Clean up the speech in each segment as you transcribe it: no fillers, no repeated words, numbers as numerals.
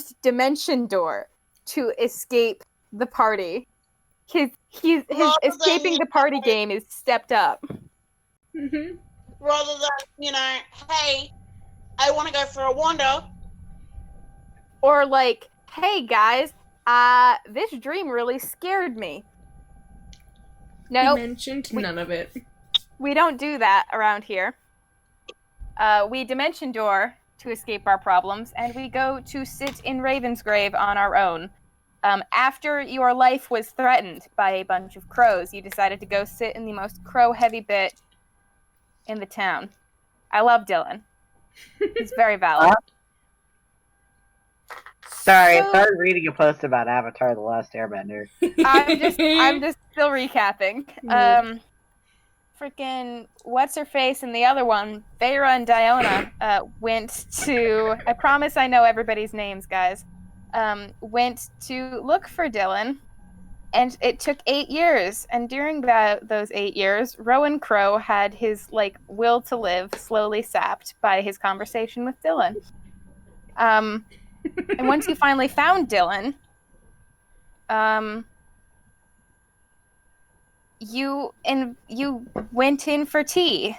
used dimension door to escape the party. His escaping the party game is stepped up. Mm-hmm. Rather than, hey, I want to go for a wander. Or like, hey guys, this dream really scared me. No, He mentioned none of it. We don't do that around here. We dimension door to escape our problems, and we go to sit in Raven's grave on our own. After your life was threatened by a bunch of crows, you decided to go sit in the most crow-heavy bit in the town. I love Dylan. He's very valid. Sorry, I started reading a post about Avatar: The Last Airbender. I'm just still recapping. Freaking what's her face and the other one, Feyre and Diona, went to. I promise I know everybody's names, guys. Went to look for Dylan, and it took 8 years. And during those 8 years, Rowan Crow had his will to live slowly sapped by his conversation with Dylan. And once you finally found Dylan, you went in for tea,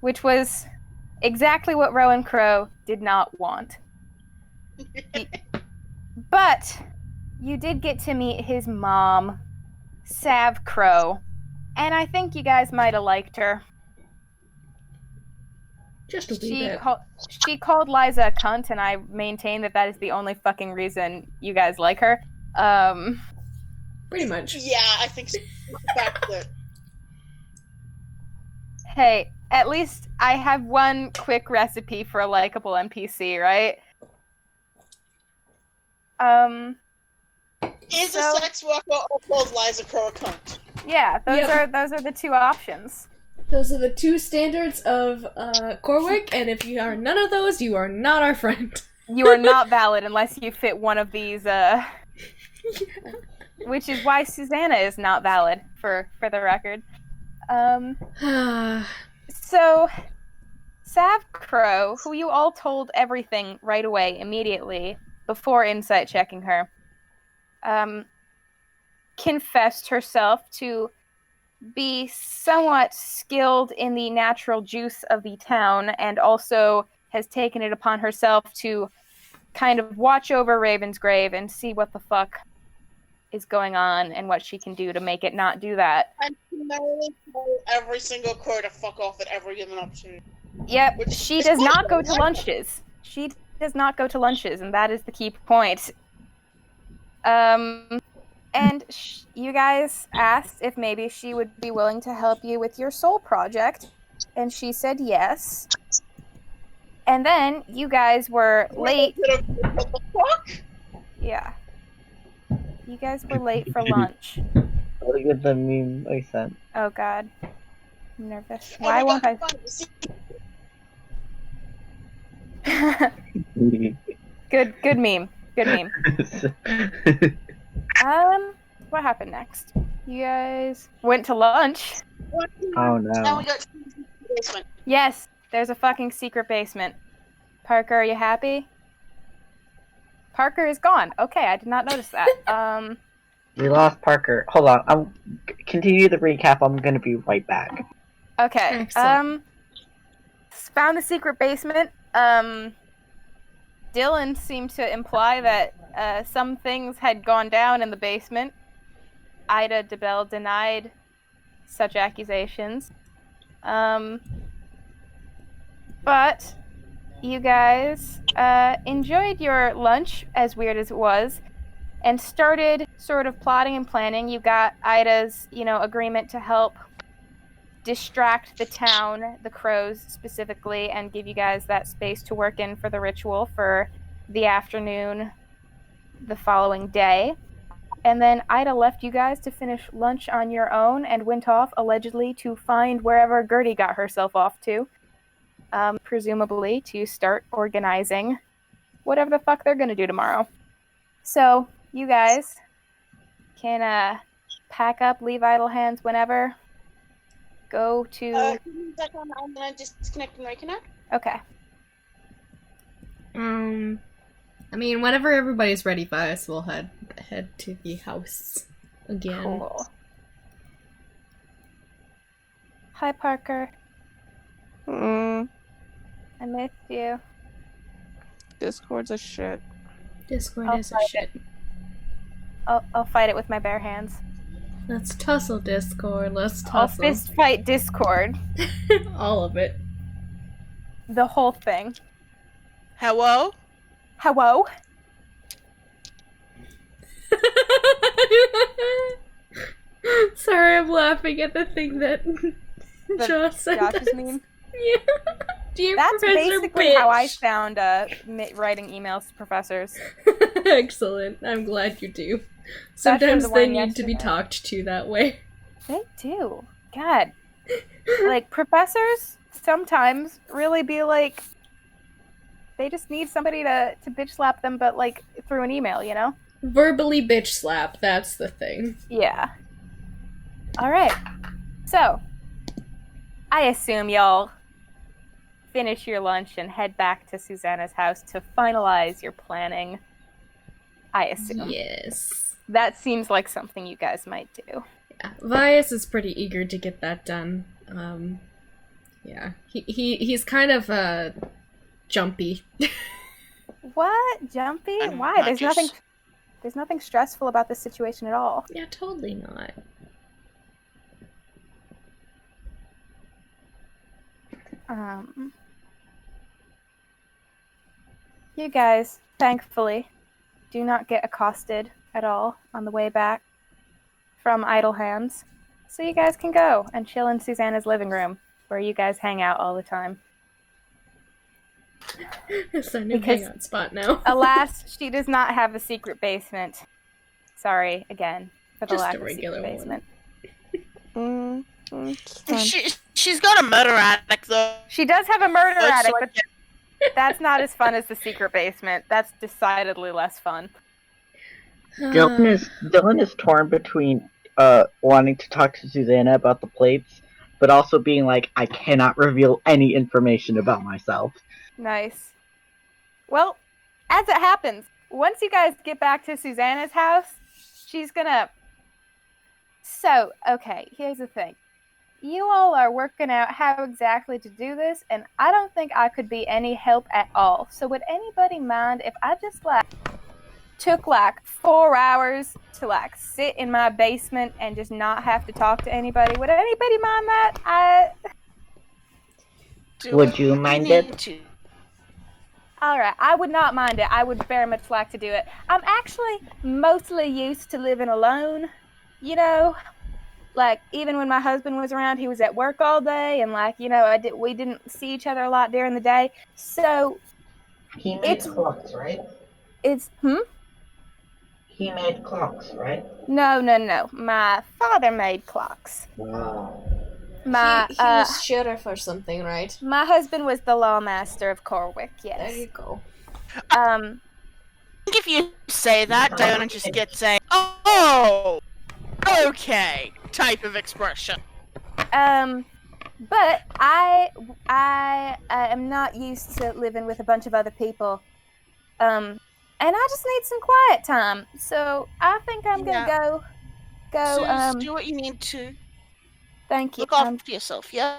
which was exactly what Rowan Crow did not want. But you did get to meet his mom, Sav Crow, and I think you guys might have liked her. Just a wee bit. She called Liza a cunt, and I maintain that is the only fucking reason you guys like her. Pretty much. Yeah, I think so. Hey, at least I have one quick recipe for a likable NPC, right? Is a sex worker or calls Liza Crow a cunt? Yeah, those are the two options. Those are the two standards of Corwick, and if you are none of those, you are not our friend. You are not valid unless you fit one of these, Yeah. Which is why Susanna is not valid, for the record. So, Sav Crow, who you all told everything right away, immediately, before insight checking her, confessed herself to be somewhat skilled in the natural juice of the town, and also has taken it upon herself to kind of watch over Raven's grave and see what the fuck is going on and what she can do to make it not do that. And she knows every single crow to fuck off at every given opportunity. Yep, she does not go to lunches. She does not go to lunches, and that is the key point. And you guys asked if maybe she would be willing to help you with your soul project, and she said yes. And then you guys were late. What the fuck? Yeah. You guys were late for lunch. Look at the meme I sent. Oh god. I'm nervous. Why won't I... Good meme. Good meme. What happened next? You guys went to lunch. Oh no. Now we got to the basement. Yes, there's a fucking secret basement. Parker, are you happy? Parker is gone. Okay, I did not notice that. We lost Parker. Hold on. I'll continue the recap. I'm gonna be right back. Okay. Excellent. Found the secret basement. Dylan seemed to imply that some things had gone down in the basement. Ida DeBelle denied such accusations. But you guys enjoyed your lunch, as weird as it was, and started sort of plotting and planning. You got Ida's, agreement to help distract the town, the crows specifically, and give you guys that space to work in for the ritual for the afternoon the following day. And then Ida left you guys to finish lunch on your own and went off, allegedly, to find wherever Gertie got herself off to. Presumably to start organizing whatever the fuck they're gonna do tomorrow. So, you guys can pack up, leave idle hands whenever. Go to... Give me a second, I'm gonna disconnect and reconnect. Okay. I mean, whenever everybody's ready, Bias will head to the house again. Cool. Hi, Parker. Mm, I missed you. Discord's a shit. Discord I'll is a fight shit. I'll fight it with my bare hands. Let's tussle, Discord. Let's I'll tussle. fist fight Discord. All of it. The whole thing. Hello? Hello? Sorry, I'm laughing at the thing that Josh said. Josh's meme? Yeah. Dear That's Professor basically Bitch. how I found writing emails to professors. Excellent. I'm glad you do. Especially Sometimes the they one need to be yesterday. talked to that way. They do. God. Like, professors sometimes really be like, they just need somebody to bitch slap them, but like through an email, you know? Verbally bitch slap, that's the thing. Yeah. Alright. So, I assume y'all finish your lunch and head back to Susanna's house to finalize your planning. I assume. Yes. That seems like something you guys might do. Yeah. Vias is pretty eager to get that done. Yeah. He's kind of, jumpy. What? Jumpy? I'm Why? not There's nothing stressful about this situation at all. Yeah, totally not. You guys, thankfully, do not get accosted at all on the way back from idle hands. So you guys can go and chill in Susanna's living room, where you guys hang out all the time. It's our new Because- hangout spot now. Alas, she does not have a secret basement. Sorry, again, for the Just lack a of regular secret one. basement. It's fine. She's got a murder attic, though. She does have a murder So attic, I but that's not as fun as the secret basement. That's decidedly less fun. Dylan is torn between wanting to talk to Susanna about the plates, but also being like, I cannot reveal any information about myself. Nice. Well, as it happens, once you guys get back to Susanna's house, she's gonna... So, okay, here's the thing. You all are working out how exactly to do this, and I don't think I could be any help at all. So would anybody mind if I just, took, 4 hours to, sit in my basement and just not have to talk to anybody? Would anybody mind that? Would you mind it? Alright, I would not mind it. I would very much like to do it. I'm actually mostly used to living alone, you know? Even when my husband was around, he was at work all day, and, we didn't see each other a lot during the day. So, He made It's- clocks, right? it's, He made clocks, right? No. My father made clocks. Wow. My, he was sheriff or something, right? my husband was the lawmaster of Corwick, There yes. you go. I think if you say that, Diana just gets a, oh, okay, type of expression. But I am not used to living with a bunch of other people. And I just need some quiet time. So I think I'm gonna Yeah. go, So do what you need to. thank you. Look after yourself, yeah?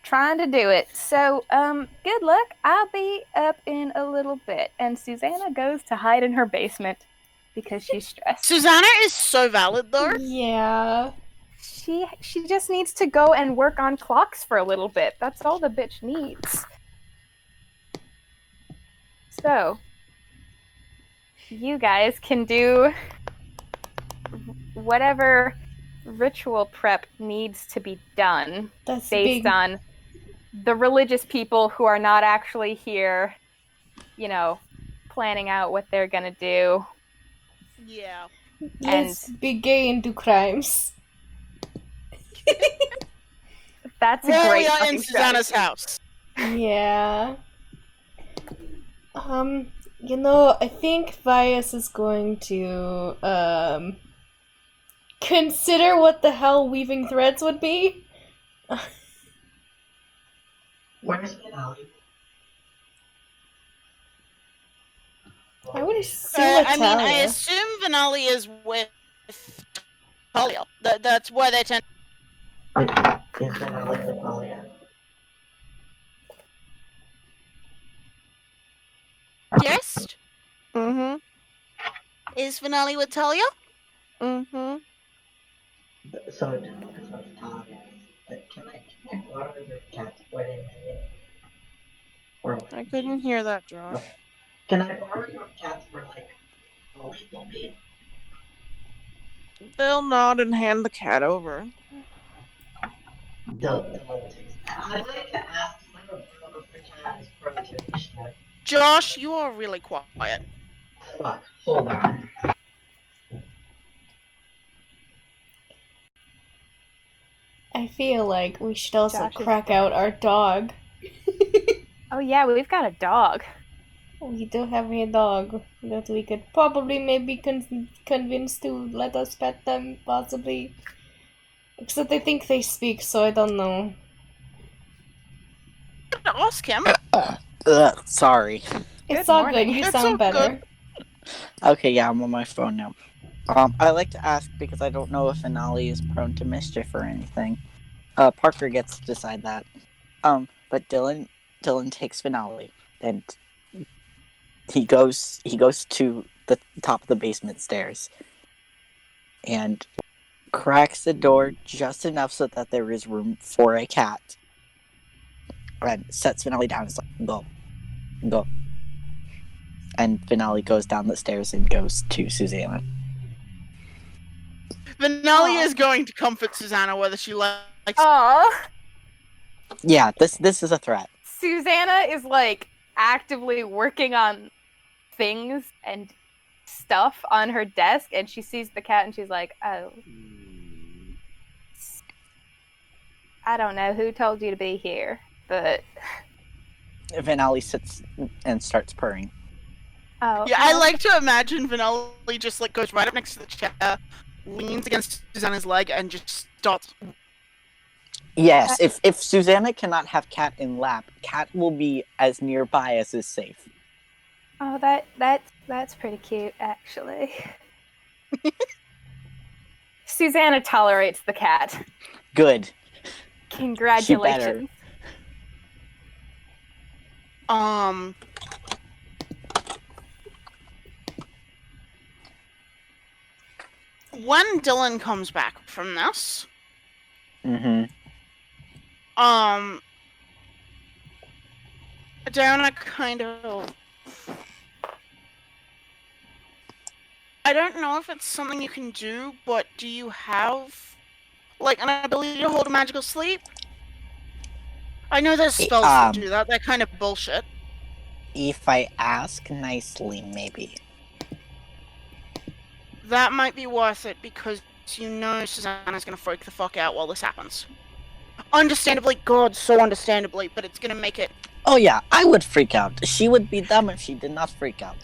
Trying to do it. So, good luck. I'll be up in a little bit. And Susanna goes to hide in her basement because she's stressed. Susanna is so valid, though. Yeah. She just needs to go and work on clocks for a little bit. That's all the bitch needs. So, you guys can do whatever ritual prep needs to be done That's based big. on the religious people who are not actually here, planning out what they're gonna do. Yeah. Let's be gay and do crimes. That's a Well, great we are in fucking Susanna's strategy. house. Yeah. I think Vias is going to, consider what the hell weaving threads would be. Where's Allie? I would assume I mean, I Italia. assume Vanali is with Talia. That's where they tend. Is Finale with Talia? Guest? Mm-hmm. Is Vanali with Talia? Mm-hmm. So it depends what Talia is. But can I borrow your cat's wedding idea? Or I like, couldn't hear that, Josh. can I borrow your cats for like a little bit? They'll nod and hand the cat over. I'd like to ask, I don't know if the cat is prone to mischief. Josh, you are really quiet. Fuck, hold on. I feel like we should also Josh is crack dead. out our dog. Oh yeah, we've got a dog. We do have a dog that we could probably maybe convince to let us pet them, possibly. Except I think they speak, so I don't know. Ask him. Sorry. It's Good all morning. good, you It's sound all better. Okay, yeah, I'm on my phone now. I like to ask because I don't know if Finale is prone to mischief or anything. Parker gets to decide that. But Dylan takes Finale and he goes to the top of the basement stairs and cracks the door just enough so that there is room for a cat. And sets Finale down and is like, go. And Finale goes down the stairs and goes to Susanna. Vanali Aw. is going to comfort Susanna whether she likes. Aw. Yeah, this is a threat. Susanna is like actively working on things and stuff on her desk, and she sees the cat and she's like, oh. I don't know who told you to be here, but Finale sits and starts purring. oh. Yeah, I like to imagine Vanelli just like goes right up next to the chair, leans against Susanna's leg, and just starts. Yes, if Susanna cannot have Cat in lap, Cat will be as nearby as is safe. Oh, that's pretty cute, actually. Susanna tolerates the cat. Good. Congratulations. When Dylan comes back from this, Mm-hmm. Diana kind of. I don't know if it's something you can do, but do you have like an ability to hold a magical sleep? I know there's spells that do that. They're kind of bullshit. If I ask nicely, maybe. That might be worth it because you know Susanna's gonna freak the fuck out while this happens. Understandably, God, so understandably, but it's gonna make it. Oh yeah, I would freak out. She would be dumb if she did not freak out.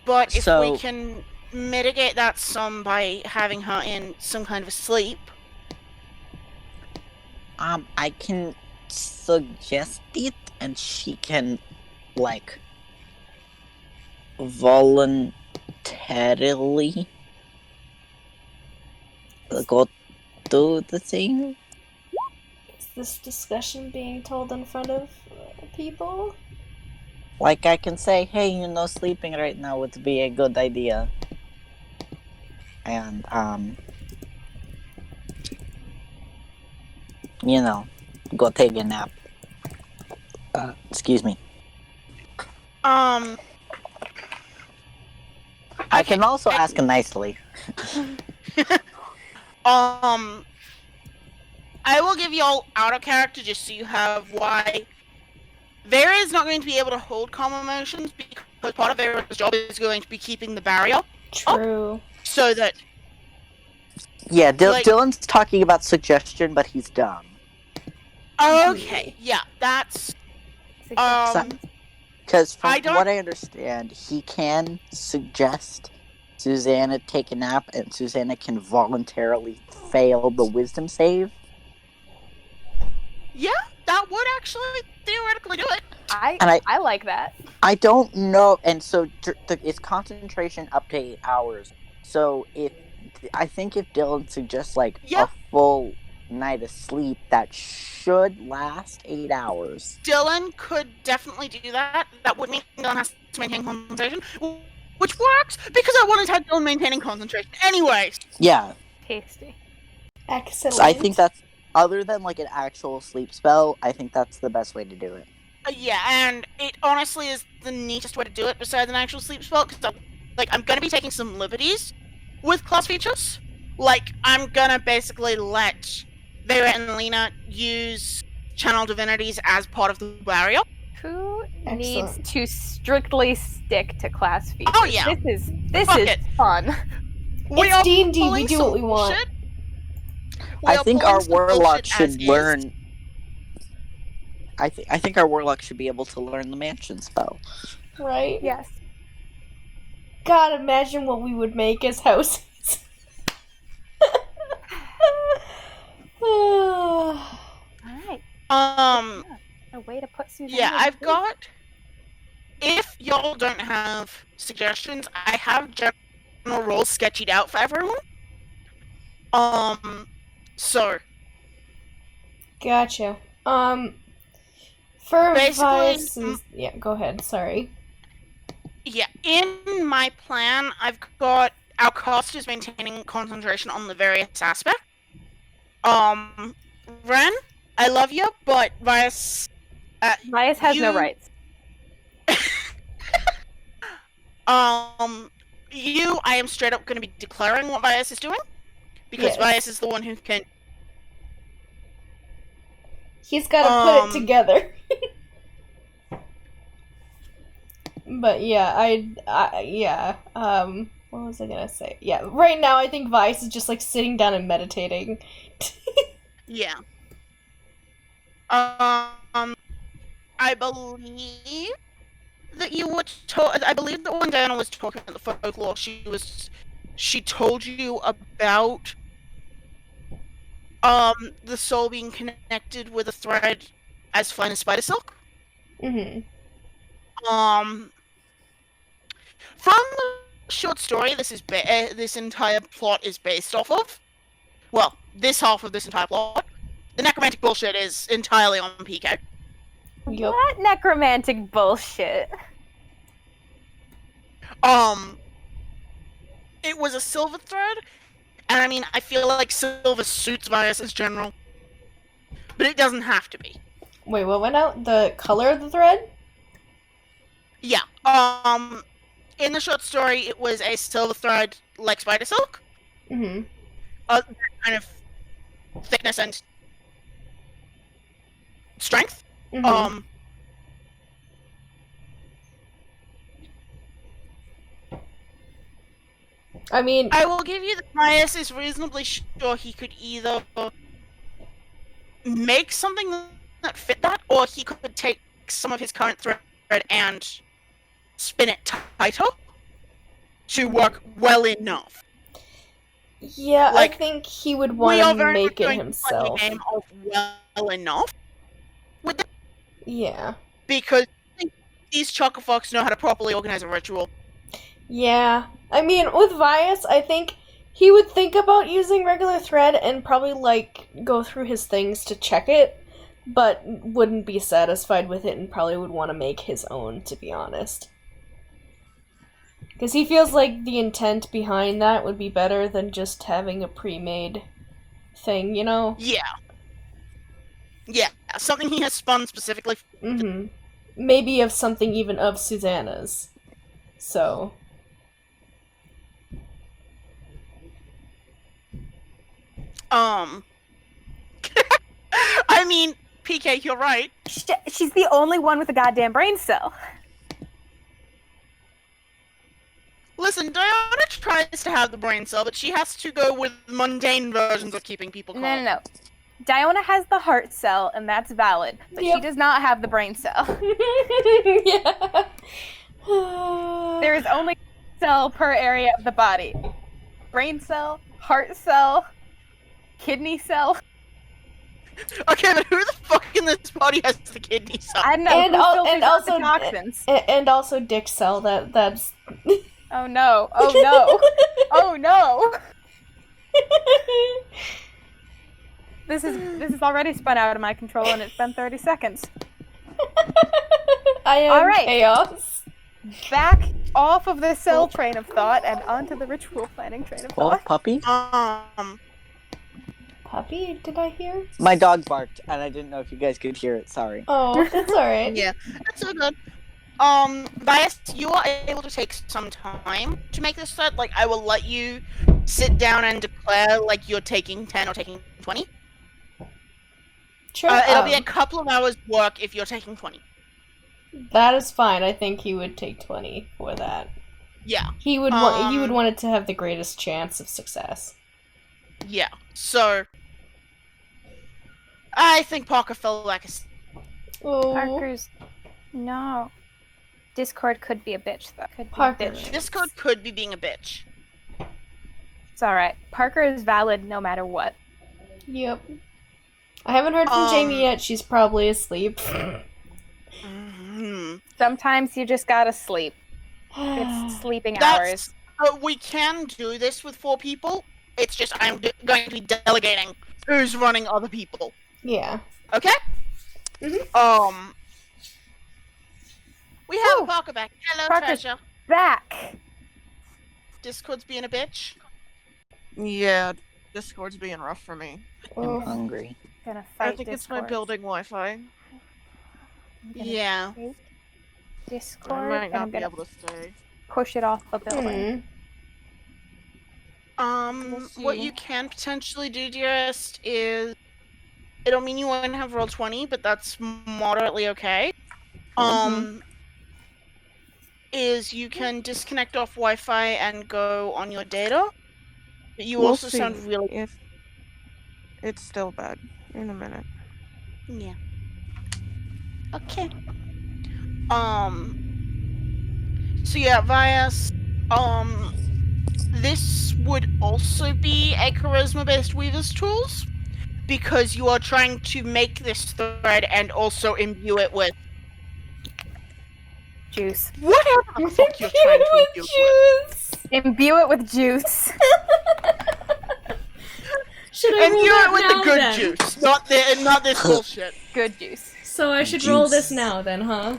But if So- we can mitigate that some by having her in some kind of a sleep. I can suggest it, and she can, like, voluntarily go do the thing. Is this discussion being told in front of people? Like, I can say, hey, you know, sleeping right now would be a good idea. And, you know, go take a nap. Excuse me. Um, I can also ask nicely. I will give you all out of character just so you have why. Vera is not going to be able to hold calm emotions because part of Vera's job is going to be keeping the barrier True. so that. Yeah, Like- Dylan's talking about suggestion, but he's dumb. Okay, yeah, that's. Because from I don't- what I understand, he can suggest Susanna take a nap, and Susanna can voluntarily fail the wisdom save. Yeah, that would actually theoretically do it. I like that. I don't know, and so it's concentration up to 8 hours. So I think if Dylan suggests like Yeah. a full night of sleep, that should last 8 hours. Dylan could definitely do that. That would mean Dylan has to maintain concentration, which works because I wanted to have Dylan maintaining concentration. Anyways. Yeah. Tasty. Excellent. So I think that's, other than like an actual sleep spell, I think that's the best way to do it. Yeah, and it honestly is the neatest way to do it besides an actual sleep spell, because I'm going to be taking some liberties with class features. Like, I'm going to basically let Vera and Lena use Channel Divinities as part of the barrier. Who Excellent. needs to strictly stick to class features? Oh, yeah. This Fuck is it. fun. It's D&D, we do what we want. I think our warlock should learn. I think our warlock should be able to learn the mansion spell. Right? Yes. God, imagine what we would make as houses. All right. A way to put Susanna. Yeah, to I've sleep. got. If y'all don't have suggestions, I have general rules sketched out for everyone. So Gotcha. For Basically, Vice's... Yeah, go ahead, sorry. yeah, in my plan, I've got our cost is maintaining concentration on the various aspects. Ren, I love you, but Vice. Bias has no you- rights. I am straight up going to be declaring what Vias is doing, because Yes. Vias is the one who can. He's gotta put it together. But yeah, what was I gonna say? Yeah, right now I think Vice is just like sitting down and meditating. Yeah. I believe that you were I believe that when Diana was talking about the folklore, she told you about the soul being connected with a thread as fine as spider silk. Mm-hmm. From the short story, this entire plot is based off of. Well, this half of this entire plot. The necromantic bullshit is entirely on PK. Yup. What necromantic bullshit? It was a silver thread, and I mean, I feel like silver suits Vias as general, but it doesn't have to be. Wait, what went out? The color of the thread? Yeah. In the short story, it was a silver thread like spider silk, Mm-hmm. that kind of thickness and strength. Mm-hmm. I mean, I will give you that Vias is reasonably sure he could either make something that fit that, or he could take some of his current thread and spin it tighter to work well enough. yeah, like, I think he would We are want to very make much it going to play a himself. game of well enough with that, Yeah. because I think these Chocofox know how to properly organize a ritual. Yeah. I mean, with Vias, I think he would think about using regular thread and probably, like, go through his things to check it, but wouldn't be satisfied with it and probably would want to make his own, to be honest. Because he feels like the intent behind that would be better than just having a pre-made thing, you know? Yeah. Yeah, something he has spun specifically. Mm-hmm. Maybe of something even of Susanna's. So... I mean, PK, you're right. She's the only one with a goddamn brain cell. Listen, Diana tries to have the brain cell, but she has to go with mundane versions of keeping people calm. No. Diona has the heart cell, and that's valid, but she Yep. does not have the brain cell. Yeah. There is only one cell per area of the body. Brain cell, heart cell, kidney cell. Okay, but who the fuck in this party has the kidney cell? I don't know. And who al- filters and out also- the toxins. And also Dick Cell, that's... Oh no! Oh no! Oh no! This is already spun out of my control, and it's been 30 seconds. I am All right. chaos. Back off of the cell train of thought and onto the ritual planning train of Oh, thought. puppy? Puppy, did I hear? My dog barked, and I didn't know if you guys could hear it. Sorry. Oh, that's alright. Yeah, that's so good. Bias, you are able to take some time to make this set. Like, I will let you sit down and declare, like, you're taking 10 or taking 20. Sure. It'll be a couple of hours work if you're taking 20. That is fine. I think he would take 20 for that. Yeah, He would want it to have the greatest chance of success. yeah. So, I think Parker felt like a... Oh, Parker's no. Discord could be a bitch though. Could be Parker. a bitch. Discord could be being a bitch. It's all right. Parker is valid no matter what. Yep. I haven't heard from Jamie yet. She's probably asleep. Sometimes you just gotta sleep. It's sleeping That's- hours. We can do this with 4 people. It's just going to be delegating who's running other people. Yeah. Okay? Mhm. We have Ooh. Parker back. Hello, Parker's- Treasure. Back. Discord's being a bitch. Yeah, Discord's being rough for me. I'm Oh. hungry. Gonna fight I think it's my Discord. building Wi-Fi. I'm gonna Yeah. take I Discord might and not I'm be gonna able to stay. push it off the building. We'll What see. you can potentially do, dearest, is it'll mean you won't have roll 20, but that's moderately okay. Is you can disconnect off Wi-Fi and go on your data. But you We'll also see sound really if it's still bad in a minute. yeah. Okay. So yeah, Vias, this would also be a charisma-based Weaver's Tools, because you are trying to make this thread and also imbue it with Juice. whatever the fuck you're trying to imbue it with. Juice. Imbue it with juice. Should I roll Imbue that it with now, the good then? juice, not this bullshit. Good juice. So I should roll this Juice. now, then, huh?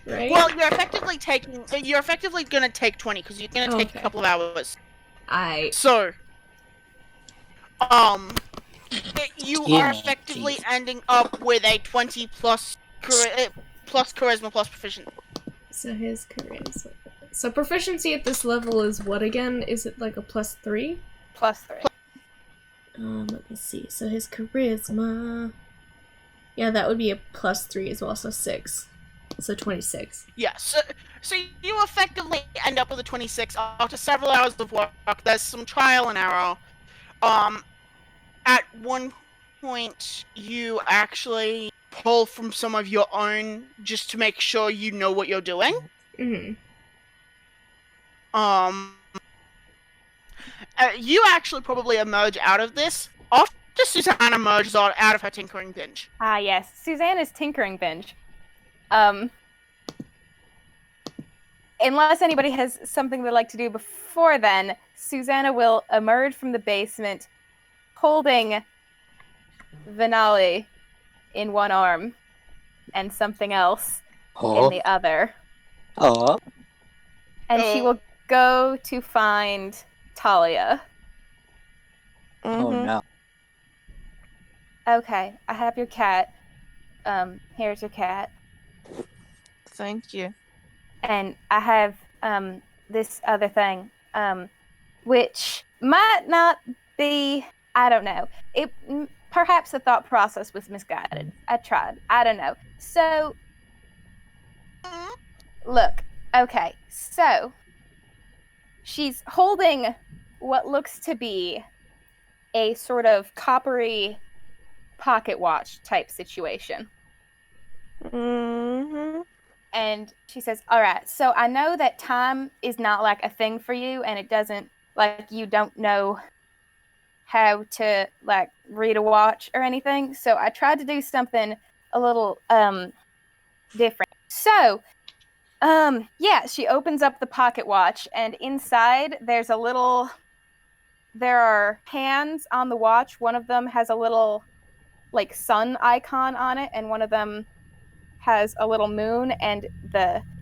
Right? Well, you're effectively gonna take 20, because you're gonna take Okay. a couple of hours. I. So, you Yeah, are effectively geez. ending up with a 20 plus charisma plus proficiency. So his charisma. So proficiency at this level is what again? Is it like a +3? +3. Let me see. So his charisma. Yeah, that would be a +3 as well, so 6. So 26. Yeah, so you effectively end up with a 26 after several hours of work. There's some trial and error. At one point, you actually pull from some of your own just to make sure you know what you're doing. Mm-hmm. You actually probably emerge out of this after Susanna emerges out of her tinkering binge. Ah, yes. Susanna's tinkering binge. Unless anybody has something they'd like to do before then, Susanna will emerge from the basement holding Vinali in one arm and something else in Oh. the other. Oh. And she will go to find Talia. Oh Mhm. no. Okay, I have your cat. Here's your cat. Thank you. And I have this other thing, which might not be, I don't know. Perhaps the thought process was misguided. I tried. I don't know. So, look. Okay, so she's holding what looks to be a sort of coppery pocket watch type situation. Mm-hmm. And she says, all right, so I know that time is not like a thing for you, and it doesn't, like, you don't know how to like read a watch or anything. So I tried to do something a little different. So yeah, she opens up the pocket watch, and inside there are hands on the watch. One of them has a little like sun icon on it, and one of them has a little moon, and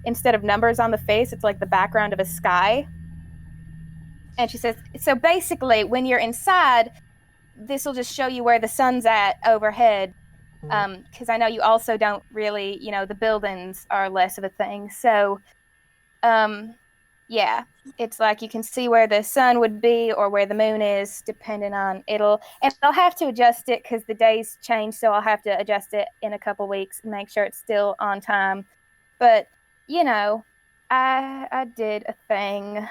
instead of numbers on the face, it's like the background of a sky. And she says, so basically, when you're inside, this will just show you where the sun's at overhead. Because I know you also don't really, the buildings are less of a thing. So, yeah, it's like you can see where the sun would be or where the moon is, depending on and I'll have to adjust it because the days change. So I'll have to adjust it in a couple weeks and make sure it's still on time. But, I did a thing.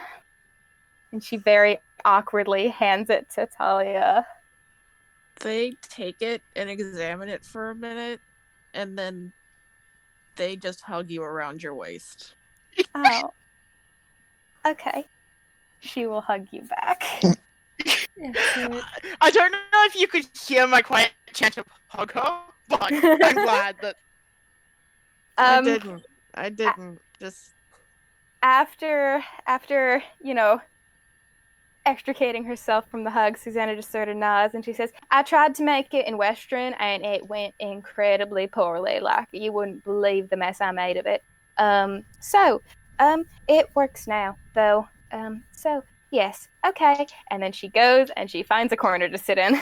And she very awkwardly hands it to Talia. They take it and examine it for a minute, and then they just hug you around your waist. Oh. Okay. She will hug you back. I don't know if you could hear my quiet chant of hug her, but I'm glad that... I didn't. Just... After, extricating herself from the hug, Susanna just sort of nods and she says, I tried to make it in Western and it went incredibly poorly. Like, you wouldn't believe the mess I made of it. It works now, though. So, yes, okay. And then she goes and she finds a corner to sit in.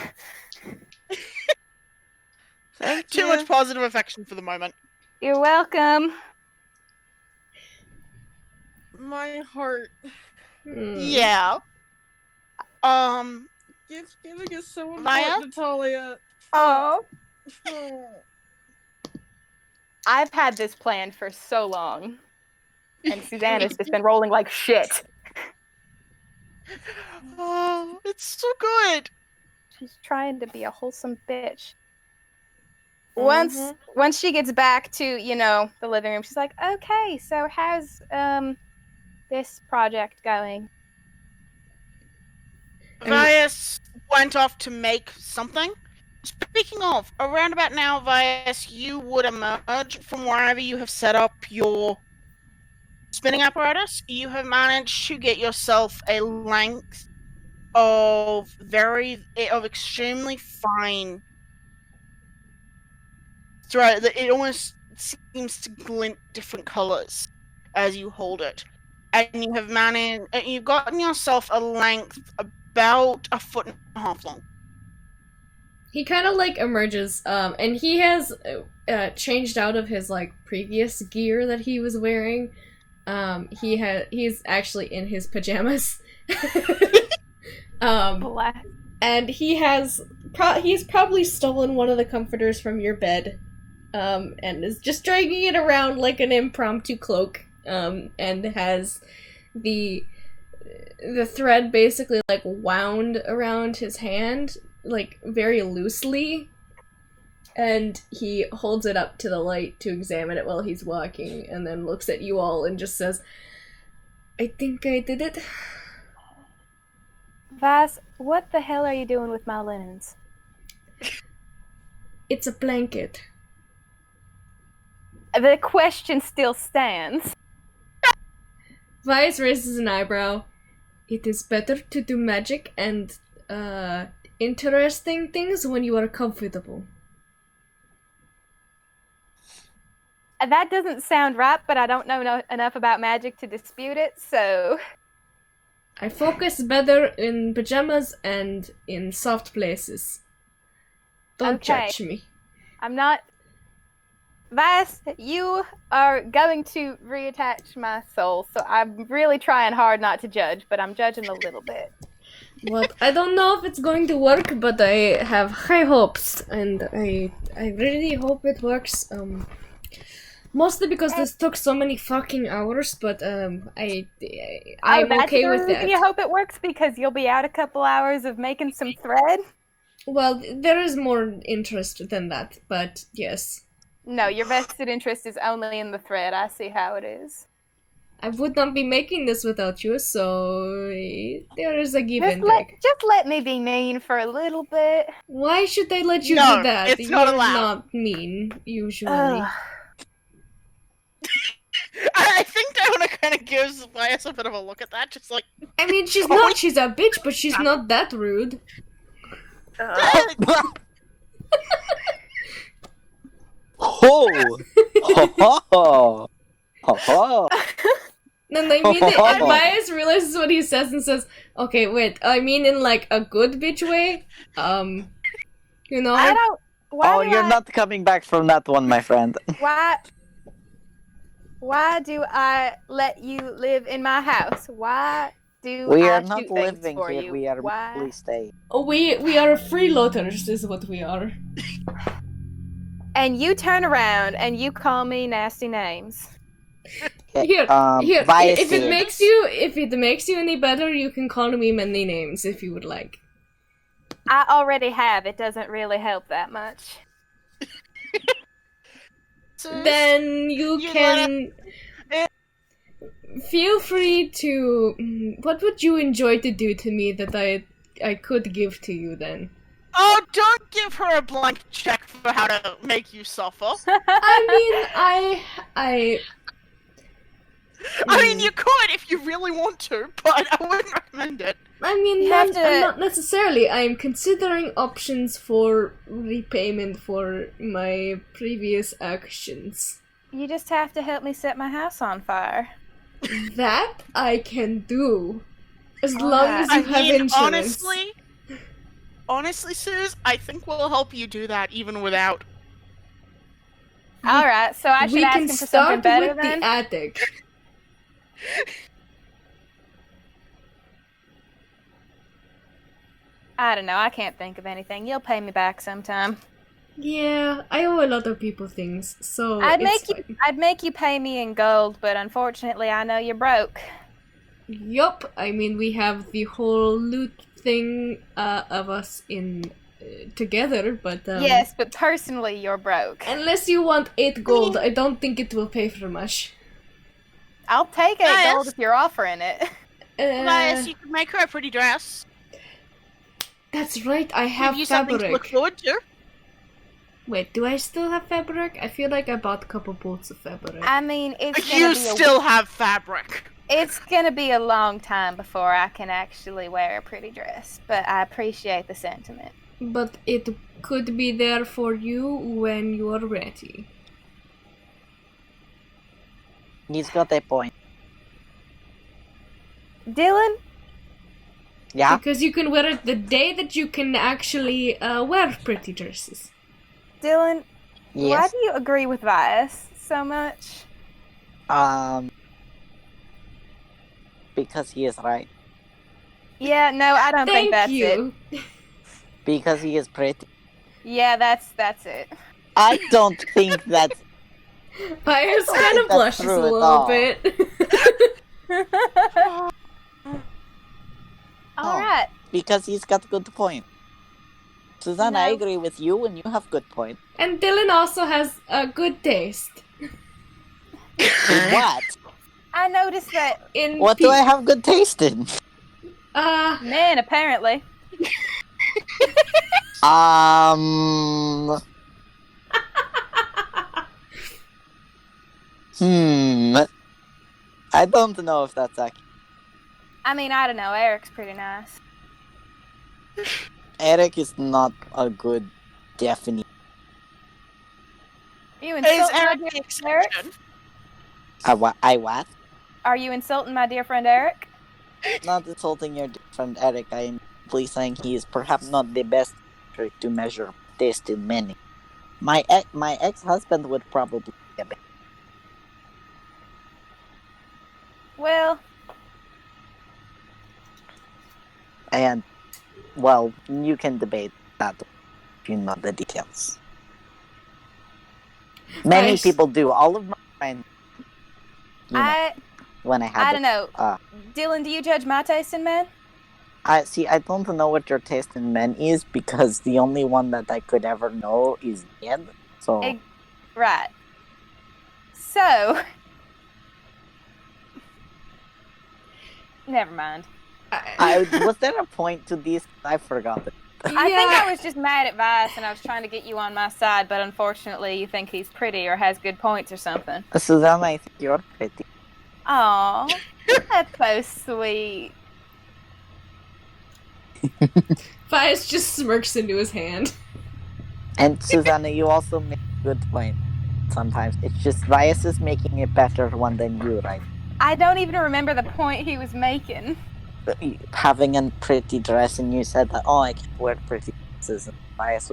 Thank Too you. much positive affection for the moment. You're welcome. My heart. Yeah. Giving is so Maya? important, Natalia. Oh. I've had this planned for so long. And Susanna's just been rolling like shit. Oh, it's so good. She's trying to be a wholesome bitch. Once she gets back to, the living room, she's like, okay, so how's this project going? Vias went off to make something. Speaking of, around about now, Vias, you would emerge from wherever you have set up your spinning apparatus. You have managed to get yourself a length of extremely fine thread that it almost seems to glint different colors as you hold it. And you've gotten yourself a length about 1.5 feet long. He kind of emerges, and he has changed out of his previous gear that he was wearing. He's actually in his pajamas. And he's probably stolen one of the comforters from your bed, and is just dragging it around like an impromptu cloak, and has the thread basically wound around his hand, very loosely, and he holds it up to the light to examine it while he's walking, and then looks at you all and just says, I think I did it. Vas, what the hell are you doing with my linens? It's a blanket. The question still stands. Vice raises an eyebrow. It is better to do magic and interesting things when you are comfortable. That doesn't sound right, but I don't know enough about magic to dispute it, so... I focus better in pajamas and in soft places. Don't judge me. I'm not... Vice, you are going to reattach my soul, so I'm really trying hard not to judge, but I'm judging a little bit. Well, I don't know if it's going to work, but I have high hopes, and I really hope it works. Mostly because this took so many fucking hours, but I'm okay with that. You hope it works because you'll be out a couple hours of making some thread? Well, there is more interest than that, but yes. No, your vested interest is only in the thread. I see how it is. I would not be making this without you, so there is a give and take. Just let me be mean for a little bit. Why should I let you No, do that? it's You're not allowed. not mean, usually. Ugh. I think Diana kind of gives Vias a bit of a look at that, just like, I mean, she's not. She's a bitch, but she's not that rude. Ho! Ho ho! Ho ho! And I mean, and Bias realizes what he says and says, "Okay, wait. I mean, in like a good bitch way. You know." I don't. Why Oh, do you're I, not coming back from that one, my friend. Why do I let you live in my house? Why do We I are not shoot things living for here. you? We are Why? merely staying. We are freeloaders, is what we are. And you turn around and you call me nasty names. Here, Vias if it did. makes you any better, you can call me many names if you would like. I already have. It doesn't really help that much. Then you can feel free to. What would you enjoy to do to me that I could give to you then? oh, don't give her a blank check for how to make you suffer. I mean, you could if you really want to, but I wouldn't recommend it. I mean, You have to- not necessarily. I'm considering options for repayment for my previous actions. You just have to help me set my house on fire. That I can do, as Oh, long as yeah. you have insurance. honestly, Suze, I think we'll help you do that even without. All right, so I should we ask can him for start something better with then. the attic. I don't know. I can't think of anything. You'll pay me back sometime. Yeah, I owe a lot of people things, so I'd it's make you pay me in gold, but unfortunately, I know you're broke. Yup, I mean, we have the whole loot thing of us in together, but Yes, but personally, you're broke. unless you want 8 gold, I don't think it will pay for much. I'll take 8 Nice. gold if you're offering it. Elias, you can make her a pretty dress. That's right, I have Give you something to look fabric. forward to. Wait, do I still have fabric? I feel like I bought a couple bolts of fabric. I mean, it's You gonna be still have fabric. it's gonna be a long time before I can actually wear a pretty dress, but I appreciate the sentiment. But it could be there for you when you are ready. He's got a point. Dylan, Yeah? Because you can wear it the day that you can actually wear pretty dresses. Dylan, why Yes. do you agree with Vias so much? Because he is right. Yeah, no, I don't think Thank that's you. it. Because he is pretty. Yeah, that's it. I don't think that's Pius don't kind think of that's blushes a true at little all. bit. All right. because he's got good point. Susanna, I No. agree with you and you have good point. And Dylan also has a good taste. What? I noticed that In What do I have good taste in? men apparently. I don't know if that's accurate. I mean, I don't know. Eric's pretty nice. Eric is not a good definition. You Is insulting my Eric dear the friend Eric? exception? I what? Are you insulting my dear friend Eric? Not insulting your friend Eric. I am simply saying he is perhaps not the best to measure taste in many. My ex-husband would probably be a bit. Well, And, well, you can debate that if you know the details. Many Nice. people do. All of my friends, you know, when I had I don't know. uh, Dylan, do you judge my taste in men? I don't know what your taste in men is because the only one that I could ever know is Ned. So Right. So, Never mind. Was there a point to these? I forgot it. I think I was just mad at Vice and I was trying to get you on my side, but unfortunately you think he's pretty or has good points or something. Susanna, I think you're pretty. Aw, that's so sweet. Fias just smirks into his hand. And Susanna, you also make a good point. Sometimes it's just Vias is making a better one than you, right? I don't even remember the point he was making. Having a pretty dress, and you said that, oh, I can wear pretty dresses, and Vias,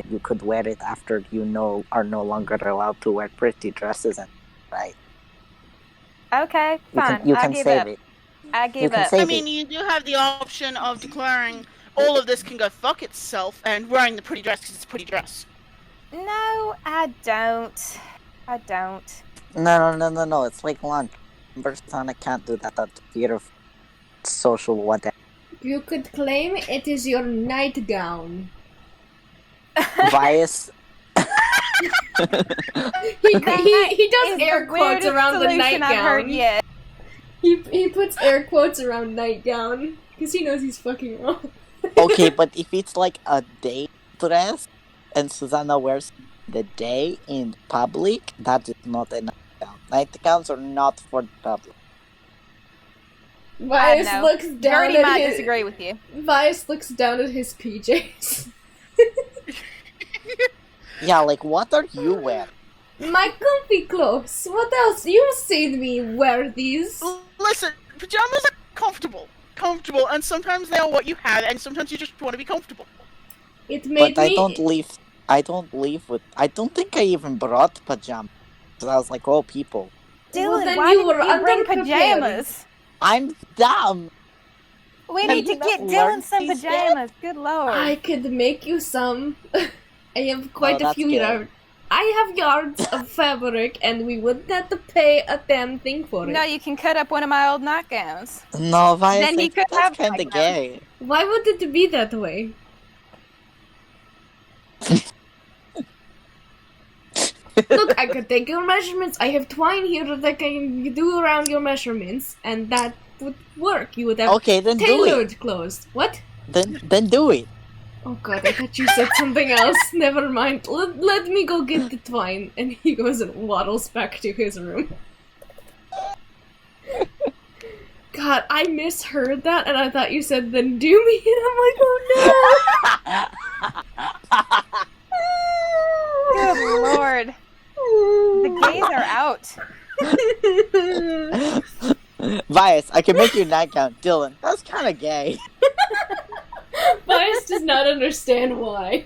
you could wear it after you are no longer allowed to wear pretty dresses, and right? Okay, fine. You can I give save up. it. I give up. I mean, you do have the option of declaring all of this can go fuck itself and wearing the pretty dress because it's a pretty dress. No, I don't. I don't. No. It's like lunch. Susanna can't do that out of fear of social whatever. You could claim it is your nightgown. Vias. He does air quotes around the I've heard nightgown. yet. He puts air quotes around nightgown because he knows he's fucking wrong. Okay, but if it's like a day dress and Susanna wears the day in public, that is not a nightgown. Nightgowns are not for the public. Vias I know. looks down Gertie at might his. disagree with you. Vias looks down at his PJs. Yeah, like what are you wearing? My comfy clothes. What else? You seen me wear these. Listen, pajamas are comfortable, and sometimes they are what you have, and sometimes you just want to be comfortable. It made But me. I don't think I even brought pajamas. So I was like, oh, people. Dylan, Well, then why you didn't were you bring underprepared. pajamas? I'm dumb. We Have need to you get not Dylan learned some these pajamas. Good lord. I could make you some. I have quite a that's few good. yards. I have yards of fabric, and we wouldn't have to pay a damn thing for it. No, you can cut up one of my old nightgowns. No, Vias, Then he I could think that's have kind of nightgowns. gay. Why would it be that way? Look, I could take your measurements. I have twine here that I can do around your measurements, and that would work. You would have Okay, then do it. tailored clothes. What? Then do it. Oh god, I thought you said something else. Never mind. Let me go get the twine. And he goes and waddles back to his room. God, I misheard that, and I thought you said, then do me, and I'm like, oh Good lord. The gays are out. no! Vias, I can make you a nightgown. Dylan, that's kind of gay. Bias does not understand why.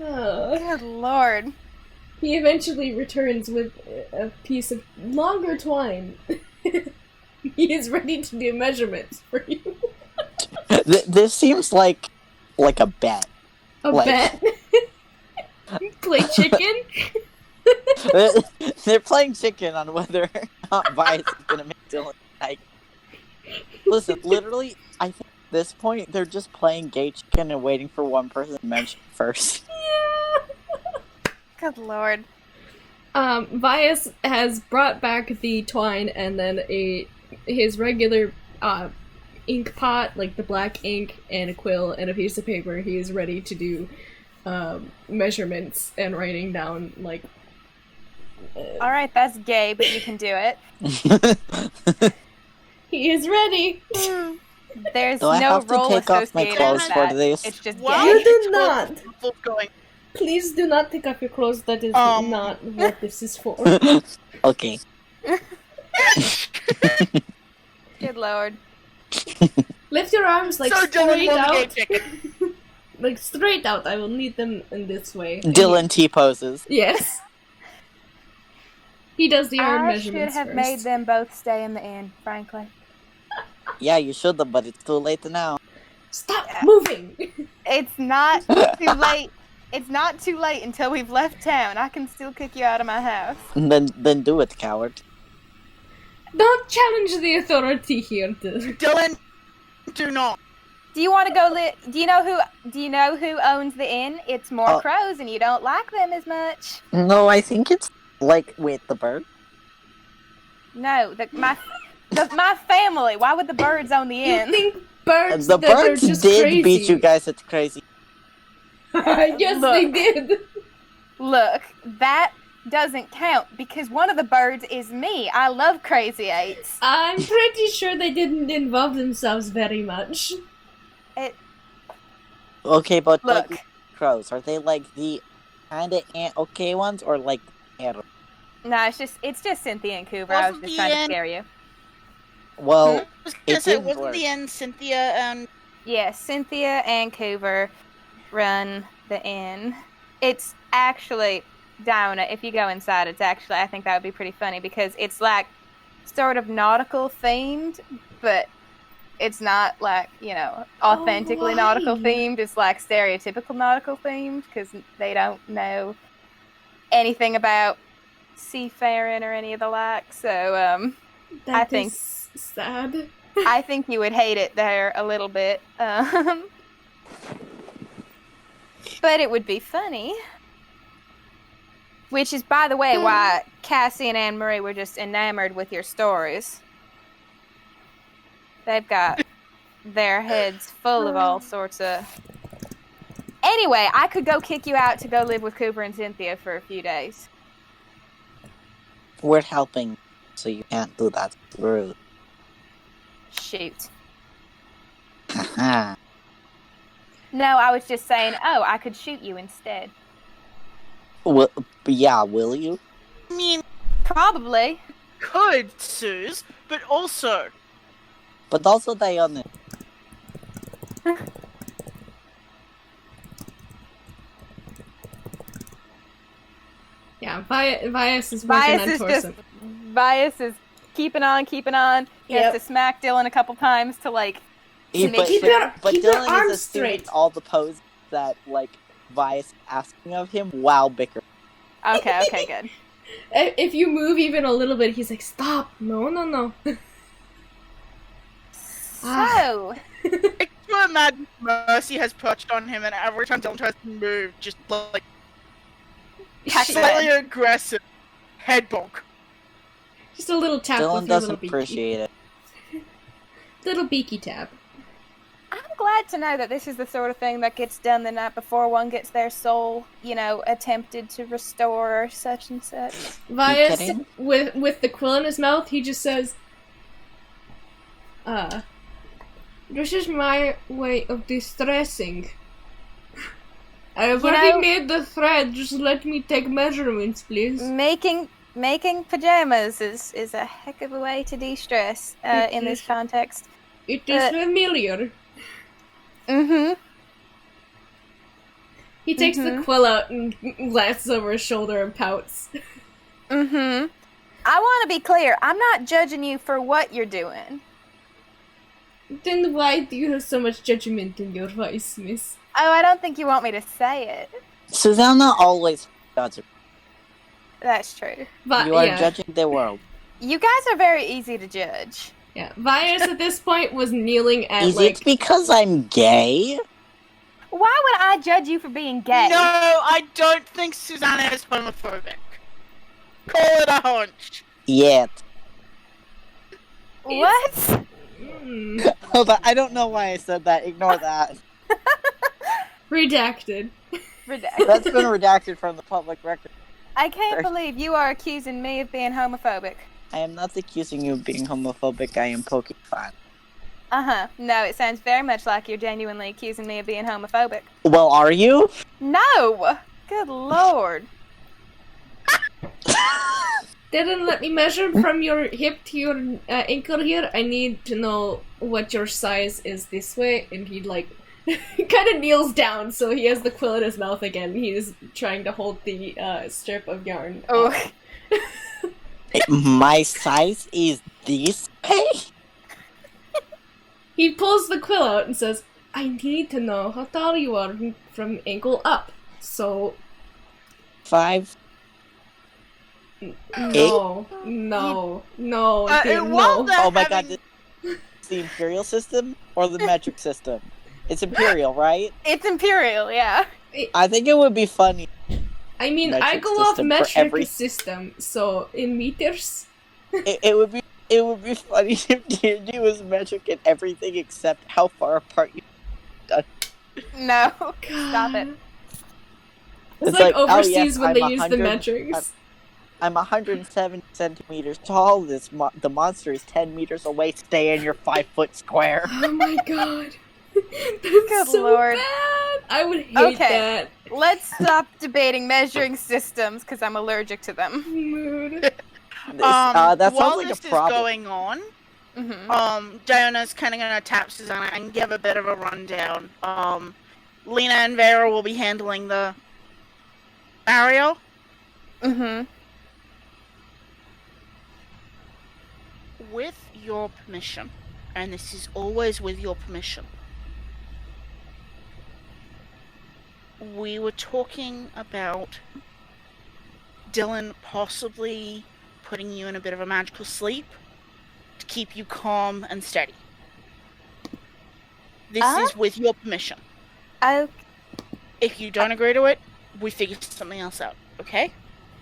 Oh. Good lord. He eventually returns with a piece of longer twine. He is ready to do measurements for you. This seems like a bet. A Like- bet? Play chicken? They're playing chicken on whether or not Vias is gonna make Dylan like. Listen, literally, I think at this point they're just playing gay chicken and waiting for one person to mention first. Yeah. Good lord. Vias has brought back the twine and then his regular ink pot, like the black ink, and a quill and a piece of paper. He is ready to do measurements and writing down, like... Alright, that's gay, but you can do it. He is ready! There's Do I no have to role take off my associated clothes with for that. this? It's just Wow. gay. You do not! Going. Please do not take off your clothes, that is not what this is for. Okay. Good lord. Lift your arms like So Dylan straight will be gay out. chick. Like straight out, I will need them in this way. Dylan T poses. Yes. He does the arm I should measurements have first. made them both stay in the inn, frankly. Yeah, you should have, but it's too late now. Stop moving! It's not too late. It's not too late until we've left town. I can still kick you out of my house. Then do it, coward. Don't challenge the authority here, dude. Dylan, do not. Do you want to go do you know who owns the inn? It's more crows and you don't like them as much. No, I think it's like wait, the bird? No, My family. Why would the birds own the You inn? think birds The that are birds just did crazy. beat you guys at crazy. Yes, Look. they did. Look, that doesn't count because one of the birds is me. I love Crazy Eights. I'm pretty sure they didn't involve themselves very much. Okay, but Look. like crows, are they like the kind of okay ones or like animals? No, it's just Cynthia and Cooper. I was Wasn't just the trying to inn- scare you. Well, I was gonna it say, didn't wasn't work. the end Cynthia and Yeah, Cynthia and Coover run the inn. It's actually, Diana, if you go inside, it's actually, I think that would be pretty funny because it's like sort of nautical themed, but it's not like, authentically nautical why? themed. It's like stereotypical nautical themed because they don't know anything about seafaring or any of the like. So, I think- is sad. I think you would hate it there a little bit. But it would be funny. Which is, by the way, why Cassie and Anne Marie were just enamored with your stories. They've got their heads full of all sorts of... Anyway, I could go kick you out to go live with Cooper and Cynthia for a few days. We're helping, so you can't do that. Rude. Shoot. Haha. No, I was just saying, I could shoot you instead. Will you? I mean, Probably. could, Suze, but also, But also they own it. Yeah, Bias is working Bias on is Torsen. Bias is keeping on. He has Yep. to smack Dylan a couple times to, like... But Keep your Dylan arms is assuming straight. all the poses that like Vice asking of him while bickering. Okay, good. If you move even a little bit, he's like, stop! No. So... I can imagine Mercy has perched on him, and every time Dylan tries to move, just like slightly aggressive head bonk. Just a little tap Dylan with your doesn't little beaky. appreciate it. Little beaky tap. I'm glad to know that this is the sort of thing that gets done the night before one gets their soul, attempted to restore or such and such. Vias, kidding? with the quill in his mouth, he just says, this is my way of distressing. I've already made the thread, just let me take measurements, please. Making pajamas is a heck of a way to de-stress in this context. It is familiar. Mm-hmm. He takes the quill out and glances over his shoulder and pouts. Mm-hmm. I want to be clear. I'm not judging you for what you're doing. Then why do you have so much judgment in your voice, miss? Oh, I don't think you want me to say it. Susanna always judges. That's true. But You are yeah. judging the world. You guys are very easy to judge. Yeah, Vias at this point was kneeling at Is it because I'm gay? Why would I judge you for being gay? No, I don't think Susanna is homophobic. Call it a hunch. Yet. What? Hold on, I don't know why I said that. Ignore that. Redacted. Redacted. That's been redacted from the public record. I can't believe you are accusing me of being homophobic. I am not accusing you of being homophobic. I am poking fun. Uh-huh. No, it sounds very much like you're genuinely accusing me of being homophobic. Well, are you? No! Good lord. Didn't let me measure from your hip to your ankle here. I need to know what your size is this way. And he kind of kneels down, so he has the quill in his mouth again. He is trying to hold the strip of yarn. Oh. My size is this way? He pulls the quill out and says, I need to know how tall you are from ankle up. So, 5. no. While they're Oh my god, having- this is the imperial system or the metric system? It's imperial, right? It's imperial, yeah. I think it would be funny. I mean, I Metric go off system for metric every- system, so in meters. It would be It would be funny if D&D was metric in everything except how far apart you. No, stop it. It's like oh, overseas yes, when I'm they use the 100 metrics. I'm 170 centimeters tall. The monster is 10 meters away. Stay in your 5-foot square. Oh my god. That's Good so lord. bad. I would hate that. Let's stop debating measuring systems because I'm allergic to them. Mood. That sounds while like this a problem. is going on, Mm-hmm. Diana's kind of gonna tap Susanna and give a bit of a rundown. Lena and Vera will be handling the Mario. Mm-hmm. With your permission, and this is always with your permission, we were talking about Dylan possibly putting you in a bit of a magical sleep to keep you calm and steady. This is with your permission. Oh. If you don't agree to it, we figure something else out, okay?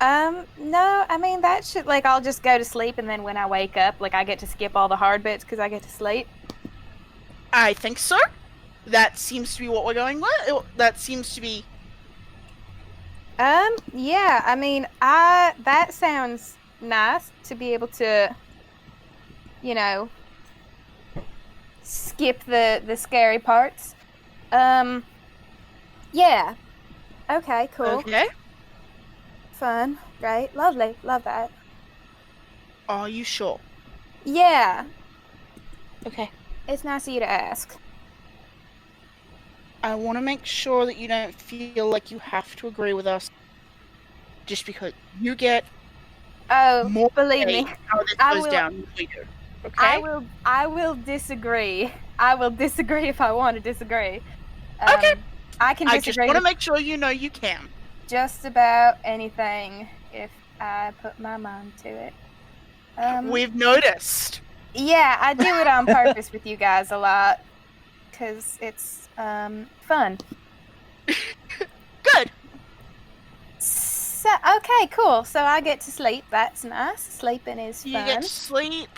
No, I mean, that should, like, I'll just go to sleep, and then when I wake up, like, I get to skip all the hard bits because I get to sleep. I think so. That seems to be what we're going with. That seems to be... Yeah, I mean, that sounds nice to be able to, you know, skip the scary parts. Yeah. Okay, cool. Okay. Fun. Great. Lovely. Love that. Are you sure? Yeah. Okay. It's nice of you to ask. I want to make sure that you don't feel like you have to agree with us just because you get more believe say me, how this I goes will- down than we do. Okay? I will disagree. I will disagree if I want to disagree. Okay. I can I just disagree want to with make sure you know you can. just about anything if I put my mind to it. We've noticed. Yeah, I do it on purpose with you guys a lot because it's fun. Good. So, okay, cool. So I get to sleep. That's nice. Sleeping is fun. You get to sleep.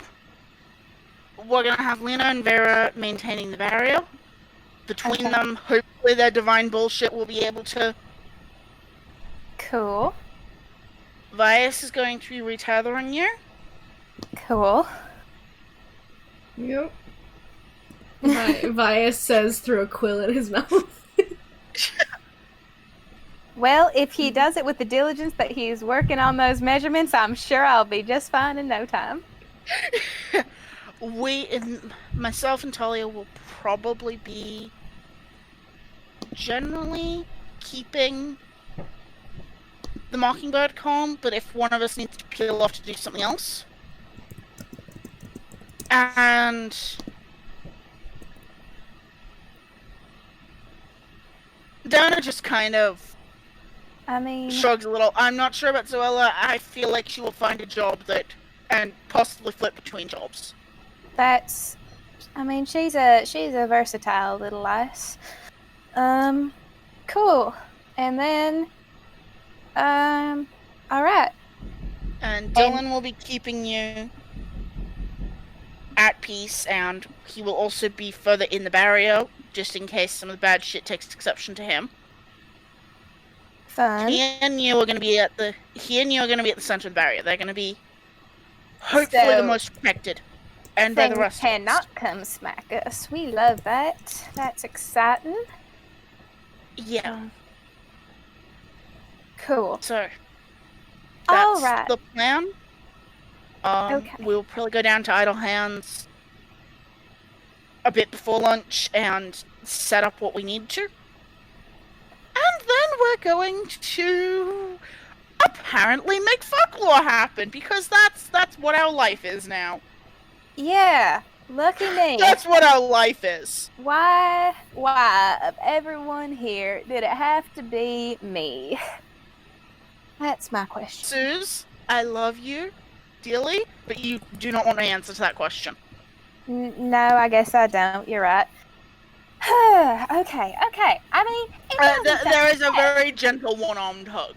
We're going to have Lena and Vera maintaining the barrier. Between Okay. them, hopefully their divine bullshit will be able to... Cool. Vias is going to be retethering you. Cool. Yep. Vias says through a quill in his mouth. Well, if he does it with the diligence that he's working on those measurements, I'm sure I'll be just fine in no time. Myself and Talia will probably be generally keeping the Mockingbird calm, but if one of us needs to peel off to do something else. And Donna just kind of I mean, shrugs a little. I'm not sure about Zoella. I feel like she will find a job and possibly flip between jobs. that's. I mean, she's a versatile little lass. Cool. And then, all right. And Dylan will be keeping you at peace, and he will also be further in the barrier, just in case some of the bad shit takes exception to him. Fun. He and you are going to be at the center of the barrier. They're going to be hopefully the So, most protected, and by the Things rest of us. cannot come smack us. We love that. That's exciting. Yeah. Cool. So All that's right. the plan. Okay. We'll probably go down to Idle Hands a bit before lunch and set up what we need to. And then we're going to apparently make folklore happen, because that's what our life is now. Yeah. Lucky me. That's what our life is. Why of everyone here did it have to be me? That's my question. Suze, I love you dearly, but you do not want to answer to that question. No, I guess I don't. You're right. okay. I mean, it doesn't There is a sound bad. very gentle one-armed hug.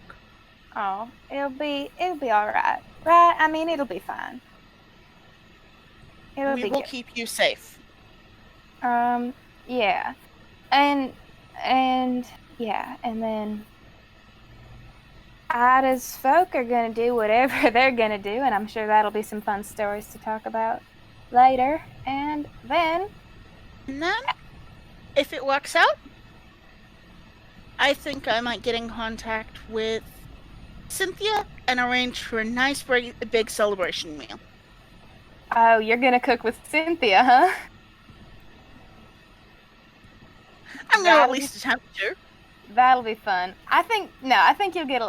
Oh, it'll be all right. Right? I mean, it'll be fine. It'll We be will good. keep you safe. Yeah. And yeah, and then Ida's folk are gonna do whatever they're gonna do, and I'm sure that'll be some fun stories to talk about later. And then And then, if it works out, I think I might get in contact with Cynthia and arrange for a nice big celebration meal. oh, you're gonna cook with Cynthia, huh? I'm gonna at least attempt to. That'll be fun. I think you'll get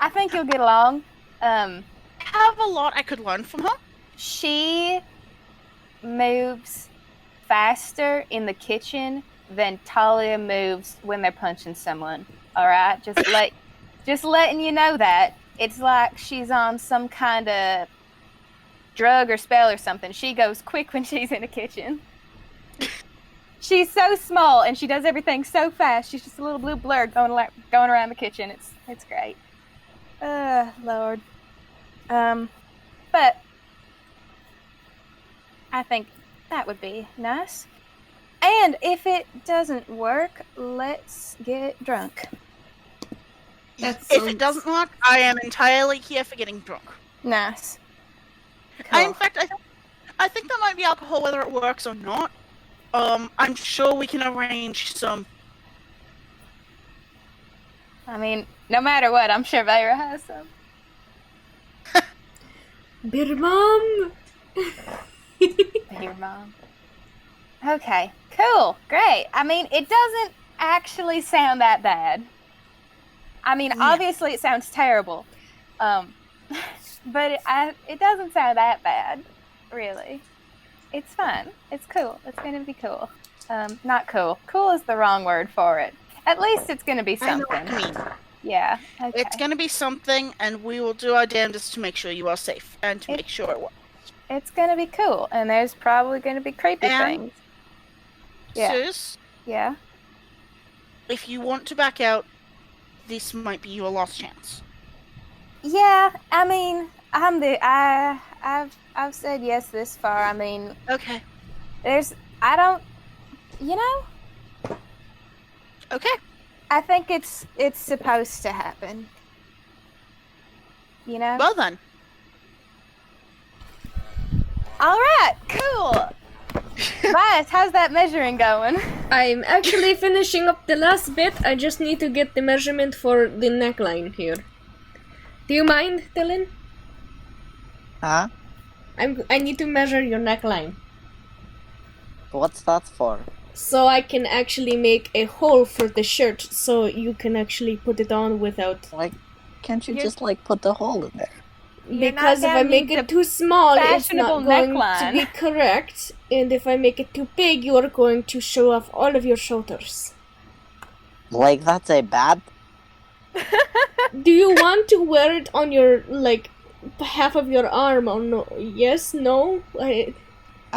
I think you'll get along. I have a lot I could learn from her. She moves faster in the kitchen than Talia moves when they're punching someone. All right, just letting you know that it's like she's on some kind of drug or spell or something. She goes quick when she's in the kitchen. She's so small and she does everything so fast. She's just a little blue blur going around the kitchen. It's great. Lord. But I think that would be nice. And if it doesn't work, let's get drunk. If it doesn't work, I am entirely here for getting drunk. Nice. Cool. In fact, I think there might be alcohol whether it works or not. I'm sure we can arrange some. I mean, no matter what, I'm sure Vera has some. Beer mom! Your mom. Okay, cool, great. I mean, it doesn't actually sound that bad. I mean, obviously it sounds terrible, but it doesn't sound that bad, really. It's fun. It's cool. It's gonna be cool. Not cool. Cool is the wrong word for it. At least it's gonna be something. I know what you mean. Yeah. Okay. It's gonna be something, and we will do our damnedest to make sure you are safe and to make sure it works. It's gonna be cool, and there's probably gonna be creepy things. Yeah. Sus, Yeah. if you want to back out, this might be your last chance. Yeah. I mean, I've said yes this far. I mean, Okay. Okay. I think it's supposed to happen. You know? Well then. All right, cool. Vias, how's that measuring going? I'm actually finishing up the last bit. I just need to get the measurement for the neckline here. Do you mind, Dylan? Huh? I need to measure your neckline. What's that for? So I can actually make a hole for the shirt so you can actually put it on without... Like, can't you just, like, put the hole in there? Because if I make it too small, it's not going to be correct. And if I make it too big, you are going to show off all of your shoulders. Like, that's a bad... Do you want to wear it on your, like, half of your arm or no? Yes? No? I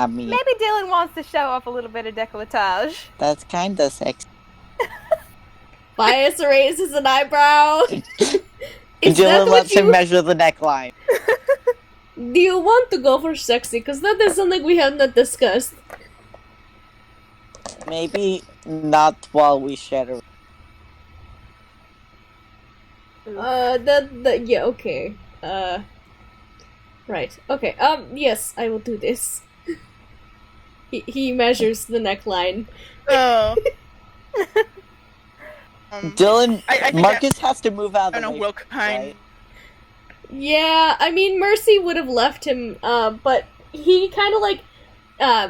mean... Maybe Dylan wants to show off a little bit of décolletage. That's kinda sexy. Bias raises an eyebrow. Dylan lets him measure the neckline. Do you want to go for sexy? Because that is something we have not discussed. Maybe not while we share a... Yeah, okay. Right. Okay, yes, I will do this. He measures the neckline. Oh. Dylan, I think Marcus has to move out of the way. Will kind. Right? Yeah, I mean, Mercy would have left him, but he kind of, like,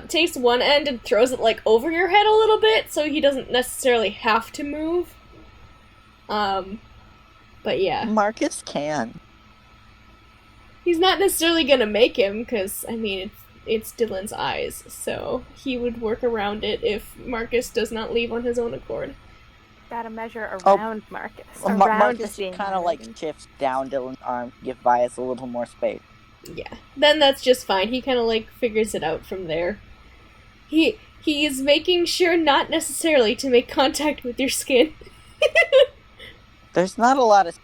takes one end and throws it, like, over your head a little bit, so he doesn't necessarily have to move. But yeah. Marcus can. He's not necessarily gonna make him, because, I mean, it's Dylan's eyes, so he would work around it if Marcus does not leave on his own accord. Gotta measure around Marcus. Around Marcus the kind of, like, shifts down Dylan's arm to give Vias a little more space. Yeah, then that's just fine. He kind of, like, figures it out from there. He is making sure not necessarily to make contact with your skin. There's not a lot of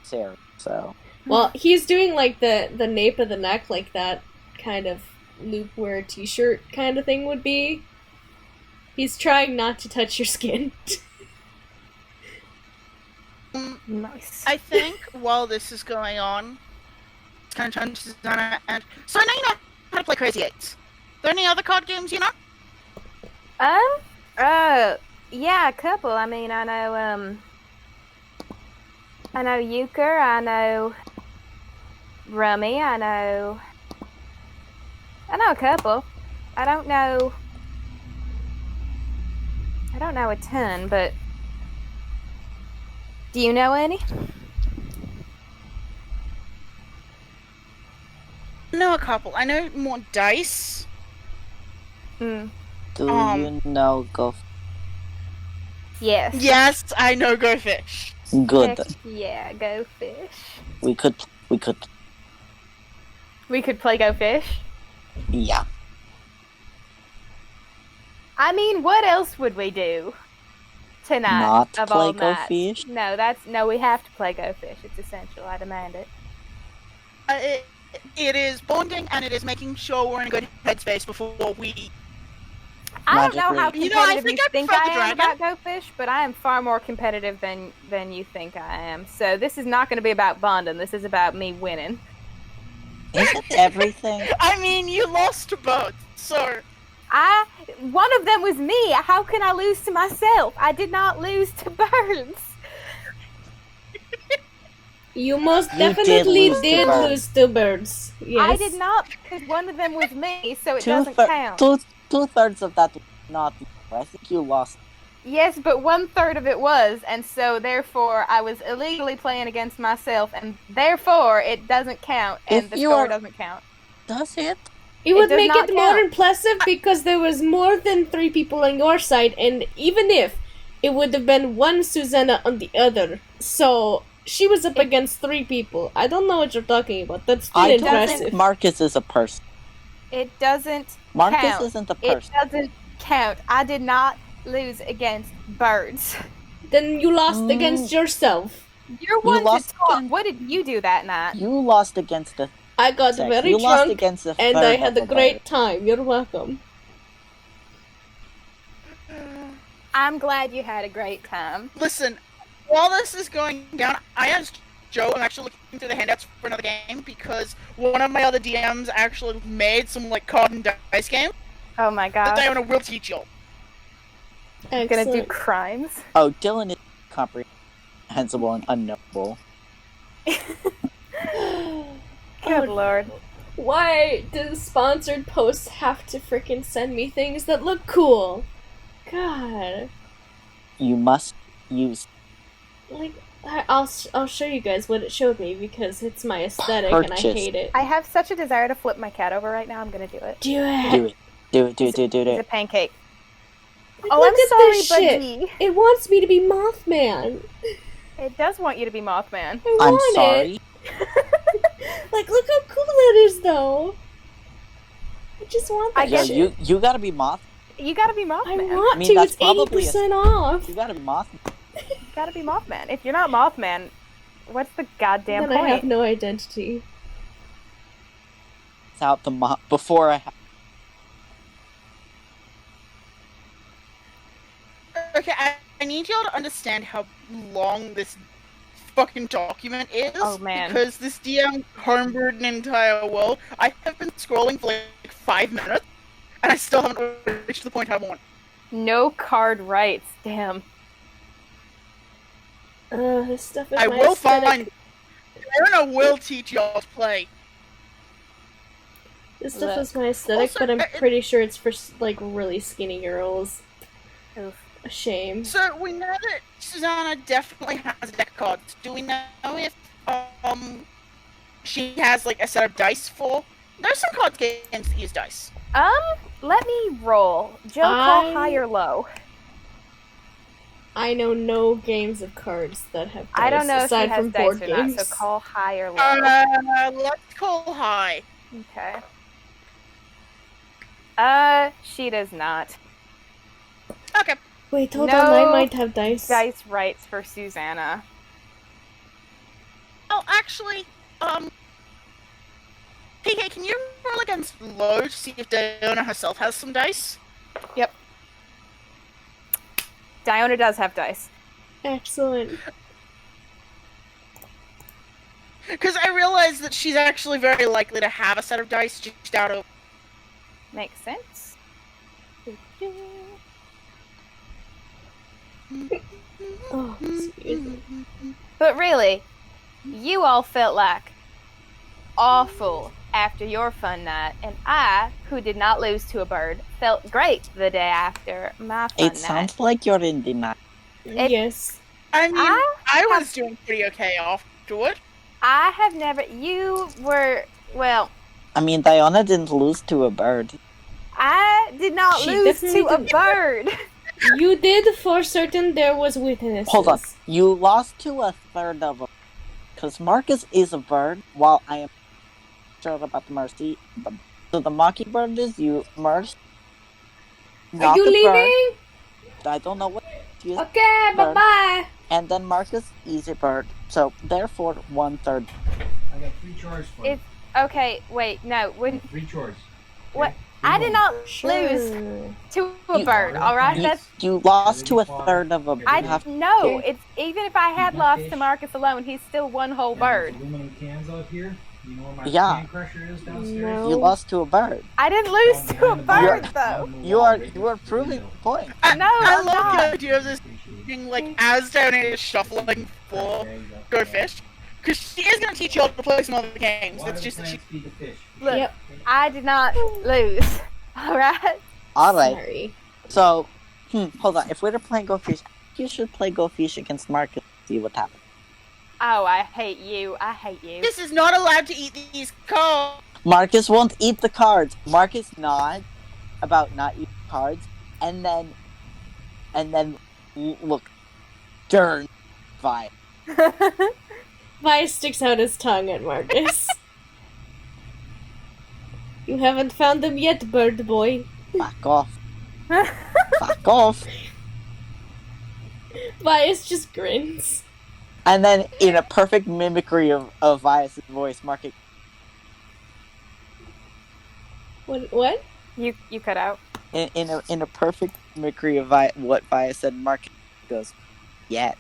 Sarah, so... Well, he's doing, like, the nape of the neck like that, kind of Luke wear a t-shirt kind of thing would be. He's trying not to touch your skin. Nice. I think while this is going on, it's kind of turn to Susanna and... So I know you know how to play Crazy Eights. Are there any other card games you know? Yeah, a couple. I mean, I know euchre, I know rummy, I know a couple. I don't know a ton, but do you know any? I know a couple. I know more dice. Mm. Do you know Go? Yes. Yes, I know Go Fish. Good. Heck yeah, go fish. We could. We could play go fish. Yeah. I mean, what else would we do tonight? Not of play all Go nights? Fish? No, we have to play go fish. It's essential. I demand it. It is bonding and it is making sure we're in a good headspace before we eat. I don't know how Magically. competitive I think you I think prefer I the am dragon. about go fish, but I am far more competitive than you think I am. So this is not going to be about bonding. This is about me winning. Isn't everything? I mean, you lost to both, so... One of them was me. How can I lose to myself? I did not lose to birds. You most You did definitely lose to did birds. lose to birds. Yes. I did not, because one of them was me, so it doesn't count. Two-thirds of that was not you. I think you lost. Yes, but 1/3 of it was, and so therefore I was illegally playing against myself, and therefore it doesn't count, and If the you score are- doesn't count. Does it? It would does make not it more count. impressive because there was more than 3 people on your side, and even if, it would have been 1 Susanna on the other. So she was up against 3 people. I don't know what you're talking about. That's still I don't impressive. think Marcus is a person. It doesn't Marcus count. isn't a It person. doesn't count. I did not lose against birds. Then you lost against yourself. You're one to lost talk. against- What did you do that night? You lost against the I got sex. very You lost drunk, against the and third I had of a the great bird. time. You're welcome. I'm glad you had a great time. Listen, while this is going down, I asked Joe, I'm actually looking through the handouts for another game, because one of my other DMs actually made some, like, card and dice game Oh my that god. I will teach you. I'm gonna do Excellent. crimes. Oh, Dylan is comprehensible and unknowable. Good lord. Why do sponsored posts have to frickin' send me things that look cool? God. You must use Like, I'll show you guys what it showed me because it's my aesthetic and I Purchase. hate it. I have such a desire to flip my cat over right now. I'm gonna do it. Do it. do it. Do it. Do it. Do it. Do He's a it. pancake. Like, Oh, look I'm at sorry, this shit. buddy. It wants me to be Mothman. It does want you to be Mothman. I I'm want sorry. it. Like, look how cool it is, though. I just want that I guess- Yeah, shit. you gotta be moth. You gotta be I Mothman. want I mean, to. that's It's probably 80% off. You gotta be moth. You gotta be Mothman. If you're not Mothman, what's the goddamn Then point? I have no identity. Without the moth before I. Okay, I need y'all to understand how long this fucking document is. Oh, man. Because this DM homebrewed an entire world. I have been scrolling for like 5 minutes, and I still haven't reached the point I want. No card rights. Damn. This stuff is I my will aesthetic. find. Erna will teach y'all to play. This stuff Look. is my aesthetic, Also, but I'm it- pretty sure it's for, like, really skinny girls. Oof. A shame. So we know that Susanna definitely has a deck of cards. Do we know if she has like a set of dice for? There's some card games that use dice. Let me roll. Joe, call high or low. I know no games of cards that have dice I don't know if she aside has from dice board or games. not, so call high or low. Let's call high. Okay. She does not. Okay. Wait, hold No on, I might have dice. Dice rights for Susanna. Oh, actually, PK, can you roll against hands low to see if Diona herself has some dice. Yep. Diona does have dice. Excellent. Because I realize that she's actually very likely to have a set of dice just out of... Makes sense. Oh, excuse me. But really, you all felt like awful after your fun night, and I, who did not lose to a bird, felt great the day after my fun It night. sounds like you're in denial. Yes. I mean, I have- was doing pretty okay afterward. I have never. You were. Well, I mean, Diana didn't lose to a bird. I did not She lose definitely to a didn't. bird. You did for certain. There was witnesses. Hold on. You lost to a third of a... Because Marcus is a bird, while I am sure about the Mercy. So the Mockingbird is you, Mercy. Are you leaving? I don't know what she is. Okay, Bird. bye-bye. And then Marcus is a bird. So, therefore, 1/3. I got 3 chores for you. It's okay. Wait, no. When 3 chores. what? Okay, I go did on. not Sure. lose to a You- bird. All right. That's You lost to a third of a... I you have- no. Okay. It's even if I had lost to Marcus alone, he's still one whole And there's bird. aluminum cans out here. You know where my Yeah. can crusher is downstairs? No. You lost to a bird. I didn't lose Down to a behind the bar. bird though. On the You wall, are right you next are to the proving window. the point. No, I I'm love not. the idea of this Appreciate it. being like as Diona is shuffling for There you Go Fish. Because she is going to teach you all to play some other games. Water It's the just that she... plants, feed the fish. Look, Yep. I did not lose. All right. Alright, Sorry. so, hold on. If we're playing Go Fish, you should play Go Fish against Marcus and see what happens. Oh, I hate you. I hate you. This is not allowed to eat these cards. Marcus won't eat the cards. Marcus not about not eating cards, and then look, darn, fine. Vi sticks out his tongue at Marcus. You haven't found them yet, bird boy. Back off. Back off. Vias just grins. And then, in a perfect mimicry of Vias' voice, Marcus, What? You cut out. in a perfect mimicry of what Vias said, Marcus goes, yeah.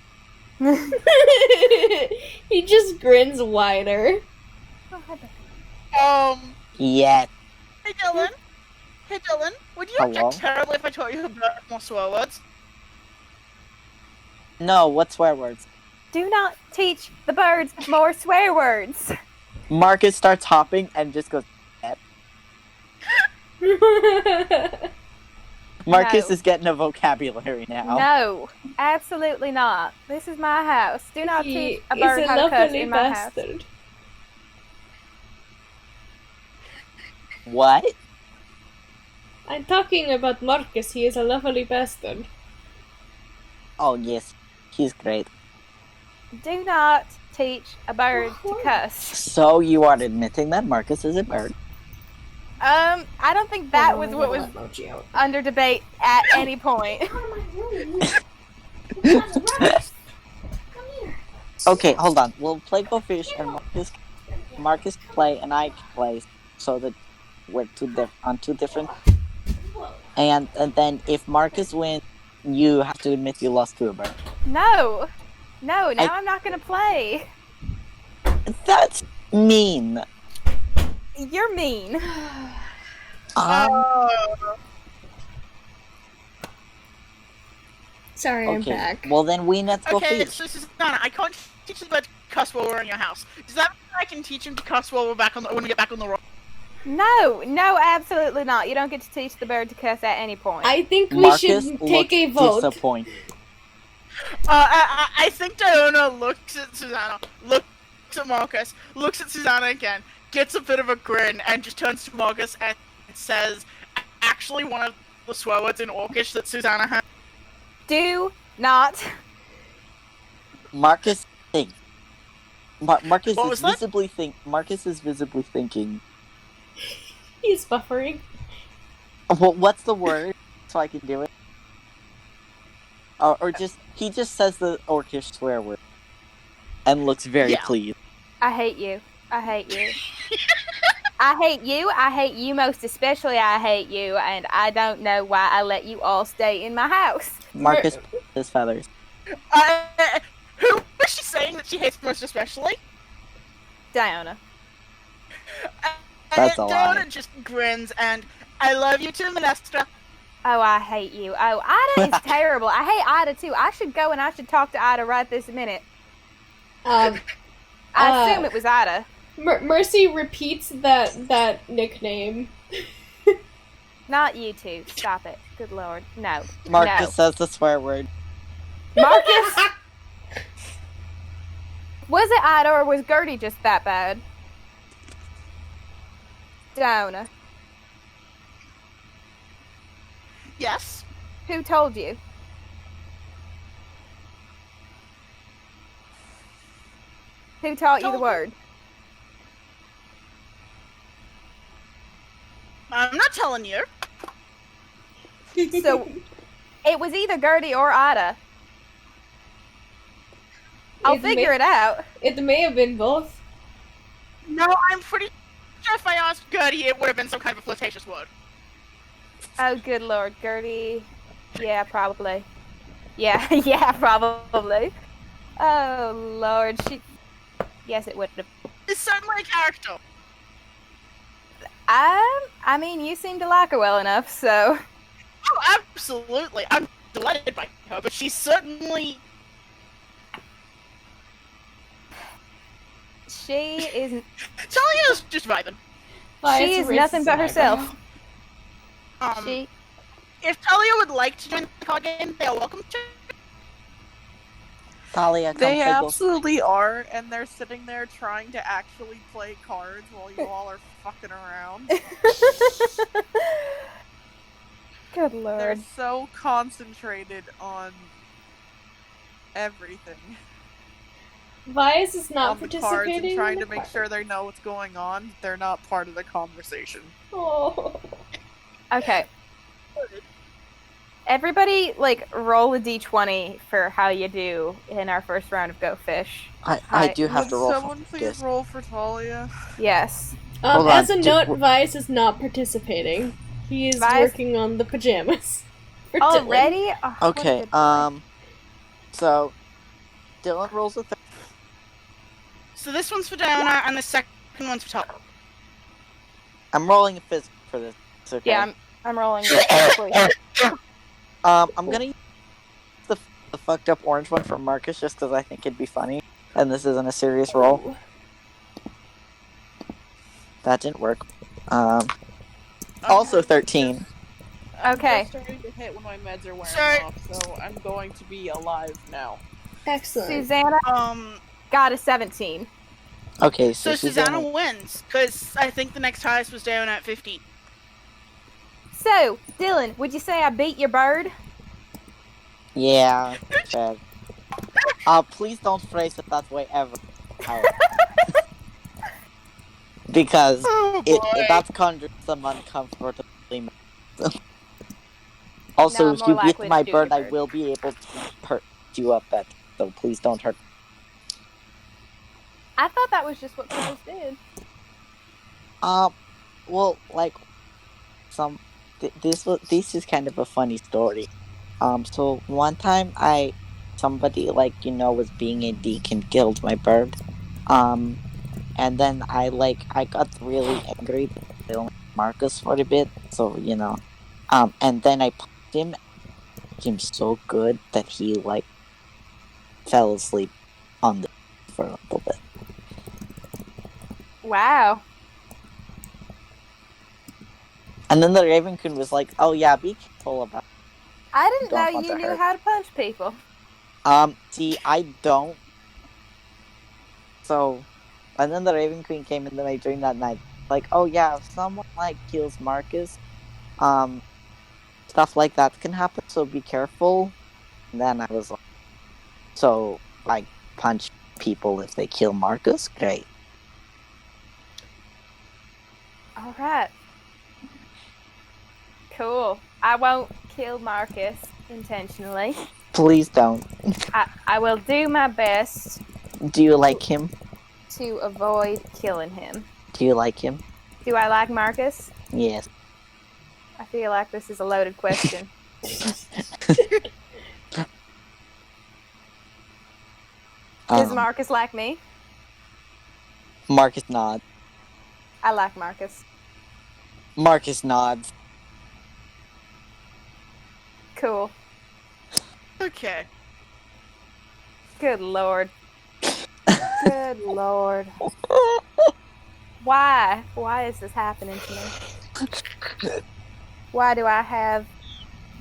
He just grins wider. Yeah. Hey Dylan. Hey Dylan. Would you Hello? object terribly if I taught you about more swear words? No, what swear words? Do not teach the birds more swear words. Marcus starts hopping and just goes, Marcus No. is getting a vocabulary now. No, absolutely not. This is my house. Do not He teach a is bird a how to cuss lovely in my house. bastard. What? I'm talking about Marcus. He is a lovely bastard. Oh, yes. He's great. Do not teach a bird to cuss. So you are admitting that Marcus is a bird? I don't think that was what was under debate at any point. Okay, hold on. We'll play Go Fish and Marcus play and I play so that we're on two different. And then if Marcus wins, you have to admit you lost to a bird. No, now I'm not gonna play. That's mean. You're mean. Sorry, I'm Okay. back. Well then we let's go Okay, fish. so Susanna, I can't teach the bird to cuss while we're in your house. Does that mean I can teach him to cuss while we're back on when we get back on the road? No, absolutely not. You don't get to teach the bird to cuss at any point. I think we Marcus should take a looks vote. disappointed. I think Diona looks at Susanna, looks at Marcus, looks at Susanna again, gets a bit of a grin, and just turns to Marcus and says, actually one of the swear words in Orcish that Susanna has. Do not. Marcus think. Marcus What is was that? visibly Marcus is visibly thinking. He's buffering. Well, what's the word so I can do it? Or just he just says the Orcish swear word and looks very Yeah. pleased. I hate you. I hate you. I hate you. I hate you most especially. I hate you, and I don't know why I let you all stay in my house. Marcus his feathers. Who is she saying that she hates most especially? Diana. That's a lie. Diana just grins and I love you too, Minestra. Oh, I hate you. Oh, Ida is terrible. I hate Ida too. I should go and I should talk to Ida right this minute. I assume it was Ida. Mercy repeats that nickname. Not you two. Stop it. Good lord. No. Marcus says the swear word. Marcus? Was it Ida or was Gertie just that bad? Diana. Yes. Who told you? Who taught you the word? I'm not telling you. So, it was either Gertie or Ida. I'll figure it out. It may have been both. No, I'm pretty sure if I asked Gertie, it would have been some kind of a flirtatious word. Oh, good lord, Gertie. Yeah, probably. Yeah, yeah, probably. Oh, lord, she... Yes, it would have. It's certainly a character. I mean, you seem to like her well enough, so... Oh, absolutely. I'm delighted by her, but she's certainly... She isn't... Talia's just vibing. She is nothing but herself. She... If Talia would like to join the card game, they are welcome to. Talia, come They play absolutely are, and they're sitting there trying to actually play cards while you all are fucking around. Good They're lord. so concentrated on everything. Vias is not On the cards and participating. trying to make sure they know what's going on. They're not part of the conversation. Oh. Okay. Everybody, like, roll a d20 for how you do in our first round of Go Fish. I do have Would to roll someone for please this. roll for Talia? Yes. Hold As on, a note, Vias is not participating. He is Vias- working on the pajamas. for Dylan. Already? Oh, what a Okay, good boy. so Dylan rolls a So this one's for Diana, and the second one's for Talia. I'm rolling a fist for this. It's okay. Yeah, I'm rolling it. I'm gonna use the fucked up orange one for Marcus just because I think it'd be funny, and this isn't a serious roll. That didn't work. Also 13. Okay. I'm just starting to hit when my meds are wearing Sorry. off, so I'm going to be alive now. Excellent. Susanna got a 17. Okay, So so Susanna wins, because I think the next highest was down at 15. So, Dylan, would you say I beat your bird? Yeah, fair. Please don't phrase it that way ever. Because Oh that's conjured some uncomfortably. Also, No, I'm if more you likely beat to my shoot bird, your I bird. will be able to hurt you up at. So please don't hurt. I thought that was just what crows did. Well, like this is kind of a funny story. So one time somebody was being a dick and killed my bird. And then I got really angry. I only Marcus for a bit, so and then I punched him so good that he fell asleep on the for a little bit. Wow. And then the Raven Queen was like, "Oh yeah, be careful about." I didn't Don't know want you to knew hurt. how to punch people. See, I don't. So, and then the Raven Queen came into my dream that night, like, "Oh yeah, if someone kills Marcus, stuff like that can happen. So be careful." And then I was like, "So punch people if they kill Marcus? Great." All right. Cool. I won't kill Marcus intentionally. Please don't. I will do my best Do you like him? to avoid killing him. Do you like him? Do I like Marcus? Yes. I feel like this is a loaded question. Does Marcus like me? Marcus nods. I like Marcus. Marcus nods. Cool. Okay. Good lord. Good lord. Why? Why is this happening to me? Why do I have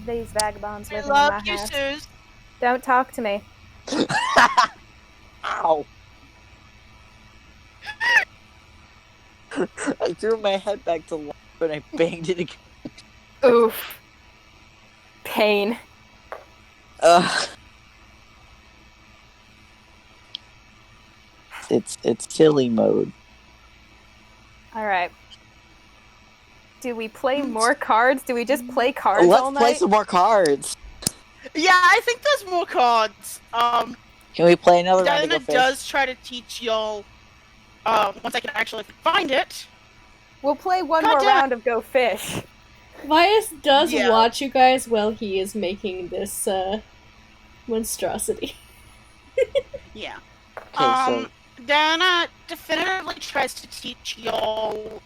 these vagabonds I living in love my you, house? Suze. Don't talk to me. Ow! I threw my head back to life and I banged it again. Oof. Pain. Ugh. It's silly mode. Alright. Do we play more cards? Do we just play cards all Let's night? play some more cards. Yeah, I think there's more cards. Can we play another round to go Diana fish? does try to teach y'all. Once I can actually find it. We'll play one God more damn it. round of Go Fish. Vias does Yeah. watch you guys while he is making this monstrosity. Yeah. Okay, so Diana definitively tries to teach y'all,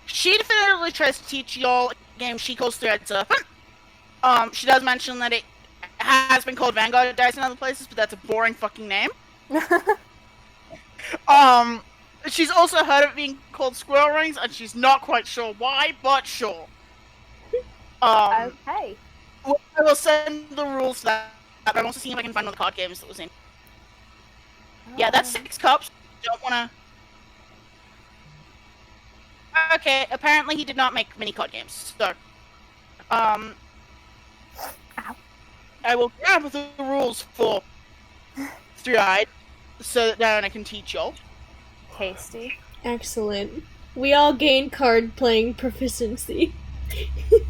she definitively tries to teach y'all a game she calls Thread Serpent. She does mention that it has been called Vanguard Dice in other places, but that's a boring fucking name. She's also heard of it being called Squirrel Rings, and she's not quite sure why, but sure. Okay. I will send the rules to that. I'm also seeing if I can find all the card games that was in. Yeah, that's 6 cups. Don't wanna. Okay, apparently he did not make mini card games. So, Ow. I will grab the rules for Three-Eyed so that Diana can teach y'all. Tasty. Excellent. We all gain card playing proficiency.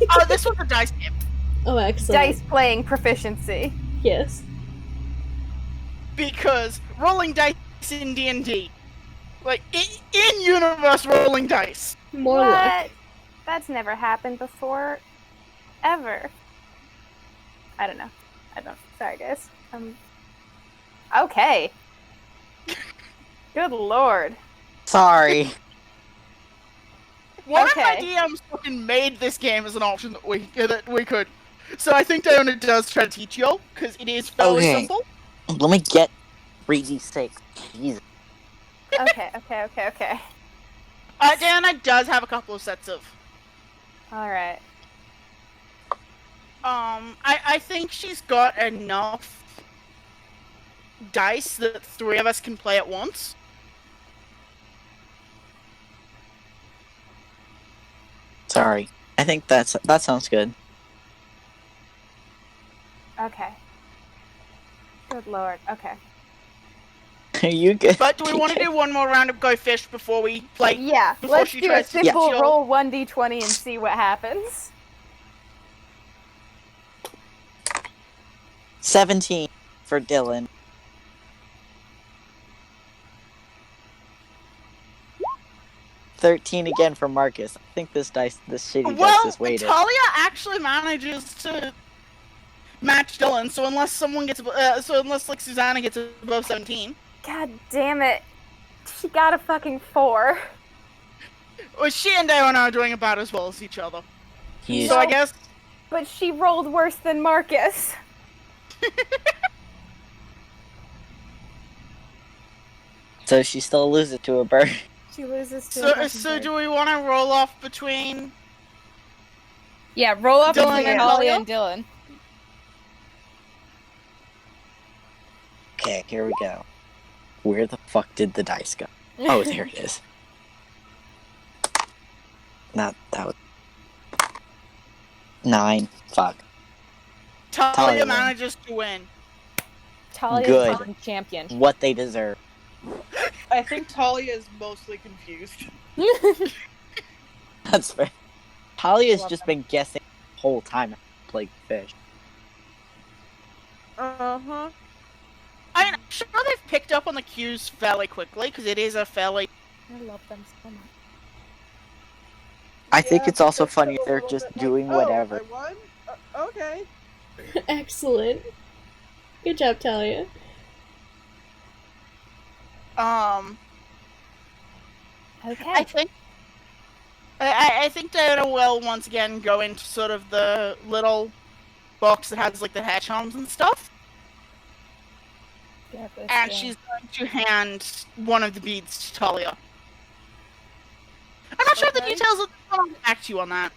Oh, this was a dice game. Oh, excellent. Dice playing proficiency. Yes. Because rolling dice in D&D. Like, in-universe rolling dice. More What? luck. That's never happened before. Ever. I don't know. Sorry, guys. Okay. Good lord. sorry. One Okay. of my DMs fucking made this game as an option that we could. So I think Diana does try to teach y'all, because it is fairly Okay. simple. Let me get 3d6. Jesus. Okay. Diana does have a couple of sets of. Alright. I think she's got enough dice that 3 of us can play at once. Sorry. I think that sounds good. Okay. Good lord. Okay. You good? But do we want to do one more round of Go Fish before we play? Yeah, before let's she do a tries to simple teach y'all? roll 1d20 and see what happens. 17 for Dylan. 13 again for Marcus. I think this shitty dice is weighted. Talia actually manages to match Dylan, so unless like Susanna gets above 17, God damn it. She got a fucking 4. well, she and Diana are doing about as well as each other. He's- So I guess But she rolled worse than Marcus. So she still loses to a bird. She loses to a fucking so. bird. Do we want to roll off between? Yeah, roll up Dylan between and Talia Talia? and Dylan. Okay, here we go. Where the fuck did the dice go? Oh, there it is. That was 9. Fuck. Talia Talia won. manages to win. Talia's Good. fucking champion. What they deserve. I think Talia is mostly confused. That's fair. Talia's Love just them. been guessing the whole time I played fish. Uh-huh. I'm sure they've picked up on the cues fairly quickly, because it is a fairly... I love them so much. I think Yeah, it's also they're still funny a they're little just bit like, doing "Oh, whatever. I won? Okay. Excellent. Good job, Talia. Okay. I think Diana will once again go into sort of the little box that has like the hair charms and stuff, Get this and thing. she's going to hand one of the beads to Talia. I'm not sure the Okay. details of the song back to you on that.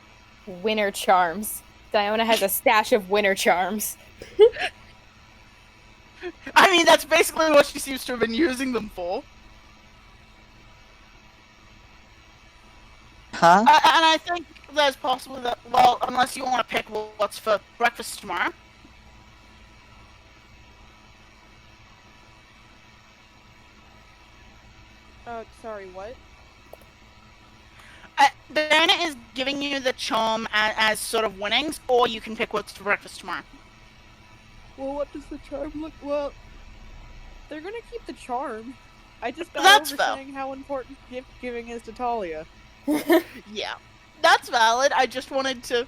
Winter charms. Diona has a stash of winter charms. I mean, that's basically what she seems to have been using them for. Huh? And I think there's possibly that, well, unless you want to pick what's for breakfast tomorrow. Sorry, what? Diana is giving you the charm as sort of winnings, or you can pick what's for breakfast tomorrow. Well, what does the charm look? Well, they're gonna keep the charm. I just got That's over fair. saying how important gift giving is to Talia. Yeah, that's valid. I just wanted to.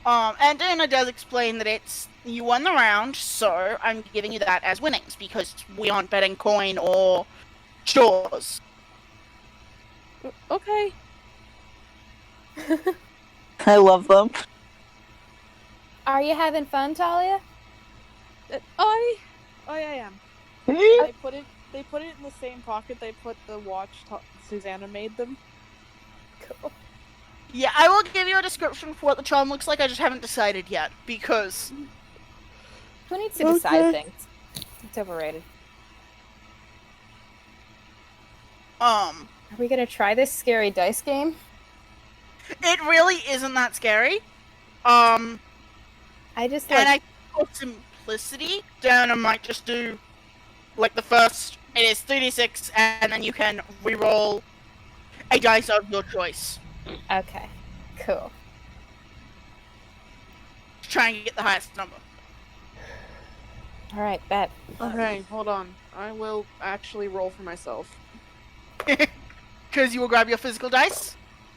And Diana does explain that it's you won the round, so I'm giving you that as winnings because we aren't betting coin or chores. Okay. I love them. Are you having fun, Talia? I am. I They put it in the same pocket they put the watch Susanna made them. Cool. Yeah, I will give you a description for what the charm looks like. I just haven't decided yet because Who needs to decide things? It's overrated. Are we gonna try this scary dice game? it really isn't that scary. I just like. And I for simplicity, Diana might just do like the first. It is 3d6, and then you can reroll a dice of your choice Okay. Cool. to try and get the highest number. All right, bet. Okay, hold on. I will actually roll for myself. Because you will grab your physical dice.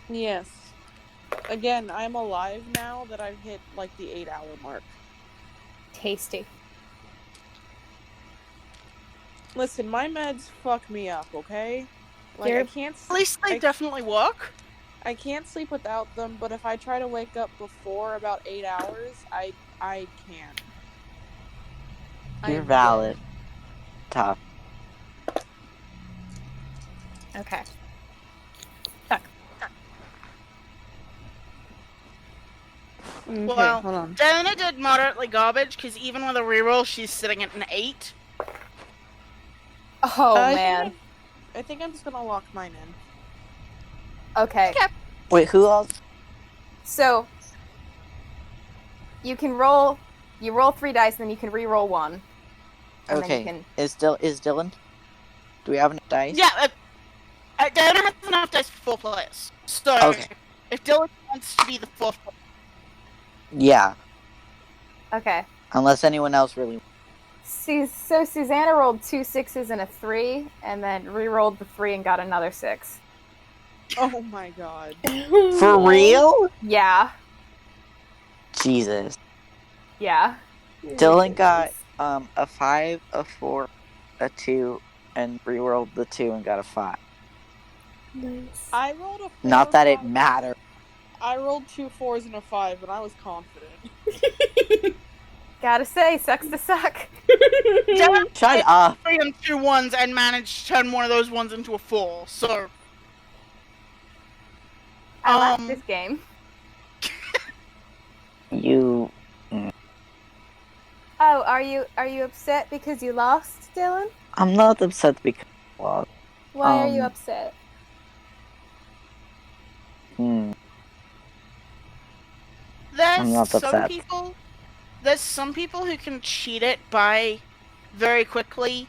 Yes. Again, I'm alive now that I've hit like the 8-hour mark. Tasty. Listen, my meds fuck me up, okay? Like You're- I can't. At least they definitely work. I can't sleep without them, but if I try to wake up before about 8 hours, I can. You're valid. Tough. Okay. Okay, Well, hold on. Diana did moderately garbage because even with a reroll, she's sitting at an 8. Oh I man. think I'm just gonna lock mine in. Okay. Wait, who else? So you can roll. You roll 3 dice, and then you can re-roll 1. And Okay. Then you Is Dylan? Do we have enough dice? Yeah, Diana has enough dice for 4 players. So Okay. if Dylan wants to be the 4th player, Yeah. can. Okay. Unless anyone else really. So Susanna rolled 2 6s and a 3, and then re-rolled the 3 and got another 6. Oh my god. For real? Yeah. Jesus. Yeah. Dylan got a 5, a 4, a 2, and rerolled the 2 and got a 5. Nice. I rolled a 4. Not that it mattered. I rolled 2 4s and a 5, and I was confident. Gotta say, sucks to suck. Dylan Shut up. 3 and 2 1s and managed to turn one of those ones into a 4. So I like this game. You. Oh, are you upset because you lost, Dylan? I'm not upset because. Well, Why are you upset? I'm there's not some upset. people. There's some people who can cheat it by very quickly.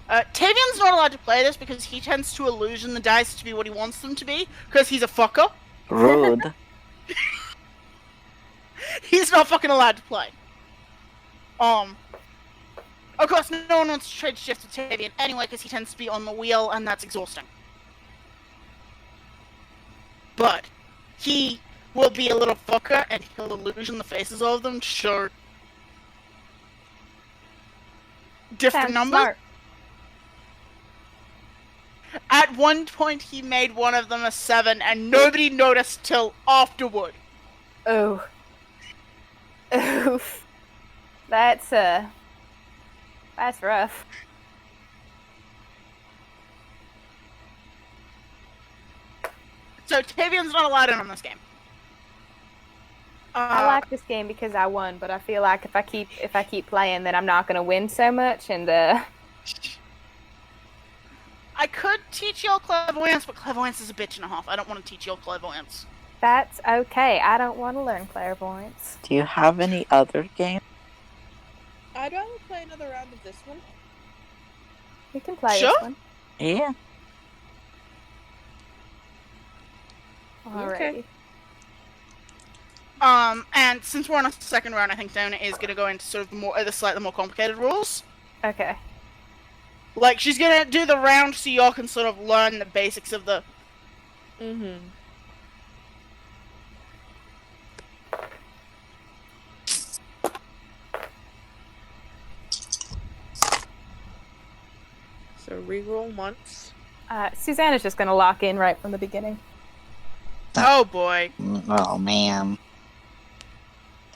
Tavion's not allowed to play this because he tends to illusion the dice to be what he wants them to be because he's a fucker. Rude. He's not fucking allowed to play. Of course, no one wants to trade shifts with Tavian anyway, because he tends to be on the wheel, and that's exhausting. But he will be a little fucker, and he'll illusion the faces of them to show different Sounds numbers. smart. At one point, he made one of them a 7, and nobody noticed till afterward. Oh. Oof. That's rough. So Tavian's not allowed in on this game. I like this game because I won, but I feel like if I keep playing, then I'm not gonna win so much, and I could teach y'all clairvoyance, but clairvoyance is a bitch and a half. I don't want to teach y'all clairvoyance. that's okay. I don't want to learn clairvoyance. Do you have any other games? I'd rather play another round of this one. We can play Sure. this one. Yeah. Alrighty. Okay. And since we're on a second round, I think Dona is going to go into sort of the slightly more complicated rules. Okay. Like, she's going to do the round so y'all can sort of learn the basics of the... Mm-hmm. So reroll once. Susanna's just gonna lock in right from the beginning. Oh, boy. Oh, man.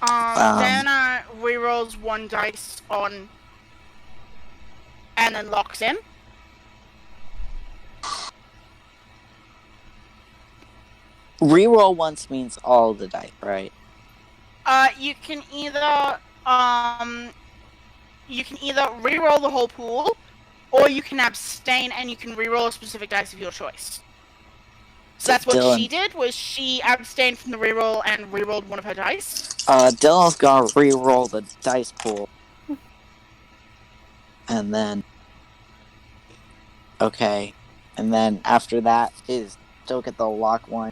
Dana rerolls 1 dice on... and then locks in. Reroll once means all the dice, right? You can either reroll the whole pool, or you can abstain and you can reroll a specific dice of your choice. So that's what Dylan. she did, was she abstained from the reroll and rerolled one of her dice. Dylan's gonna reroll the dice pool. And then... Okay. And then after that is still get the lock one.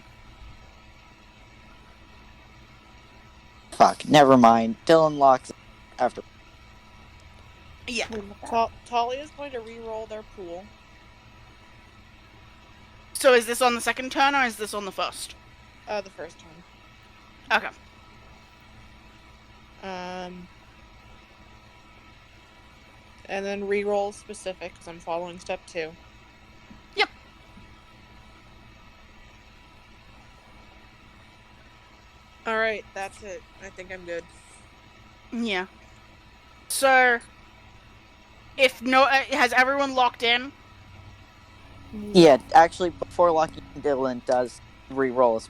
Fuck, never mind. Dylan locks after... Yeah. Talia's going to reroll their pool. So is this on the second turn, or is this on the first? The first turn. Okay. And then reroll specific, because I'm following step 2. Yep. Alright, that's it. I think I'm good. Yeah. So, if no... has everyone locked in? Yeah, actually, before locking, Dylan does reroll his...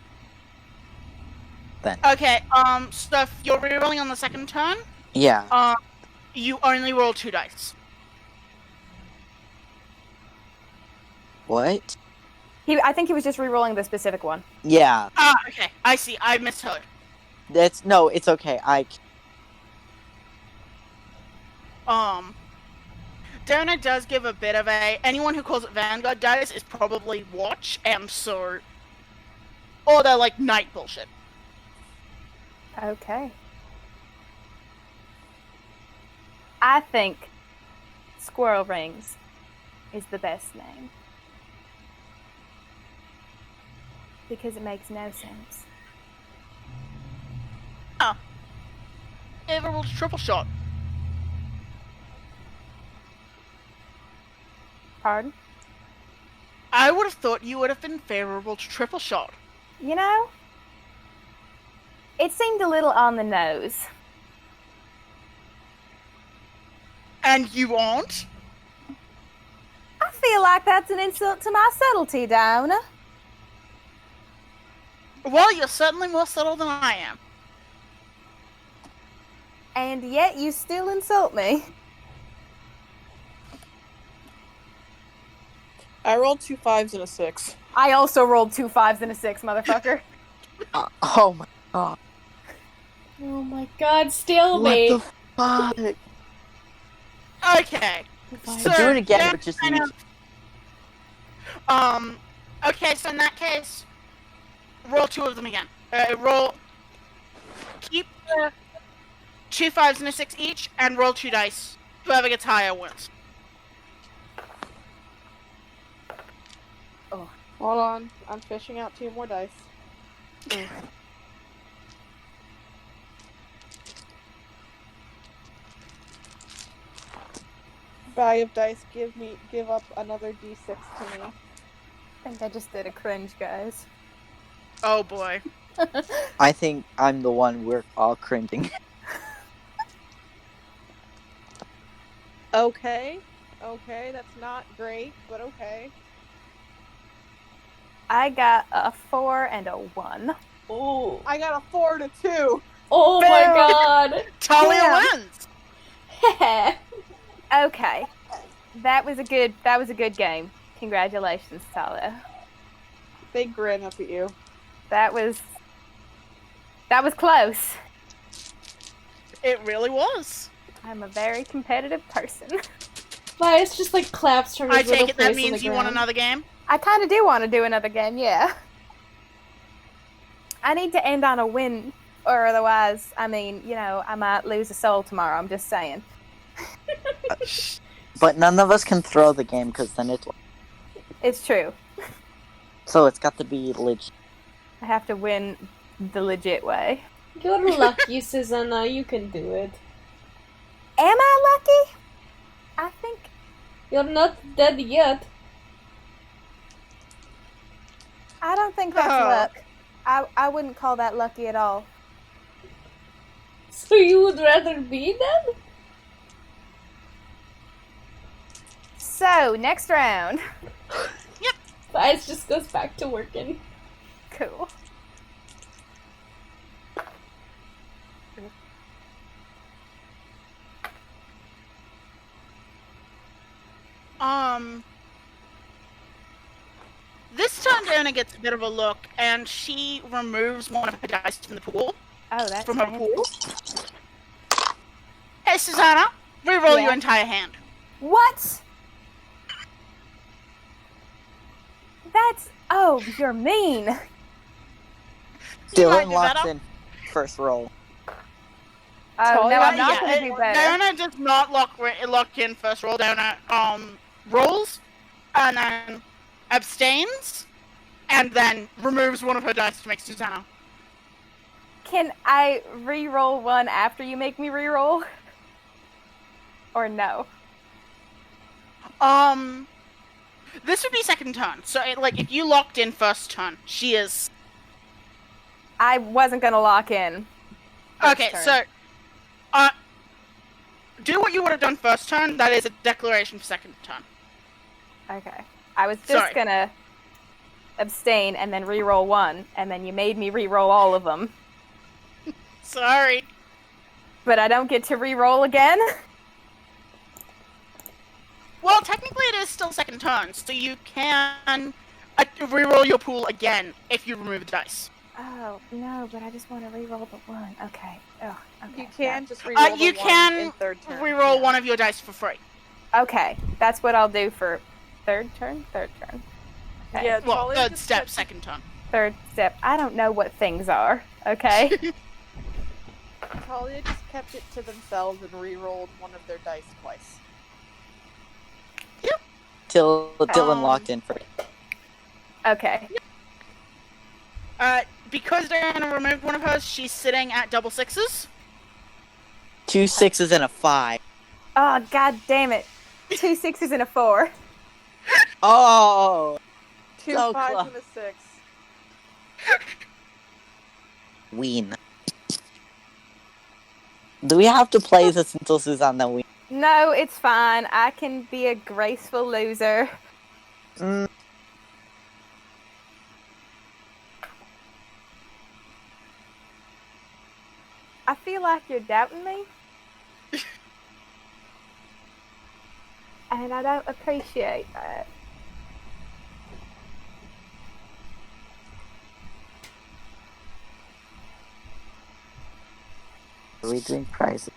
Then. Okay, so if you're rerolling on the second turn, Yeah. you only roll 2 dice. What? I think he was just re-rolling the specific one. Yeah. Ah, okay, I see, I misheard. No, it's okay. Dona does give a bit of a... Anyone who calls it Vanguard dice is probably Watch, and so... Or they're like night bullshit. Okay. I think Squirrel Rings is the best name. Because it makes no sense. Ever rolled a triple shot? Pardon? I would have thought you would have been favorable to triple shot. You know, it seemed a little on the nose. And you aren't? I feel like that's an insult to my subtlety, Dona. Well, you're certainly more subtle than I am. And yet you still insult me. I rolled 2 5s and a 6. I also rolled 2 5s and a 6, motherfucker. Oh my god. Oh my god, stalemate. What the fuck? Okay. So, Do it again, yeah, but just kind use... of- okay, so in that case, roll 2 of them again. Keep 2 5s and a 6 each, and roll 2 dice Whoever gets higher wins. Hold on. I'm fishing out 2 more dice. Bag of dice, give up another d6 to me. I think I just did a cringe, guys. Oh boy. I think I'm the one we're all cringing. Okay. Okay, that's not great, but okay. I got a 4 and a 1. Oh. I got a 4 to 2. Oh my god. Talia Damn. wins. Okay. That was a good game. Congratulations, Talia. They grin up at you. That was close. It really was. I'm a very competitive person. Vias just like claps from his I little take it that place on means the you want ground. another game? I kind of do want to do another game, yeah. I need to end on a win, or otherwise, I mean, you know, I might lose a soul tomorrow. I'm just saying. But none of us can throw the game because then it's. It's true. So it's got to be legit. I have to win the legit way. You're lucky, Susanna. You can do it. Am I lucky? I think You're not dead yet. I don't think that's Oh. luck. I wouldn't call that lucky at all. So you would rather be dead? So, next round. Vias just goes back to working. Cool. This time Diana gets a bit of a look, and she removes one of her dice from the pool. Oh, that's From her fancy. pool. Hey, Susanna, reroll Yeah. your entire hand. What? That's... Oh, you're mean. You might Dylan do locks better. in first roll. Oh, no, I'm not Yeah, going to do better. Diana does not lock in first roll. Diana rolls, and then abstains, and then removes one of her dice to make Susanna. Can I re-roll one after you make me re-roll? Or no? This would be second turn. So, if you locked in first turn, she is. I wasn't going to lock in. first Okay, turn. so, do what you would have done first turn. That is a declaration for second turn. Okay. I was just Sorry. going to abstain and then re-roll one, and then you made me re-roll all of them. Sorry. But I don't get to re-roll again? Well, technically it is still second turn, so you can reroll your pool again if you remove the dice. Oh, no, but I just want to re-roll the one. Okay. Oh, okay. You can just reroll You the one can in third turn. reroll Yeah. one of your dice for free. Okay, that's what I'll do for third turn? Third turn. Okay. Yeah, Well, Talia third just step, kept- second turn. Third step. I don't know what things are, okay? Talia just kept it to themselves and re-rolled one of their dice twice. Till Dylan Um, locked in first. Okay. Because Diana removed one of hers, she's sitting at double sixes. 2 6s and a 5. Oh, god damn it. 2 6s and a 4. Oh! 2 So 5s close. and a 6. Ween. Do we have to play this until Susanna wins? No, it's fine. I can be a graceful loser. Mm, I feel like you're doubting me. And I don't appreciate that. are we doing prizes?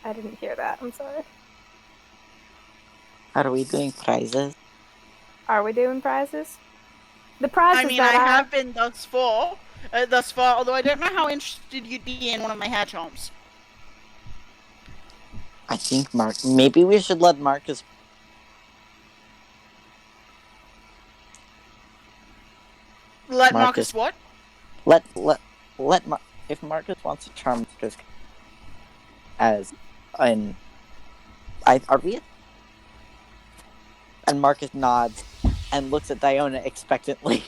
I didn't hear that. I'm sorry. Are we doing prizes? Are we doing prizes? The prizes I mean, that I have been thus far, although I don't know how interested you'd be in one of my hedge homes. I think maybe we should let Marcus. Let Marcus what? Let if Marcus wants to charm Marcus as an are we? And Marcus nods and looks at Diona expectantly.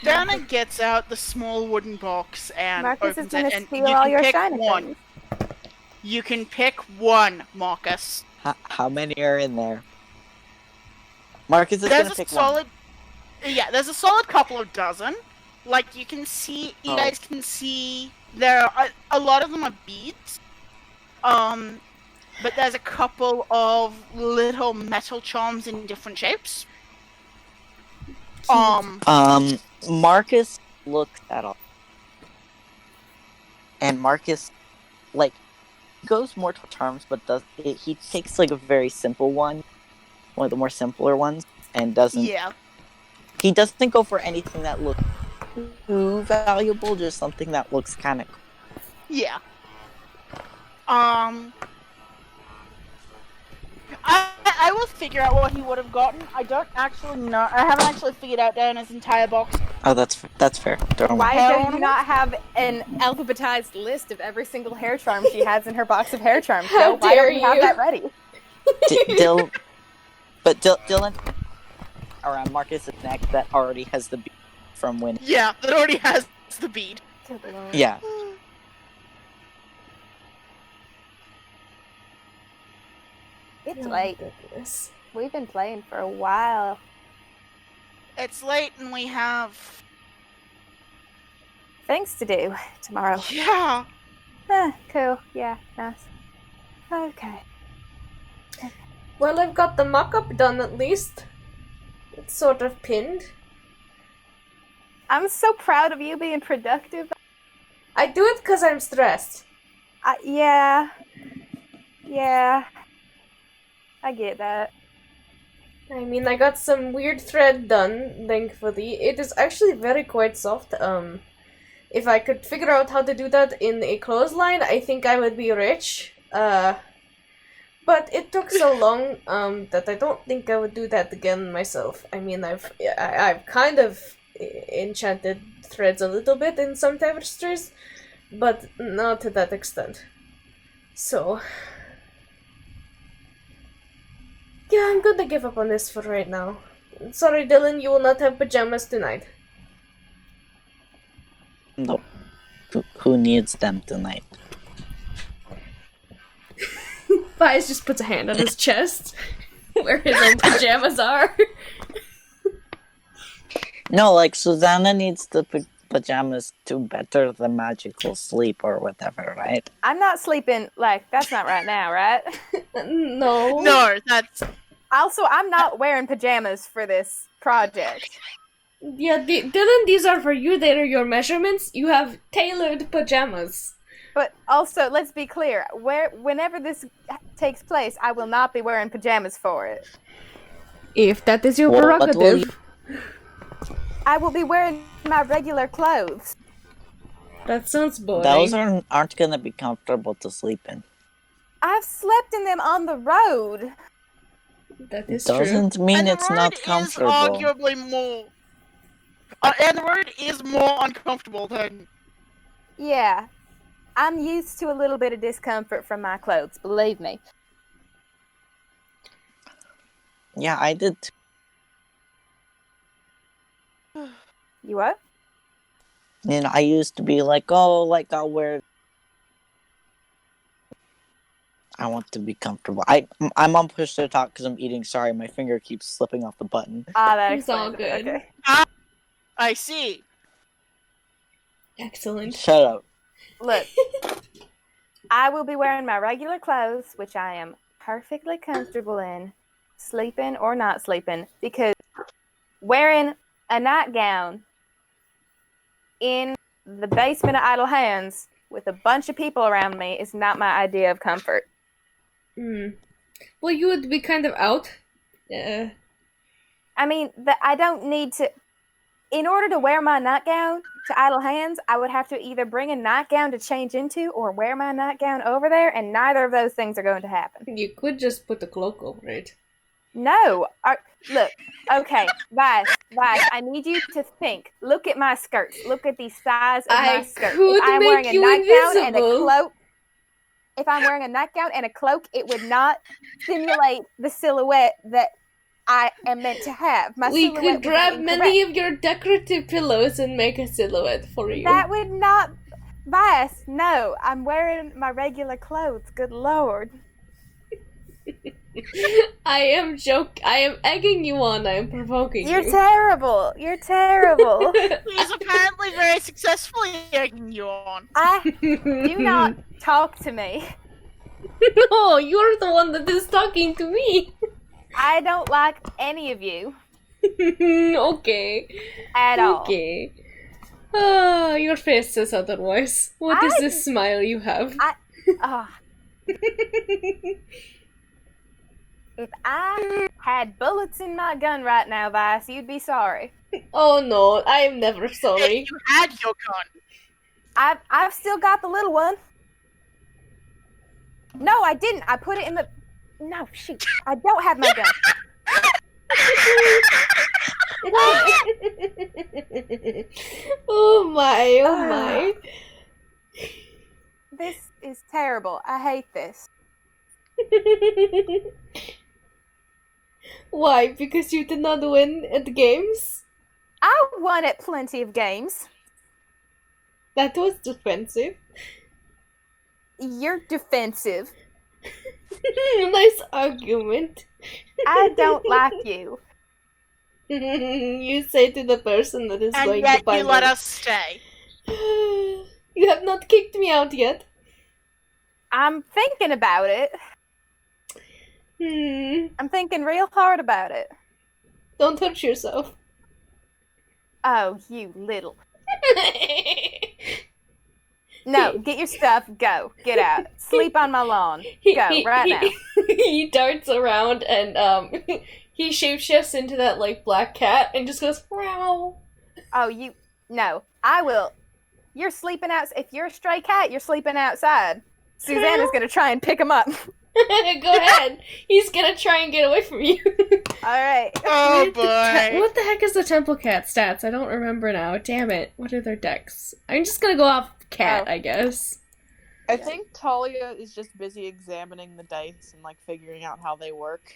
Diana gets out the small wooden box and Marcus is opens gonna it, and steal you all can your pick shiny one. things. You can pick one, Marcus. How many are in there? Marcus is gonna pick one. Yeah, there's a solid couple of dozen. Like you guys can see there are a lot of them are beads. But there's a couple of little metal charms in different shapes. Marcus looks at all, and Marcus goes more to charms, but he takes a very simple one of the more simpler ones, and doesn't. Yeah. He doesn't go for anything that looks too valuable, just something that looks kind of cool. Yeah. I will figure out what he would have gotten. I don't actually know. I haven't actually figured out Diana's entire box. Oh, that's fair. Why do you not have an alphabetized list of every single hair charm she has in her box of hair charms? How Why dare don't you have that ready? Dylan around Marcus's neck that already has the bead from when. Yeah, that already has the bead. Yeah. It's late. We've been playing for a while. It's late and we have things to do tomorrow. Yeah. Cool. Yeah, nice. Okay. Well, I've got the mock-up done at least. It's sort of pinned. I'm so proud of you being productive. I do it because I'm stressed. Yeah. I get that. I mean, I got some weird thread done, thankfully. It is actually very quite soft. If I could figure out how to do that in a clothesline, I think I would be rich. But it took so long that I don't think I would do that again myself. I mean, I've kind of enchanted threads a little bit in some tapestries, but not to that extent. So yeah, I'm gonna give up on this for right now. Sorry, Dylan, you will not have pajamas tonight. No. Who needs them tonight? Vias just puts a hand on his chest, where his own pajamas are. No, Susanna needs the pajamas to better the magical sleep or whatever, right? I'm not sleeping, that's not right now, right? No. No, that's... Also, I'm not wearing pajamas for this project. Yeah, Dylan, these are for you. They are your measurements. You have tailored pajamas. But also, let's be clear. Whenever this takes place, I will not be wearing pajamas for it. If that is your prerogative. I will be wearing my regular clothes. That sounds boring. Those aren't gonna be comfortable to sleep in. I've slept in them on the road. That is true. Doesn't mean it's not comfortable. Arguably more... and the road is more uncomfortable than... Yeah. I'm used to a little bit of discomfort from my clothes, believe me. Yeah, I did too. You what? I used to be I'll wear... I want to be comfortable. I'm on push to talk because I'm eating. Sorry, my finger keeps slipping off the button. That's all good. Okay. I see. Excellent. Shut up. Look, I will be wearing my regular clothes, which I am perfectly comfortable in, sleeping or not sleeping, because wearing a nightgown in the basement of Idle Hands with a bunch of people around me is not my idea of comfort. Well, you would be kind of out. I mean, I don't need to... in order to wear my nightgown to idle hands, I would have to either bring a nightgown to change into or wear my nightgown over there, and neither of those things are going to happen. You could just put a cloak over it. No. Look, okay, Vice, I need you to think. Look at my skirts. Look at the size of my skirt. Could If I'm make wearing a you nightgown and a invisible. cloak, if I'm wearing a nightgown and a cloak, it would not simulate the silhouette that I am meant to have. My We silhouette could would be grab many incorrect. of your decorative pillows and make a silhouette for you. That would not. Vice, no. I'm wearing my regular clothes. Good lord. I am egging you on. I am provoking You're you. terrible. You're terrible. He's apparently very successfully egging you on. Do not talk to me. No, you're the one that is talking to me. I don't like any of you Okay. at all. Okay. Ah, your face says otherwise. What is this smile you have? Ah. If I had bullets in my gun right now, Vice, you'd be sorry. Oh no, I am never If sorry. you had your gun. I've still got the little one. No, I didn't. I put it in the. No, shoot. I don't have my gun. Oh my. This is terrible. I hate this. Why? Because you did not win at the games? I won at plenty of games. That was defensive. You're defensive. Nice argument. I don't like you. You say to the person that is And going yet to buy you let me. us stay. You have not kicked me out yet. I'm thinking about it. I'm thinking real hard about it. Don't hurt yourself. Oh, you little. No, get your stuff, go. Get out. Sleep on my lawn. Go, right now. He darts around and he shapeshifts into that like black cat and just goes meow. Oh, no, I will. You're sleeping out. If you're a stray cat, you're sleeping outside. Susanna's gonna try and pick him up. Go ahead. He's gonna try and get away from you. Alright. Oh boy. What the heck is the temple cat stats? I don't remember now. Damn it. What are their decks? I'm just gonna go off cat, I guess. I think Talia is just busy examining the dice and like figuring out how they work.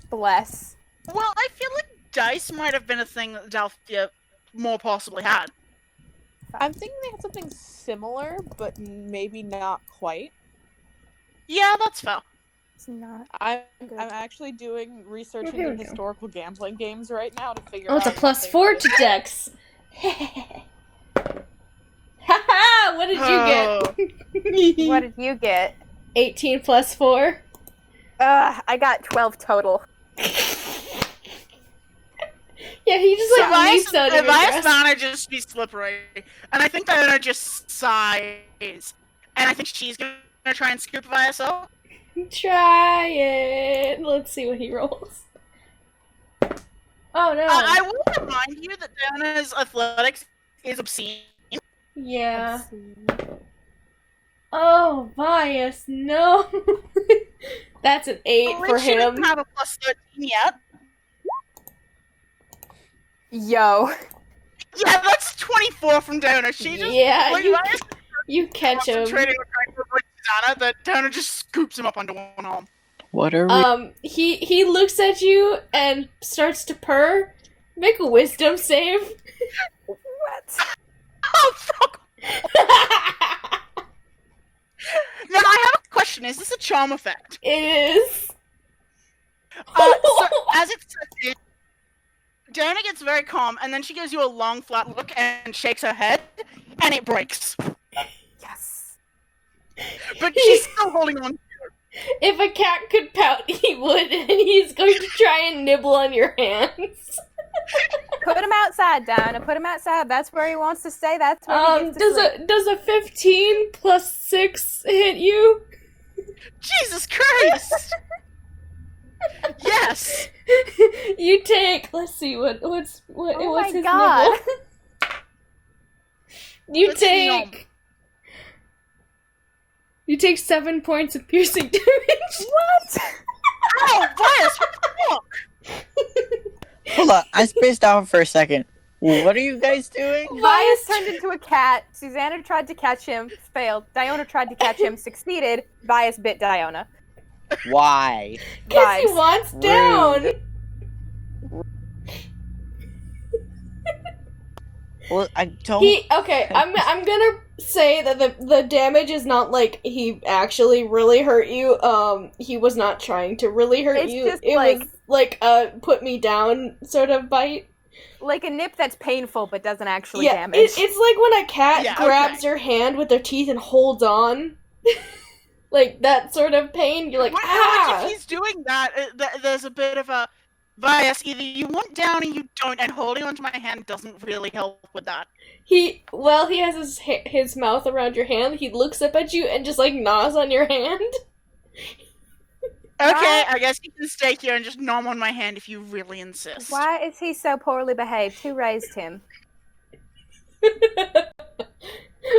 Bless. Well, I feel like dice might have been a thing that Delphia more possibly had. I'm thinking they had something similar, but maybe not quite. Yeah, that's fair. It's not. I'm good. actually doing researching here the we go. historical gambling games right now to figure Oh, out. it's a what +4 they to dex. Haha! What did you get? What did you get? 18 plus 4. I got 12 total. Yeah, he just like leaps out of your Elias dress. manages to be slippery, and I think Diana just sighs, and I think she's gonna try and scoop Elias up. Try it. Let's see what he rolls. Oh no. I will remind you that Diana's athletics is obscene. Yeah. Oh, bias. No. That's an 8 At for least she him. doesn't have a +13 yet. Yo. Yeah, that's 24 from Diana. She just Yeah, like, you, Elias you catch him. concentrating on trying to avoid Diana, that Diana just scoops him up onto one arm. What are we? He looks at you and starts to purr. Make a wisdom save. What? Oh, fuck! Now, I have a question. Is this a charm effect? It is. So, as it sets in, Diana gets very calm, and then she gives you a long, flat look and shakes her head, and it breaks. Yes. But she's still holding on. If a cat could pout, he would, and he's going to try and nibble on your hands. Put him outside, Diana. Put him outside. That's where he wants to stay. That's where he gets to sleep. Does a 15 plus 6 hit you? Jesus Christ! Yes! Yes. You take. Let's see what's Oh what's my his God. nibble. You Let's see, take. You take 7 points of piercing damage. What? Oh, Vias, what the fuck? Hold on, I spaced out for a second. What are you guys doing? Vias turned into a cat. Susanna tried to catch him, failed. Diona tried to catch him, succeeded. Vias bit Diona. Why? Because he Vibes. wants down. Rude. Well, I don't. I'm gonna say that the damage is not like he actually really hurt you. He was not trying to really hurt It's you. just It like- was like a put me down sort of bite. Like a nip that's painful but doesn't actually Yeah, damage. it's like when a cat Yeah, grabs okay. your hand with their teeth and holds on. Like that sort of pain. You're like, Which ah! if he's doing that, there's a bit of a bias. Either you want down or you don't, and holding onto my hand doesn't really help with that. He has his mouth around your hand. He looks up at you and just like gnaws on your hand. Okay, I guess you can stay here and just nom on my hand if you really insist. Why is he so poorly behaved? Who raised him?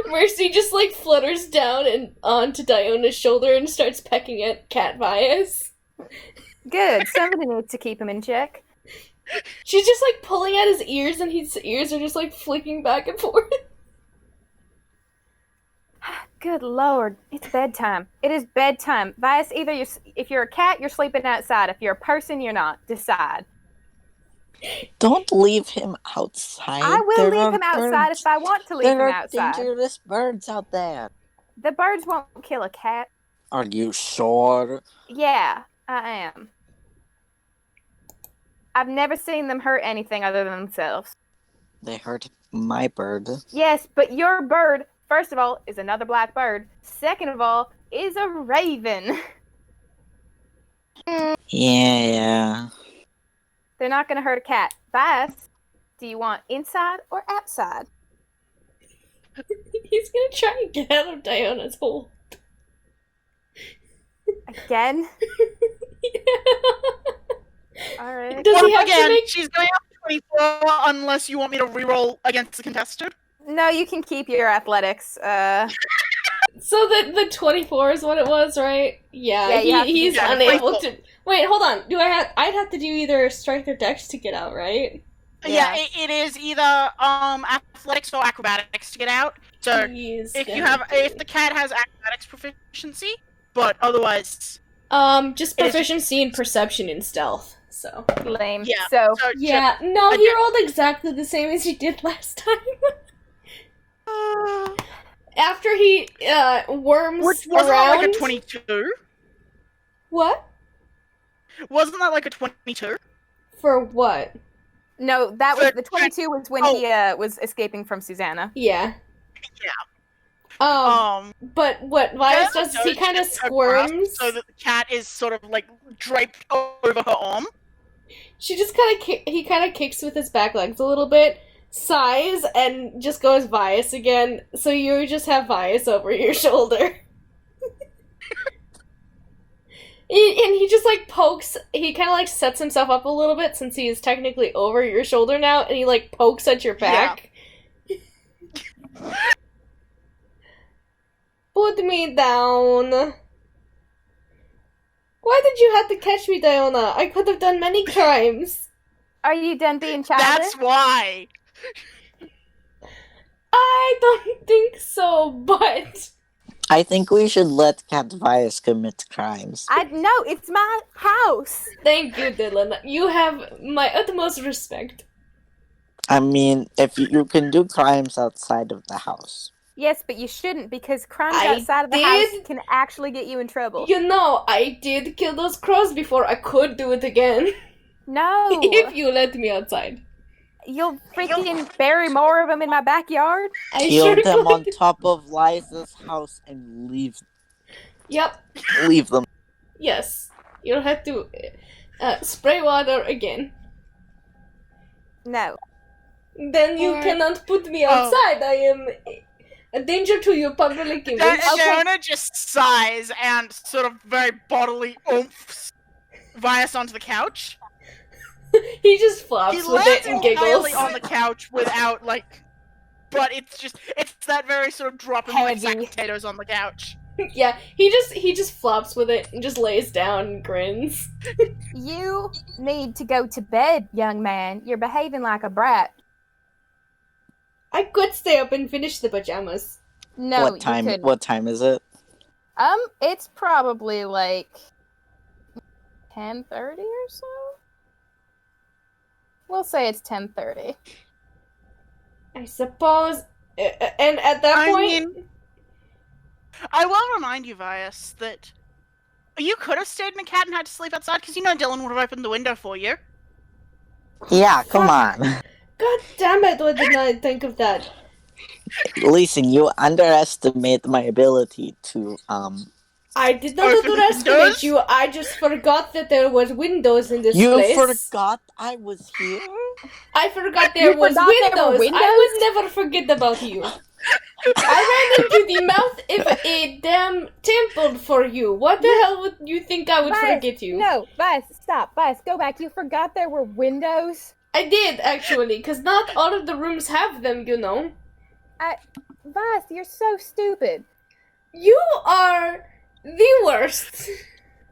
Mercy just like flutters down and onto Diona's shoulder and starts pecking at Cat Bias. Good. Somebody needs to keep him in check. She's just like pulling at his ears, and his ears are just like flicking back and forth. Good lord, it's bedtime. It is bedtime. Vias, if you're a cat, you're sleeping outside. If you're a person, you're not. Decide. Don't leave him outside. I will There leave are him outside birds. if I want to leave There him are outside. dangerous birds out there. The birds won't kill a cat. Are you sure? Yeah, I am. I've never seen them hurt anything other than themselves. They hurt my bird. Yes, but your bird, first of all, is another black bird. Second of all, is a raven. Yeah. They're not going to hurt a cat. Vias, do you want inside or outside? He's gonna try and get out of Diona's hole. Again? Alright. Does he Once have to again, make? she's going up 24 unless you want me to reroll against the contested. No, you can keep your athletics. So the 24 is what it was, right? Yeah, you have to he's do that. unable to. Wait, hold on. I'd have to do either strength or dex to get out, right? Yeah, it is either athletics or acrobatics to get out. So He's if gonna if do- the cat has acrobatics proficiency, but otherwise, just proficiency in perception and stealth. So Lame. Yeah. So, so yeah, no, I he get- rolled exactly the same as he did last time. After he worms which wasn't that around. like a 22? What? Wasn't that like a 22? For what? no, that was But- the 22 was when Oh. he was escaping from Susanna. Yeah. Yeah. But what Vias Diana does is he does kind of shift her grasp squirms. so that the cat is sort of like draped over her arm. She just he kind of kicks with his back legs a little bit, sighs, and just goes Vias again. So you just have Vias over your shoulder. And he just like pokes. He kind of like sets himself up a little bit since he is technically over your shoulder now, and he like pokes at your back. Put me down. Why did you have to catch me, Diona? I could have done many crimes. Are you done being childish? That's why. I don't think so, but I think we should let Cat Vias commit crimes. No, it's my house. thank you, Dylan. You have my utmost respect. I mean, if you can do crimes outside of the house. Yes, but you shouldn't because crimes I outside of the did. house can actually get you in trouble. You know, I did kill those crows before. I could do it again. No. If you let me outside. You'll freaking bury more of them in my backyard? I Kill sure them on could. top of Liza's house and leave Yep. them. Yes. You'll have to spray water again. No. Then you cannot put me outside. I am a danger to your public image. Diana just sighs and sort of very bodily oomphs. Vias onto the couch. He just He flops with lands it and giggles. entirely on the couch without, like... But it's that very sort of dropping like sack Heavy. of potatoes on the couch. Yeah, he just flops with it and just lays down and grins. You need to go to bed, young man. You're behaving like a brat. I could stay up and finish the pajamas. No, What time? you couldn't. What time is it? It's probably like 10:30 or so. We'll say it's 10:30. I suppose. And at that point, I will remind you, Vias, that you could have stayed in a cat and had to sleep outside because you know Dylan would have opened the window for you. Yeah, come on. God damn it! Why didn't I think of that? Listen, you underestimate my ability to I did not Open underestimate windows? you. I just forgot that there was windows in this You place. forgot I was here? I forgot there You was forgot there were windows. windows? I would never forget about you. I ran into the mouth of a damn temple for you. What the hell would you think I would Vice, forget you? No, Vice, stop. Vice, go back. You forgot there were windows. I did, actually, because not all of the rooms have them, you know. Vice, you're so stupid. You are the worst.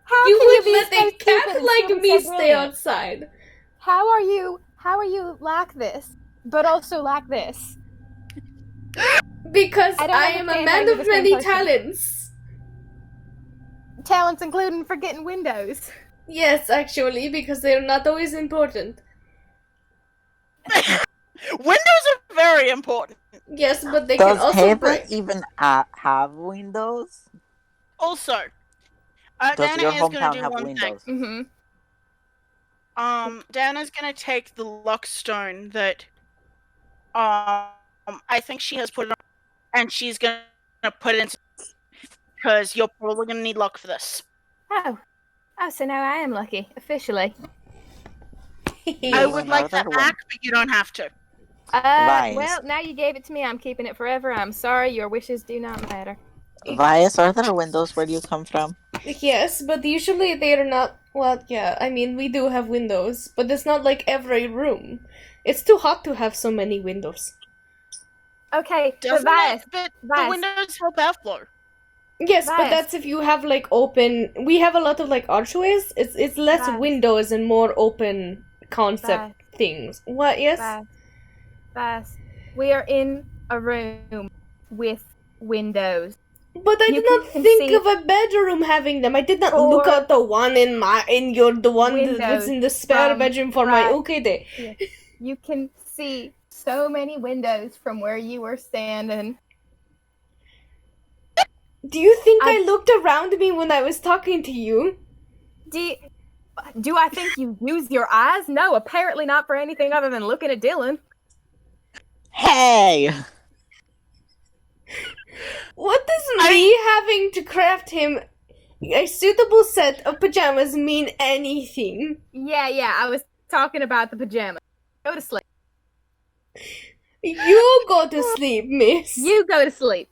How You can would be let so a stupid cat and like still be me so stay brilliant? outside. How are you like this, but also like this? Because I don't I am a understand how man you're of the same many person. talents. Talents including forgetting windows. Yes, actually, because they're not always important. Windows are very important. Yes, but they can Does also Haven break. even have windows? Also, Does Dana your is going hometown to do have one windows? Mm-hmm. thing. Dana's going to take the luck stone that I think she has put it on, and she's going to put it into because you're probably going to need luck for this. Oh, so now I am lucky officially. I would Anyone like other that one? back, but you don't have to. Vice. Well, now you gave it to me. I'm keeping it forever. I'm sorry. Your wishes do not matter. Vias, are there windows where you come from? Yes, but usually they're not. Well, yeah, I mean, we do have windows, but it's not like every room. It's too hot to have so many windows. Okay, Doesn't Vice, it? But the Vice. windows help airflow. Yes, but Bias. that's if you have like open. We have a lot of like archways. It's less Bias. windows and more open concept things. What? Yes. Vice. We are in a room with windows. But I You did not can think see of a bedroom having them. I did not look four at the one the one that was windows in the spare from bedroom for my right. ukede. You can see so many windows from where you were standing. Do you think I- I looked around me when I was talking to you? Do I think you use your eyes? No, apparently not for anything other than looking at Dylan. Hey! What does me having to craft him a suitable set of pajamas mean anything? Yeah, I was talking about the pajamas. Go to sleep. You go to sleep, miss. You go to sleep.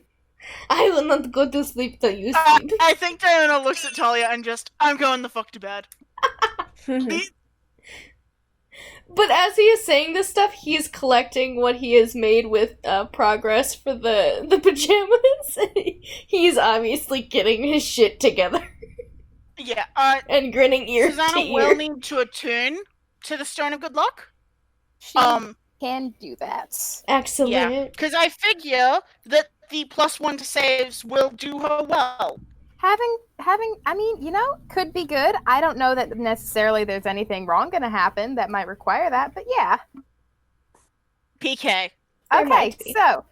I will not go to sleep till you sleep. I think Diana looks at Talia and just, I'm going the fuck to bed. But as he is saying this stuff, he is collecting what he has made with progress for the pajamas. He's obviously getting his shit together. Yeah, And grinning ear to Susanna ear. will need to attune to the Stone of Good Luck. She can do that. Excellent. Yeah, because I figure that the +1 to saves will do her well. Having, I mean, could be good. I don't know that necessarily there's anything wrong gonna happen that might require that, but yeah. PK. There Okay, might be. so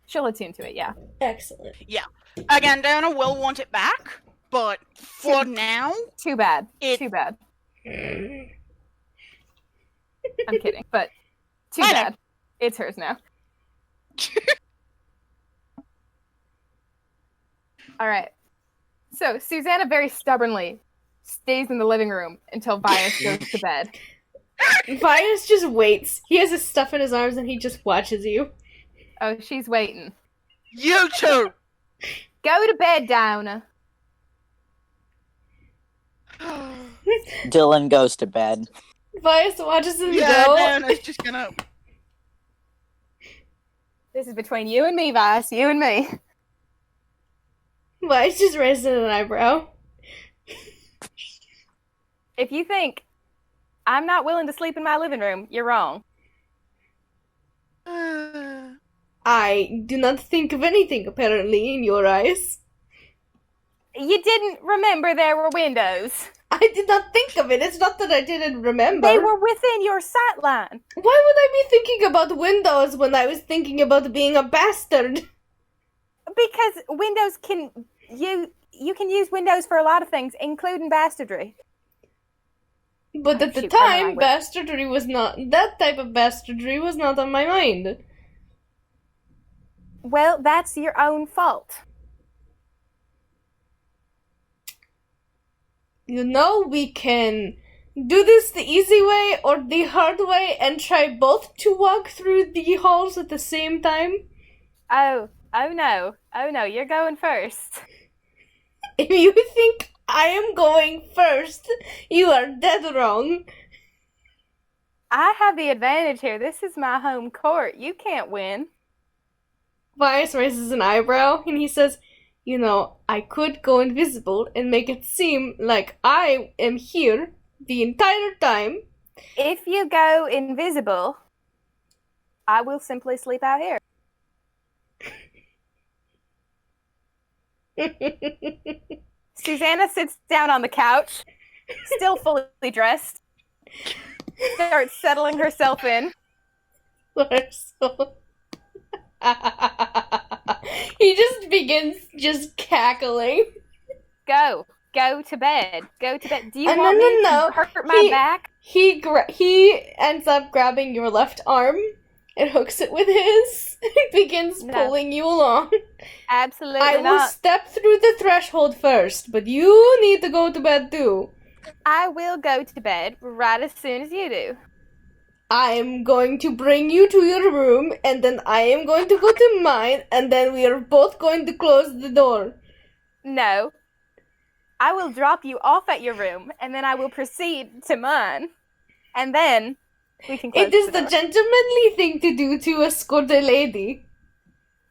she'll attune to it, yeah. Excellent. Again, Diana will want it back, but for now, Too bad. It- Too bad. I'm kidding, but too I know. bad. It's hers now. All right. So Susanna very stubbornly stays in the living room until Vias goes to bed. Vias just waits. He has his stuff in his arms and he just watches you. Oh, she's waiting. you two! Go to bed, Downa. Dylan goes to bed. Vice watches him Yeah, go. Diana's just gonna. This is between you and me, Vice. You and me. Vice just raised an eyebrow. If you think I'm not willing to sleep in my living room, you're wrong. I do not think of anything, apparently, in your eyes. You didn't remember there were windows. I did not think of it. It's not that I didn't remember. They were within your sight line. Why would I be thinking about windows when I was thinking about being a bastard? Because windows can you can use windows for a lot of things, including bastardry. But at the Shoot, time, bastardry was not... That type of bastardry was not on my mind. Well, that's your own fault. You know, we can do this the easy way or the hard way and try both to walk through the halls at the same time. Oh no. Oh no, you're going first. If you think I am going first, you are dead wrong. I have the advantage here. This is my home court. You can't win. Vice raises an eyebrow and he says, you know, I could go invisible and make it seem like I am here the entire time. If you go invisible, I will simply sleep out here. Susanna sits down on the couch, still fully dressed, starts settling herself in. He just begins just cackling. Go to bed. Go to bed. Do you No, want no, me no. to hurt my back? He ends up grabbing your left arm and hooks it with his. And begins pulling you along. Absolutely I will not. step through the threshold first, but you need to go to bed too. I will go to bed right as soon as you do. I am going to bring you to your room, and then I am going to go to mine, and then we are both going to close the door. No. I will drop you off at your room, and then I will proceed to mine. And then we can close It is the the door. gentlemanly thing to do to escort a lady.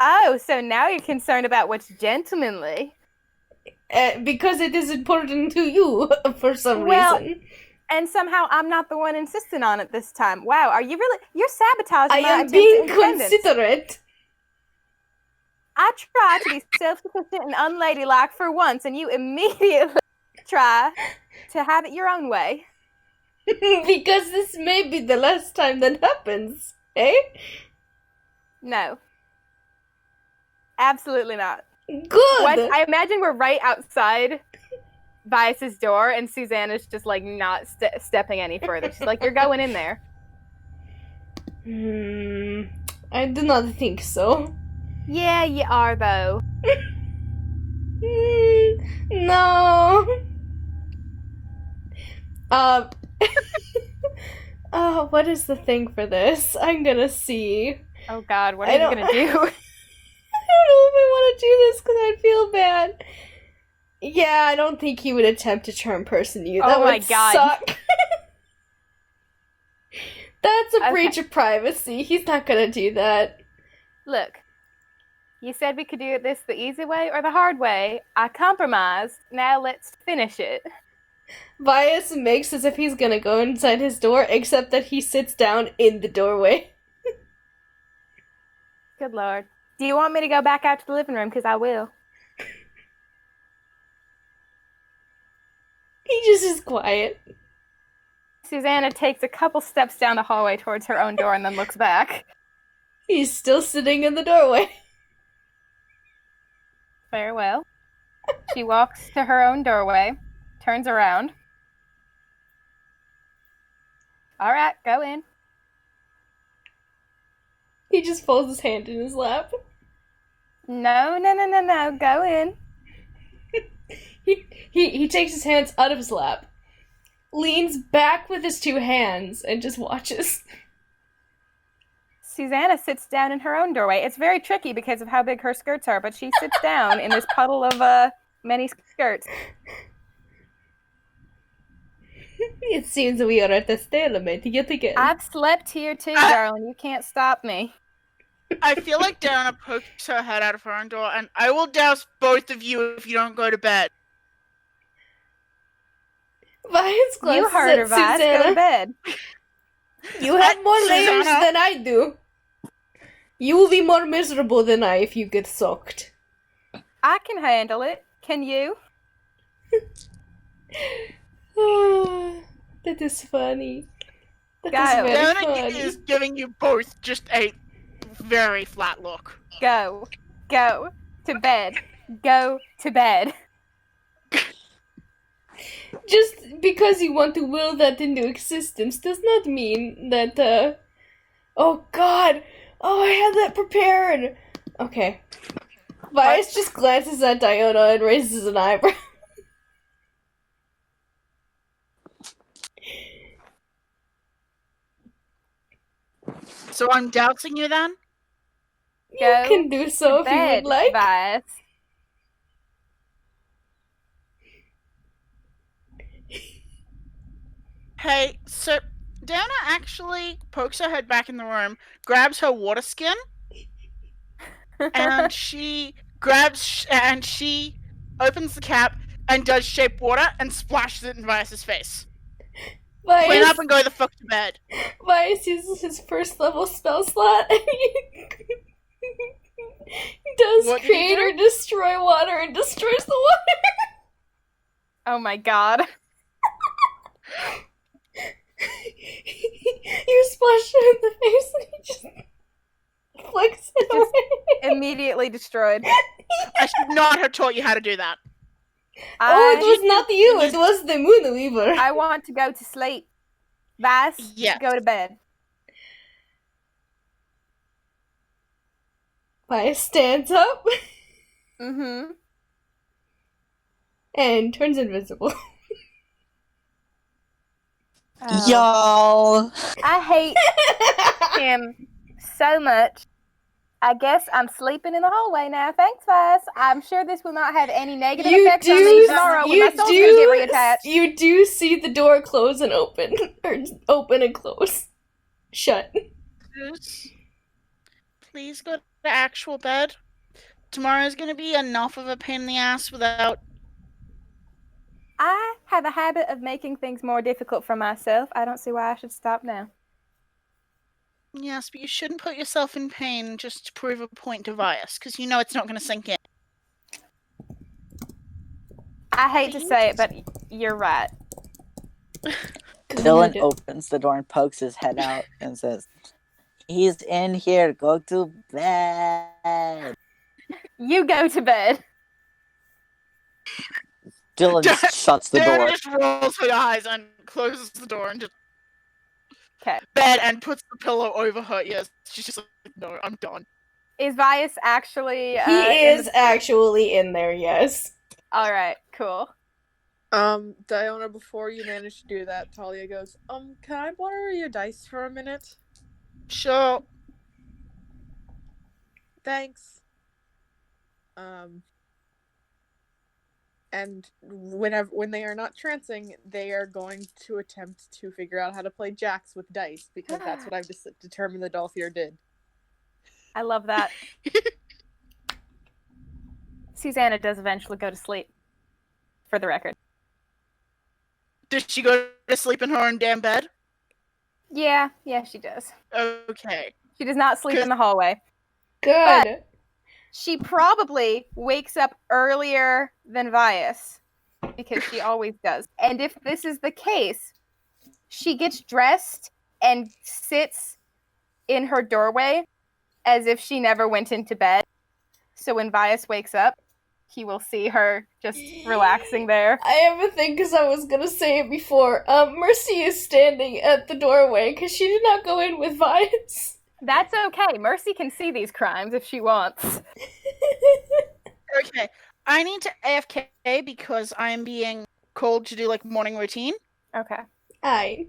Oh, so now you're concerned about what's gentlemanly. Because it is important to you, for some reason. And somehow I'm not the one insisting on it this time. Wow, are you really... You're sabotaging I my am attempts being at independence. considerate. I try to be self-sufficient and unladylike for once, and you immediately try to have it your own way. Because this may be the last time that happens, eh? No. Absolutely not. Good! I imagine we're right outside Vice's door, and Susanna's just, like, not stepping any further. She's like, you're going in there. I do not think so. Yeah, you are, though. No. What is the thing for this? I'm gonna see. Oh, God, what are you gonna do? I don't know if I want to do this because I'd feel bad. Yeah, I don't think he would attempt to charm person you. That Oh my would God. suck. That's a breach of privacy. He's not gonna do that. Look, you said we could do this the easy way or the hard way. I compromised. Now let's finish it. Vias makes as if he's gonna go inside his door, except that he sits down in the doorway. Good Lord. Do you want me to go back out to the living room? Because I will. He just is quiet. Susanna takes a couple steps down the hallway towards her own door and then looks back. He's still sitting in the doorway. Farewell. She walks to her own doorway, turns around. All right, go in. He just folds his hand in his lap. No, go in. He takes his hands out of his lap, leans back with his two hands, and just watches. Susanna sits down in her own doorway. It's very tricky because of how big her skirts are, but she sits down in this puddle of many skirts. It seems we are at a stalemate yet again. I've slept here too, darling. You can't stop me. I feel like Diana pokes her head out of her own door, and I will douse both of you if you don't go to bed. Vice glances You heard her, at Vice. Go to Susanna. bed. You have more layers Susanna. than I do. You will be more miserable than I if you get soaked. I can handle it. Can you? That is funny. That Go. is very Diana funny. is giving you both just a very flat look. Go. Go to bed. Go to bed. Just because you want to will that into existence does not mean that, oh god! Oh, I had that prepared! Okay. Vice just glances at Diana and raises an eyebrow. So I'm doubting you then? You Go can do so to if you bed, would like. Vice. Hey, so Diana actually pokes her head back in the room, grabs her water skin, and she opens the cap and does shape water and splashes it in Vice's face. Clean up and go the fuck to bed. Vice uses his first level spell slot and he does What did he create do? or destroy water and destroys the water. Oh my god. You splash him in the face and he just flicks it Just away. Immediately destroyed. I should not have taught you how to do that. Oh, it I, was not you, it was the Moon Weaver. I want to go to sleep. Vice, Yes. go to bed. Vice stands up Mm-hmm. and turns invisible. Oh. Y'all. I hate him so much. I guess I'm sleeping in the hallway now. Thanks, Vice. I'm sure this will not have any negative effects on me tomorrow when my soul's gonna get reattached. You do see the door close and open, or open and close, shut. Please go to actual bed. Tomorrow's gonna be enough of a pain in the ass without. I have a habit of making things more difficult for myself. I don't see why I should stop now. Yes, but you shouldn't put yourself in pain just to prove a point to Vias, because you know it's not gonna sink in. I hate to say it, but you're right. Dylan Good. opens the door and pokes his head out and says, "He's in here. Go to bed." You go to bed. Dylan just shuts the Diana door. just rolls her eyes and closes the door and just Okay. bed and puts the pillow over her ears. She's just like, no, I'm done. Is Vias actually? He is actually in there, yes. All right. Cool. Diona, before you manage to do that, Talia goes, can I borrow your dice for a minute? Sure. Thanks. And when they are not trancing, they are going to attempt to figure out how to play jacks with dice, because that's what I've determined that Dolthier did. I love that. Susanna does eventually go to sleep. For the record. Does she go to sleep in her own damn bed? Yeah, she does. Okay. She does not sleep in the hallway. Good. But she probably wakes up earlier than Vias, because she always does. And if this is the case, she gets dressed and sits in her doorway as if she never went into bed. So when Vias wakes up, he will see her just relaxing there. I have a thing because I was gonna say it before. Mercy is standing at the doorway because she did not go in with Vice. That's okay. Mercy can see these crimes if she wants. Okay. I need to AFK because I am being called to do like morning routine. Okay. Aye.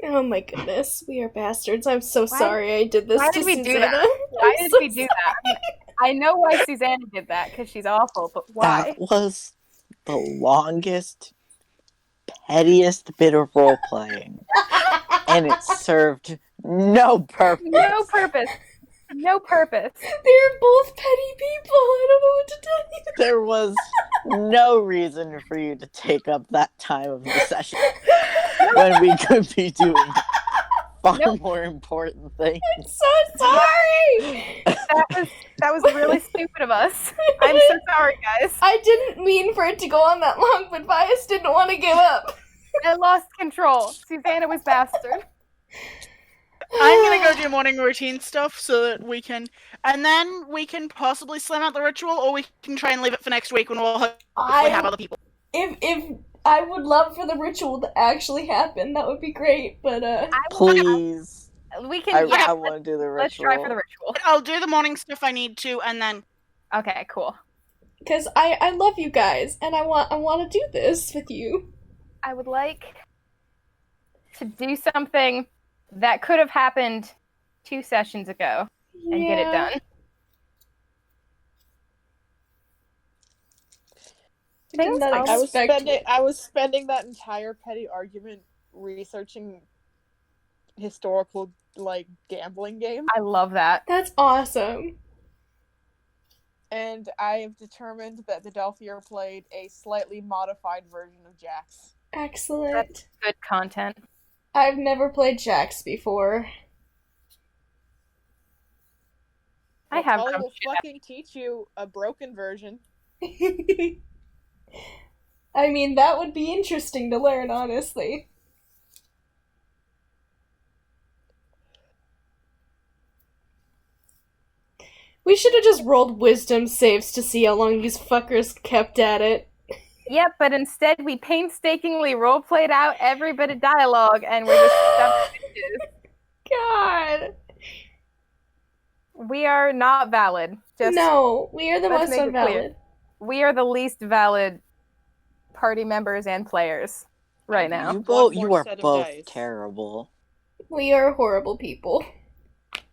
Oh my goodness, we are bastards. I'm so sorry I did this why to did we do Susanna. that? Why I'm did so we do that? I know why Susanna did that, because she's awful, but why? That was the longest pettiest bit of role playing, and it served no purpose. No purpose. No purpose. They're both petty people. I don't know what to tell you. There was no reason for you to take up that time of the session when we could be doing far more important things. I'm so sorry. That was really stupid of us. I'm so sorry, guys. I didn't mean for it to go on that long, but Vias didn't want to give up. I lost control. Susanna was bastard. I'm gonna go do morning routine stuff so that we can, and then we can possibly slam out the ritual, or we can try and leave it for next week when we'll hopefully have other people. If I would love for the ritual to actually happen, that would be great. But Please, we can. I want to do the ritual. Let's try for the ritual. I'll do the morning stuff I need to, and then. Okay, cool. because I love you guys, and I want to do this with you. I would like to do something that could have happened 2 sessions ago and get it done. Things I was spending that entire petty argument researching historical gambling games. I love that. That's awesome. And I have determined that the Delphier played a slightly modified version of Jax. Excellent. That's good content. I've never played Jax before. I have Tully come will to fucking teach you a broken version. I mean, that would be interesting to learn, honestly. We should have just rolled wisdom saves to see how long these fuckers kept at it. Yep, but instead we painstakingly role-played out every bit of dialogue, and we're just stuck bitches. God. We are not valid. No, we are the let's most make it clear. unvalid. We are the least valid party members and players right now. You are both terrible. We are horrible people.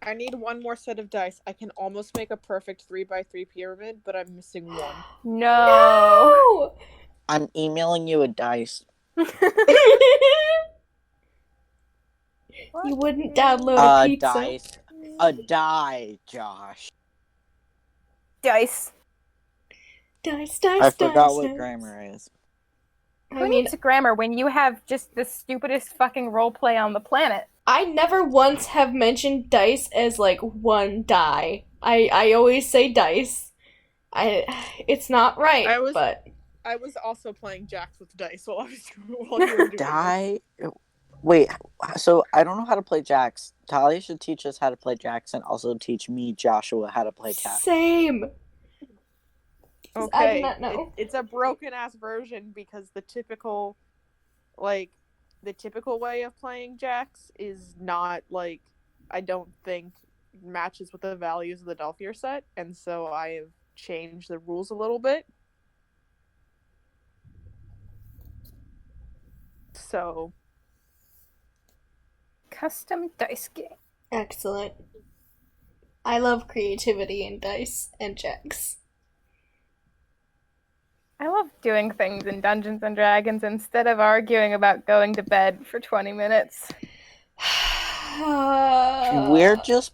I need one more set of dice. I can almost make a perfect 3x3 pyramid, but I'm missing one. No! I'm emailing you a dice. You wouldn't download a pizza. Dice. A die, Josh. Dice. Dice, I forgot what grammar is. Who needs grammar when you have just the stupidest fucking roleplay on the planet? I never once have mentioned dice as one die. I always say dice. It's not right, but I was also playing Jax with dice while you were doing die. Wait, so I don't know how to play Jax. Talia should teach us how to play Jax and also teach me, Joshua, how to play Jax. Same. Okay, I do not know. It's a broken ass version because the typical way of playing Jax is not I don't think matches with the values of the Delphier set, and so I have changed the rules a little bit. So custom dice game. Excellent. I love creativity in dice and Jax. I love doing things in Dungeons and Dragons instead of arguing about going to bed for 20 minutes. We're just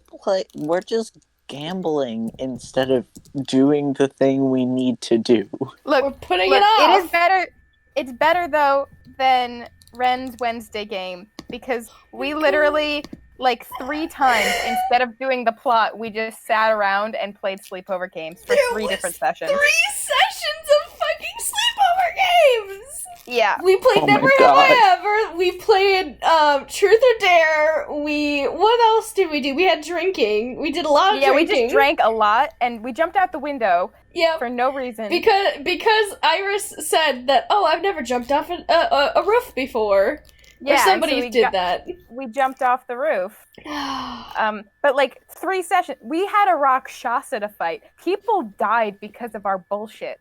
gambling instead of doing the thing we need to do. Look, we're putting it off. It is better. It's better though than Ren's Wednesday game because we literally 3 times instead of doing the plot, we just sat around and played sleepover games for 3 different sessions. 3 sessions of fucking sleepover games. Yeah, we played Never Have I Ever. We played Truth or Dare. What else did we do? We had drinking. We did a lot of drinking. Yeah, we just drank a lot, and we jumped out the window. Yep. For no reason. Because Iris said that, I've never jumped off a roof before. Yeah, or somebody did that. We jumped off the roof. But 3 sessions. We had a Rakshasa to fight. People died because of our bullshit.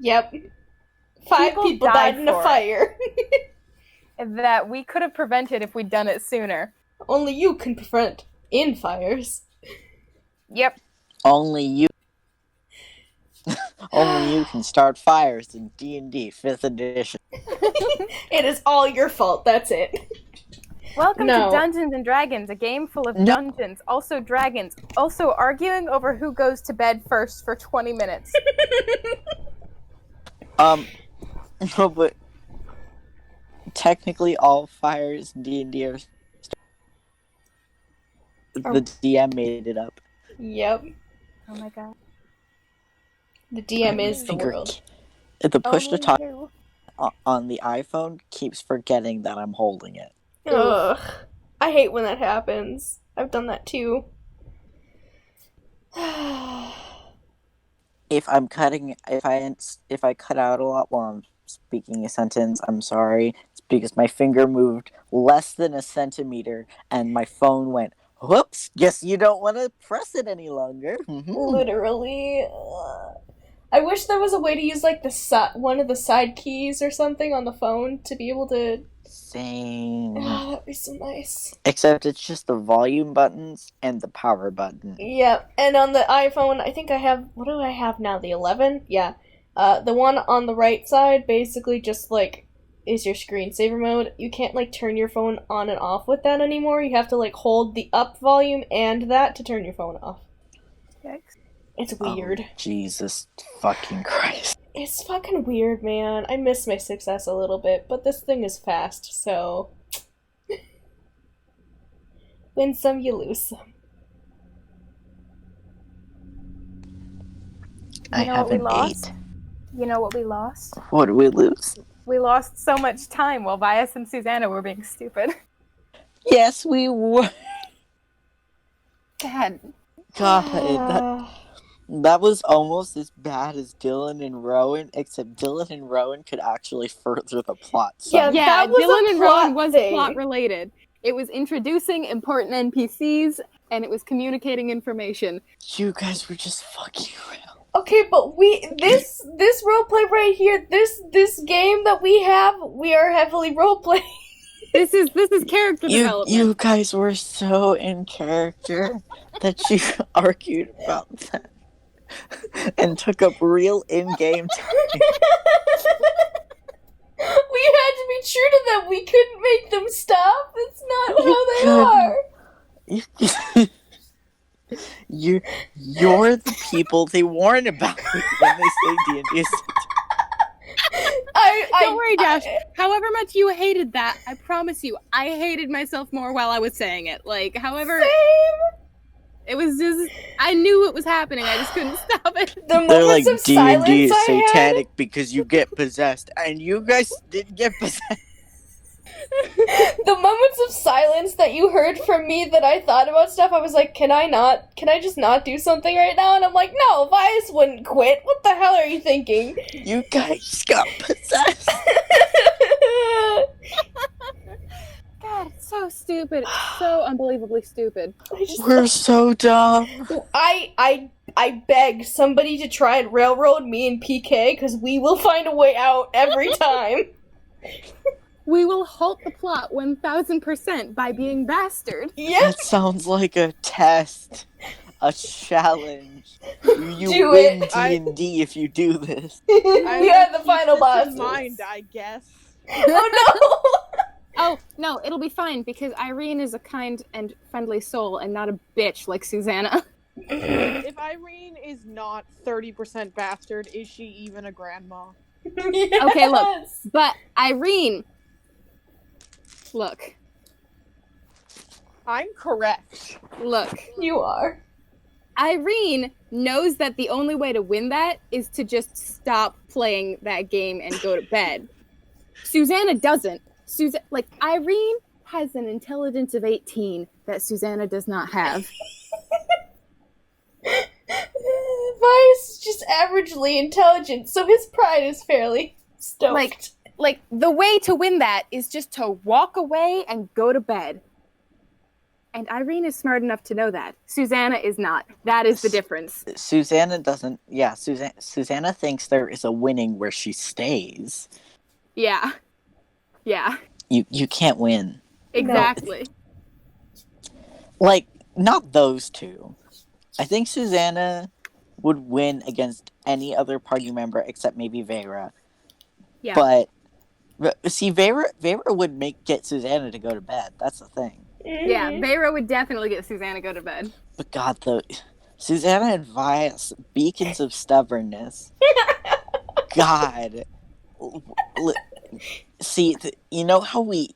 Yep. 5 people died in a fire. That we could have prevented if we'd done it sooner. Only you can prevent in fires. Yep. Only you. Only you can start fires in D&D 5th edition. It is all your fault, that's it. Welcome No. to Dungeons and Dragons, a game full of No. dungeons, also dragons, also arguing over who goes to bed first for 20 minutes. No, but technically all fires in D&D are... The DM made it up. Yep. Oh my god. The DM is the Finger- world. The push to Only talk you. on the iPhone keeps forgetting that I'm holding it. Ugh. I hate when that happens. I've done that too. If I cut out a lot while I'm speaking a sentence, I'm sorry. It's because my finger moved less than a centimeter and my phone went, whoops, guess you don't want to press it any longer. Literally. I wish there was a way to use like one of the side keys or something on the phone to be able to. Same. Oh, that'd be so nice. Except it's just the volume buttons and the power button. Yeah, and on the iPhone, I think I have. What do I have now? The 11? Yeah. The one on the right side basically just like is your screensaver mode. You can't like turn your phone on and off with that anymore. You have to like hold the up volume and that to turn your phone off. Yikes. It's weird. Oh, Jesus fucking Christ. It's fucking weird, man. I miss my 6S a little bit, but this thing is fast, so... Win some, you lose some. I know have what we an lost? 8. You know what we lost? What did we lose? We lost so much time while Vias and Susanna were being stupid. Yes, we were. God. God, that was almost as bad as Dylan and Rowan, except Dylan and Rowan could actually further the plot. Yeah, that was Dylan a and plot Rowan was thing. plot related. It was introducing important NPCs, and it was communicating information. You guys were just fucking around. Okay, but this roleplay right here, this game that we are heavily roleplaying. This is character development. You guys were so in character that you argued about that and took up real in-game time. We had to be true to them. We couldn't make them stop. That's not how they are. You're the people they warn about when they say D&D. Don't worry, Josh. However much you hated that, I promise you, I hated myself more while I was saying it. Like, however... Same. It was just... I knew it was happening, I just couldn't stop it. The They're moments like, of silence D&D is I satanic because you get possessed. And you guys didn't get possessed. The moments of silence that you heard from me that I thought about stuff, I was like, can I just not do something right now? And I'm like, no, Vice wouldn't quit. What the hell are you thinking? You guys got possessed. God, it's so stupid. It's so unbelievably stupid. We're so dumb. I beg somebody to try and railroad me and PK, because we will find a way out every time. We will halt the plot 1000% by being bastard. Yes. That sounds like a test. A challenge. You Do win it. D&D if you do this. We are the final bosses. In mind, I guess. Oh Oh, no, it'll be fine, because Irene is a kind and friendly soul and not a bitch like Susanna. If Irene is not 30% bastard, is she even a grandma? no! Yes. Okay, look. But Irene... Look. I'm correct. Look. You are. Irene knows that the only way to win that is to just stop playing that game and go to bed. Susanna doesn't. Irene has an intelligence of 18 that Susanna does not have. Vice is just averagely intelligent, so his pride is fairly stoked. Like, the way to win that is just to walk away and go to bed. And Irene is smart enough to know that. Susanna is not. That is the difference. Susanna doesn't... Yeah, Susanna thinks there is a winning where she stays. Yeah. Yeah. You can't win. Exactly. Like, not those two. I think Susanna would win against any other party member except maybe Vera. Yeah. But see, Vera would get Susanna to go to bed. That's the thing. Yeah, Vera would definitely get Susanna to go to bed. But God, Susanna and Vias, beacons of stubbornness. God. See, you know how we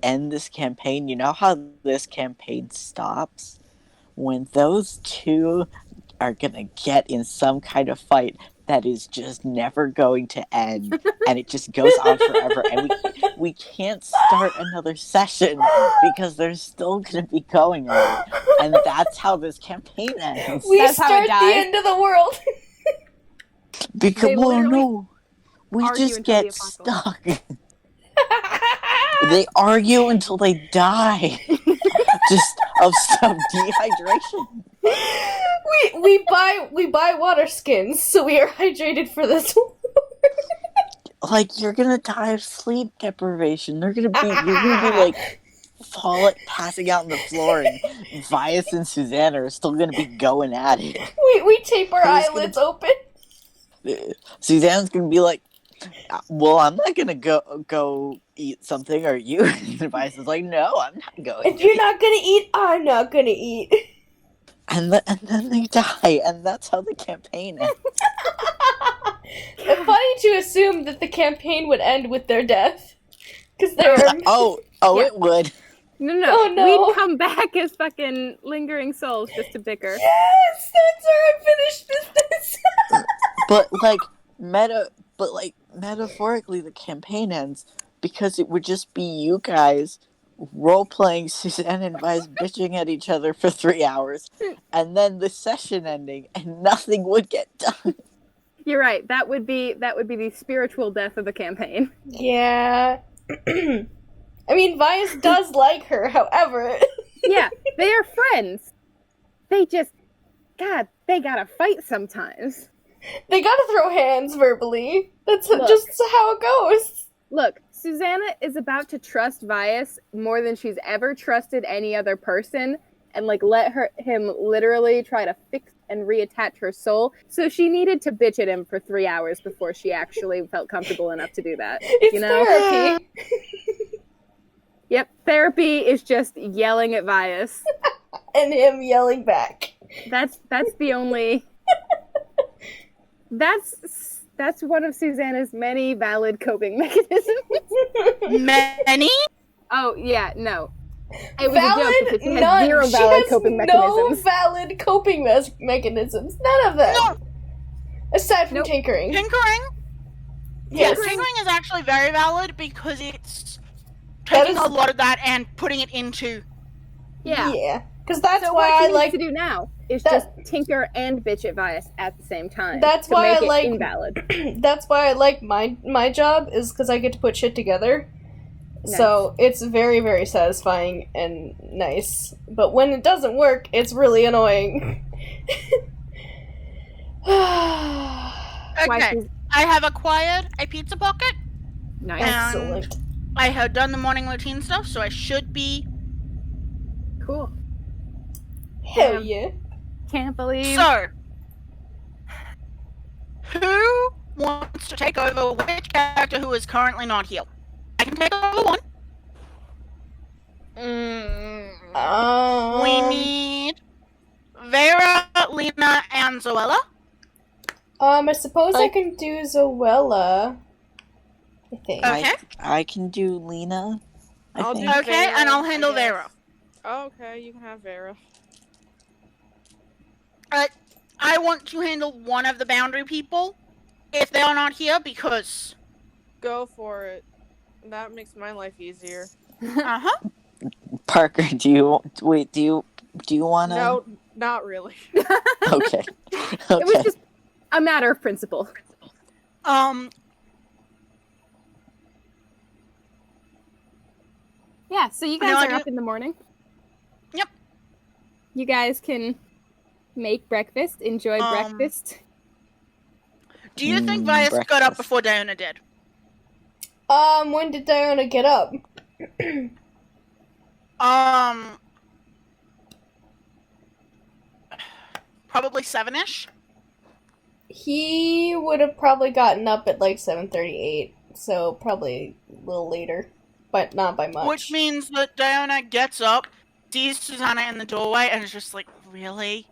end this campaign? You know how this campaign stops? When those two are gonna get in some kind of fight that is just never going to end, and it just goes on forever, and we can't start another session because they're still gonna be going at it, and that's how this campaign ends. We That's how it start the dies. end of the world. Because They literally no, we argue just until the get apocalypse. stuck. They argue until they die, just of dehydration. We buy water skins, so we are hydrated for this one. Like, you're gonna die of sleep deprivation. You're gonna be like passing out on the floor, and Vias and Susanna are still gonna be going at it. We tape our Who's eyelids open. Susanna's gonna be like, well, I'm not gonna go eat something, are you? And Vias is like, no, I'm not going. If you're not gonna eat, I'm not gonna eat. And then they die, and that's how the campaign ends. It's funny to assume that the campaign would end with their death. Because they're... Oh, Yeah. It would. No. Oh, no. We'd come back as fucking lingering souls just to bicker. Yes! That's our unfinished business! But metaphorically, the campaign ends because it would just be you guys role-playing Susanna and Vice bitching at each other for 3 hours, and then the session ending, and nothing would get done. You're right. That would be the spiritual death of the campaign. Yeah. I mean, Vias does like her, however. Yeah, they are friends. They just, God, they gotta fight sometimes. They gotta throw hands verbally. That's Look. just how it goes. Look, Susanna is about to trust Vias more than she's ever trusted any other person, and like let him literally try to fix and reattach her soul. So she needed to bitch at him for 3 hours before she actually felt comfortable enough to do that. It's you know? therapy. Yep, therapy is just yelling at Vias. And him yelling back. That's the only. That's one of Susanna's many valid coping mechanisms. Many? Oh yeah, no. It was Valid? a joke because she has None. zero She valid has coping no mechanisms. valid coping mechanisms. None of them. No. Aside from Nope. Tinkering? tinkering. Yes, Yes. tinkering is actually very valid because it's That taking is- a lot of that and putting it into. Yeah. Yeah. Because that's So why what she I needs like... to do now is that- just tinker and bitch at Vias at the same time. That's to why make I it like- invalid. That's why I like my job, is because I get to put shit together. Nice. So it's very, very satisfying and nice. But when it doesn't work, it's really annoying. Why Okay, she's I have acquired a pizza pocket. nice. Excellent. I have done the morning routine stuff, so I should be. Cool. Hell yeah. Can't believe. So, who wants to take over which character who is currently not here? I can take over one. We need Vera, Lena, and Zoella. I suppose I can do Zoella. I think. Okay. I can do Lena. I'll do Okay, Vera, and I'll handle I guess. Vera. Oh, okay, you can have Vera. I want to handle one of the boundary people if they are not here because. Go for it. That makes my life easier. Parker, do you want to? No, not really. Okay. It was just a matter of principle. Yeah, so you guys No, I are do- up in the morning. Yep. You guys can make breakfast, enjoy breakfast. Do you think Vias got up breakfast. before Diana did? When did Diana get up? Probably 7-ish. He would have probably gotten up at like 7:38, so probably a little later, but not by much. Which means that Diana gets up, sees Susanna in the doorway, and is just like, really?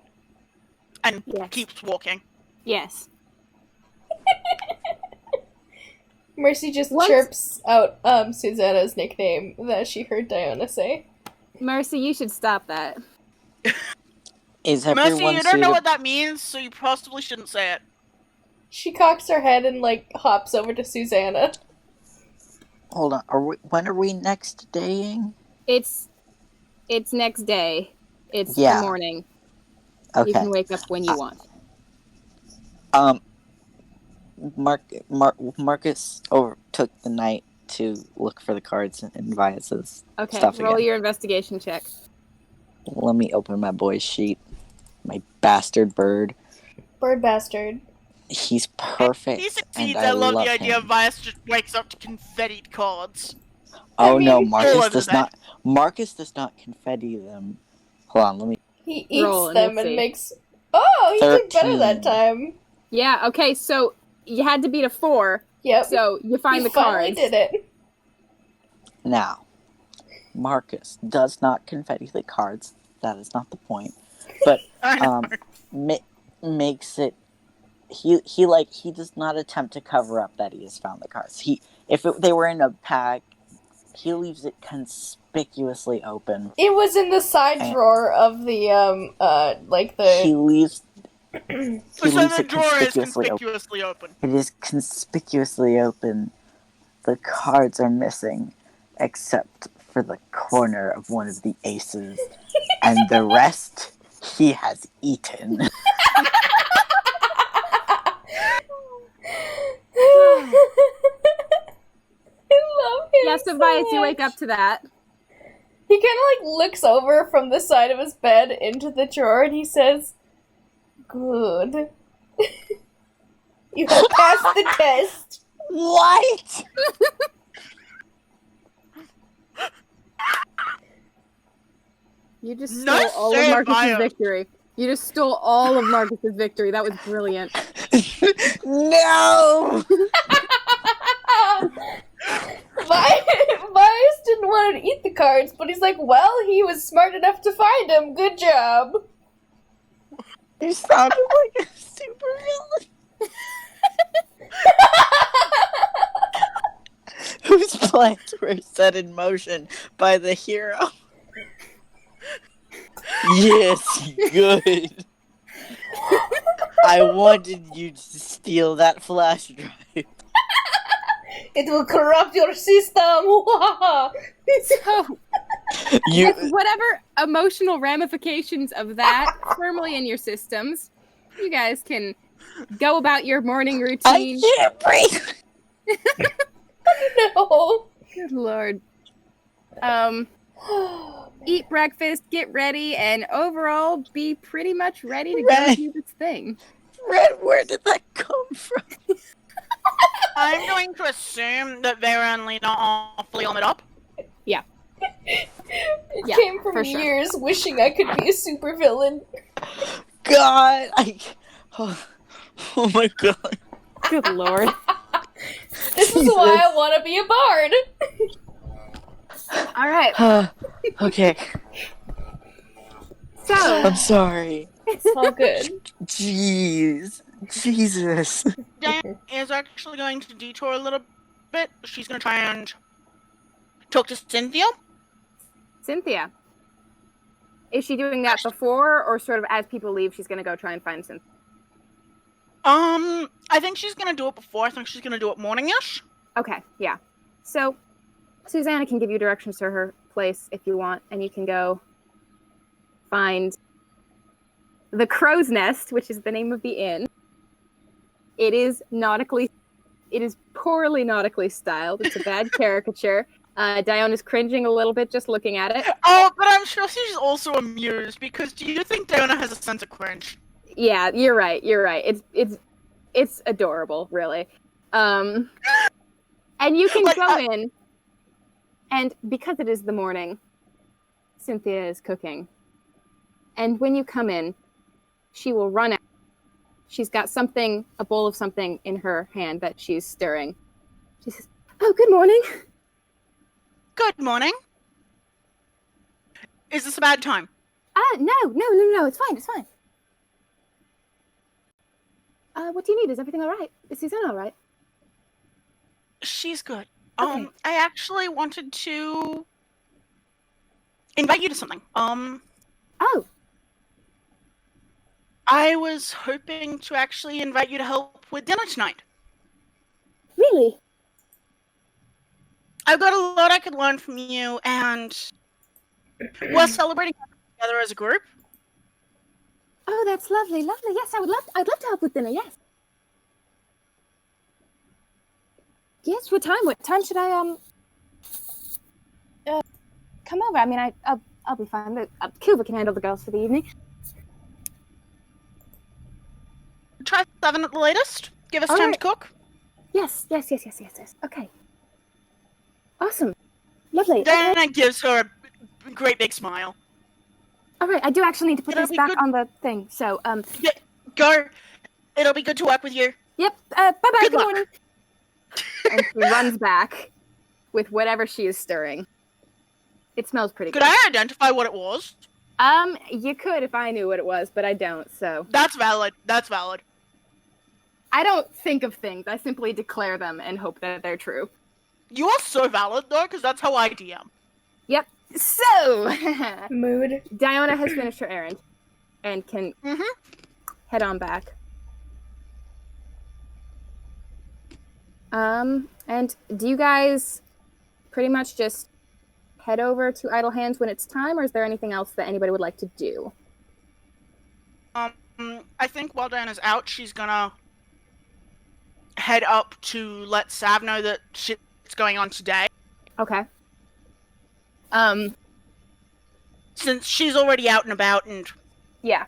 And Yes. keeps walking. Yes. Mercy just Once- chirps out Susanna's nickname that she heard Diana say. Mercy, you should stop that. Is Mercy, everyone you don't know suited- what that means, so you possibly shouldn't say it. She cocks her head and like hops over to Susanna. Hold on. When are we next daying? It's next day. It's Yeah. the morning. Okay. You can wake up when you want. Marcus took the night to look for the cards in Vias's Okay, stuff roll again. your investigation check. Let me open my boy's sheet. My bastard bird. Bird bastard. He's perfect. He succeeds. And I love the him. idea of Vias just wakes up to confettied cards. Oh I mean, no, all Marcus over does the bed. not. Marcus does not confetti them. Hold on, let me. He eats Roll and them let's and see. makes. Oh, he did better 13. that time. Yeah, okay, so you had to beat a 4, Yep. so you find he the finally cards. did it. Now, Marcus does not confetti the cards. That is not the point. But I know. makes it. He does not attempt to cover up that he has found the cards. They were in a pack, he leaves it conspicuously open. It was in the side And- drawer of the He leaves. So leaves the it drawer is conspicuously open. conspicuously open. It is conspicuously open. The cards are missing, except for the corner of one of the aces, and the rest he has eaten. I love him. Yeah, so Vias, you wake much. up to that. He kind of like looks over from the side of his bed into the drawer and he says, "Good. You have passed the test." What? You just stole Nice all of save, Marcus's Vias. victory. You just stole all of Marcus's victory. That was brilliant. No! Vias didn't want to eat the cards, but he's like, well, he was smart enough to find them. Good job. You sounded like a super villain. Whose plans were set in motion by the hero? Yes, good. I wanted you to steal that flash drive. It will corrupt your system. So, You, with whatever emotional ramifications of that firmly in your systems, you guys can go about your morning I routine. can't breathe. No. Good lord. Eat breakfast, get ready, and overall be pretty much ready to go Right. do this thing. Red, where did that come from? I'm going to assume that they're only not awfully armored up. It Yeah, came from for sure. years wishing I could be a supervillain. God, oh my god. Good lord. This is why I want to be a bard. All right. Okay, So, I'm sorry. It's all good. Jeez. Jesus. Diane is actually going to detour a little bit. She's going to try and talk to Cynthia. Cynthia. Is she doing that before, or sort of as people leave, she's going to go try and find Cynthia? I think she's going to do it before. I think she's going to do it morning-ish. Okay, yeah. So, Susanna can give you directions to her place if you want, and you can go find the Crow's Nest, which is the name of the inn. It is poorly nautically styled. It's a bad caricature. Diona's cringing a little bit just looking at it. Oh, but I'm sure she's also amused, because do you think Diana has a sense of cringe? Yeah, you're right. It's adorable, really. And you can Like, go in, and because it is the morning, Cynthia is cooking. And when you come in, she will run out. She's got something, a bowl of something in her hand that she's stirring. She says, "Oh, good morning." Good morning. Is this a bad time? No, it's fine. What do you need? Is everything all right? Is Suzanne all right? She's good. Okay. I actually wanted to invite you to something. Oh, I was hoping to actually invite you to help with dinner tonight. really? I've got a lot I could learn from you, and we're celebrating together as a group. Oh, that's lovely. Yes, I'd love to help with dinner. Yes. Yes. What time? What time should I come over? I mean, I'll be fine. Cuba can handle the girls for the evening. Try 7 at the latest. Give us All time right. to cook. Yes. Okay. Awesome. Lovely. Okay. Diana gives her a great big smile. All right. I do actually need to put It'll this be back good. on the thing. So Yeah, go. It'll be good to work with you. Yep. Bye bye. Good Good luck. morning. And she runs back with whatever she is stirring. It smells pretty Could good. I identify what it was? You could if I knew what it was, but I don't. So That's valid. That's valid. I don't think of things. I simply declare them and hope that they're true. You are so valid, though, because that's how I DM. Yep. So Mood. Diana has finished her errand and can Mhm. head on back. And do you guys pretty much just head over to Idle Hands when it's time, or is there anything else that anybody would like to do? I think while Diana's out, she's gonna head up to let Sav know that shit's going on today. Okay. Since she's already out and about, and Yeah.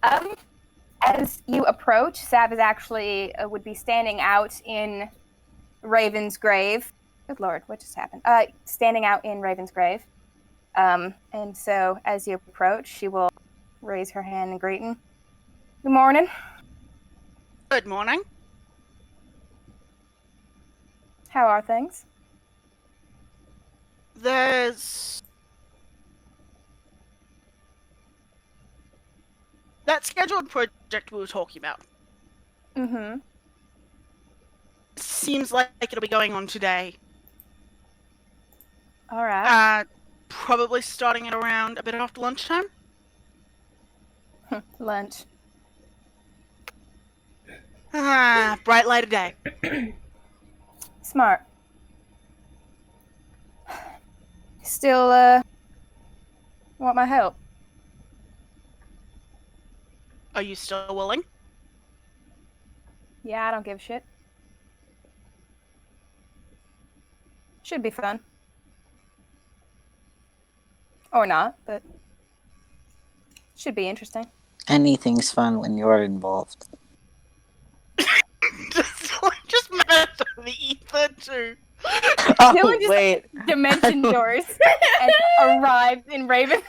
As you approach, Sav is actually would be standing out in Raven's grave. Good lord, what just happened? Standing out in Raven's grave. And so as you approach, she will raise her hand in greeting. Good morning. good morning. How are things? There's that scheduled project we were talking about. Mm-hmm. Seems like it'll be going on today. All right. Probably starting at around a bit after lunchtime. Lunch. Bright light of day. Smart. Still, want my help? Are you still willing? Yeah, I don't give a shit. Should be fun. Or not, but should be interesting. Anything's fun when you're involved. just mess with the ether too. Oh, Dylan just wait. dimension doors and arrived in Raven.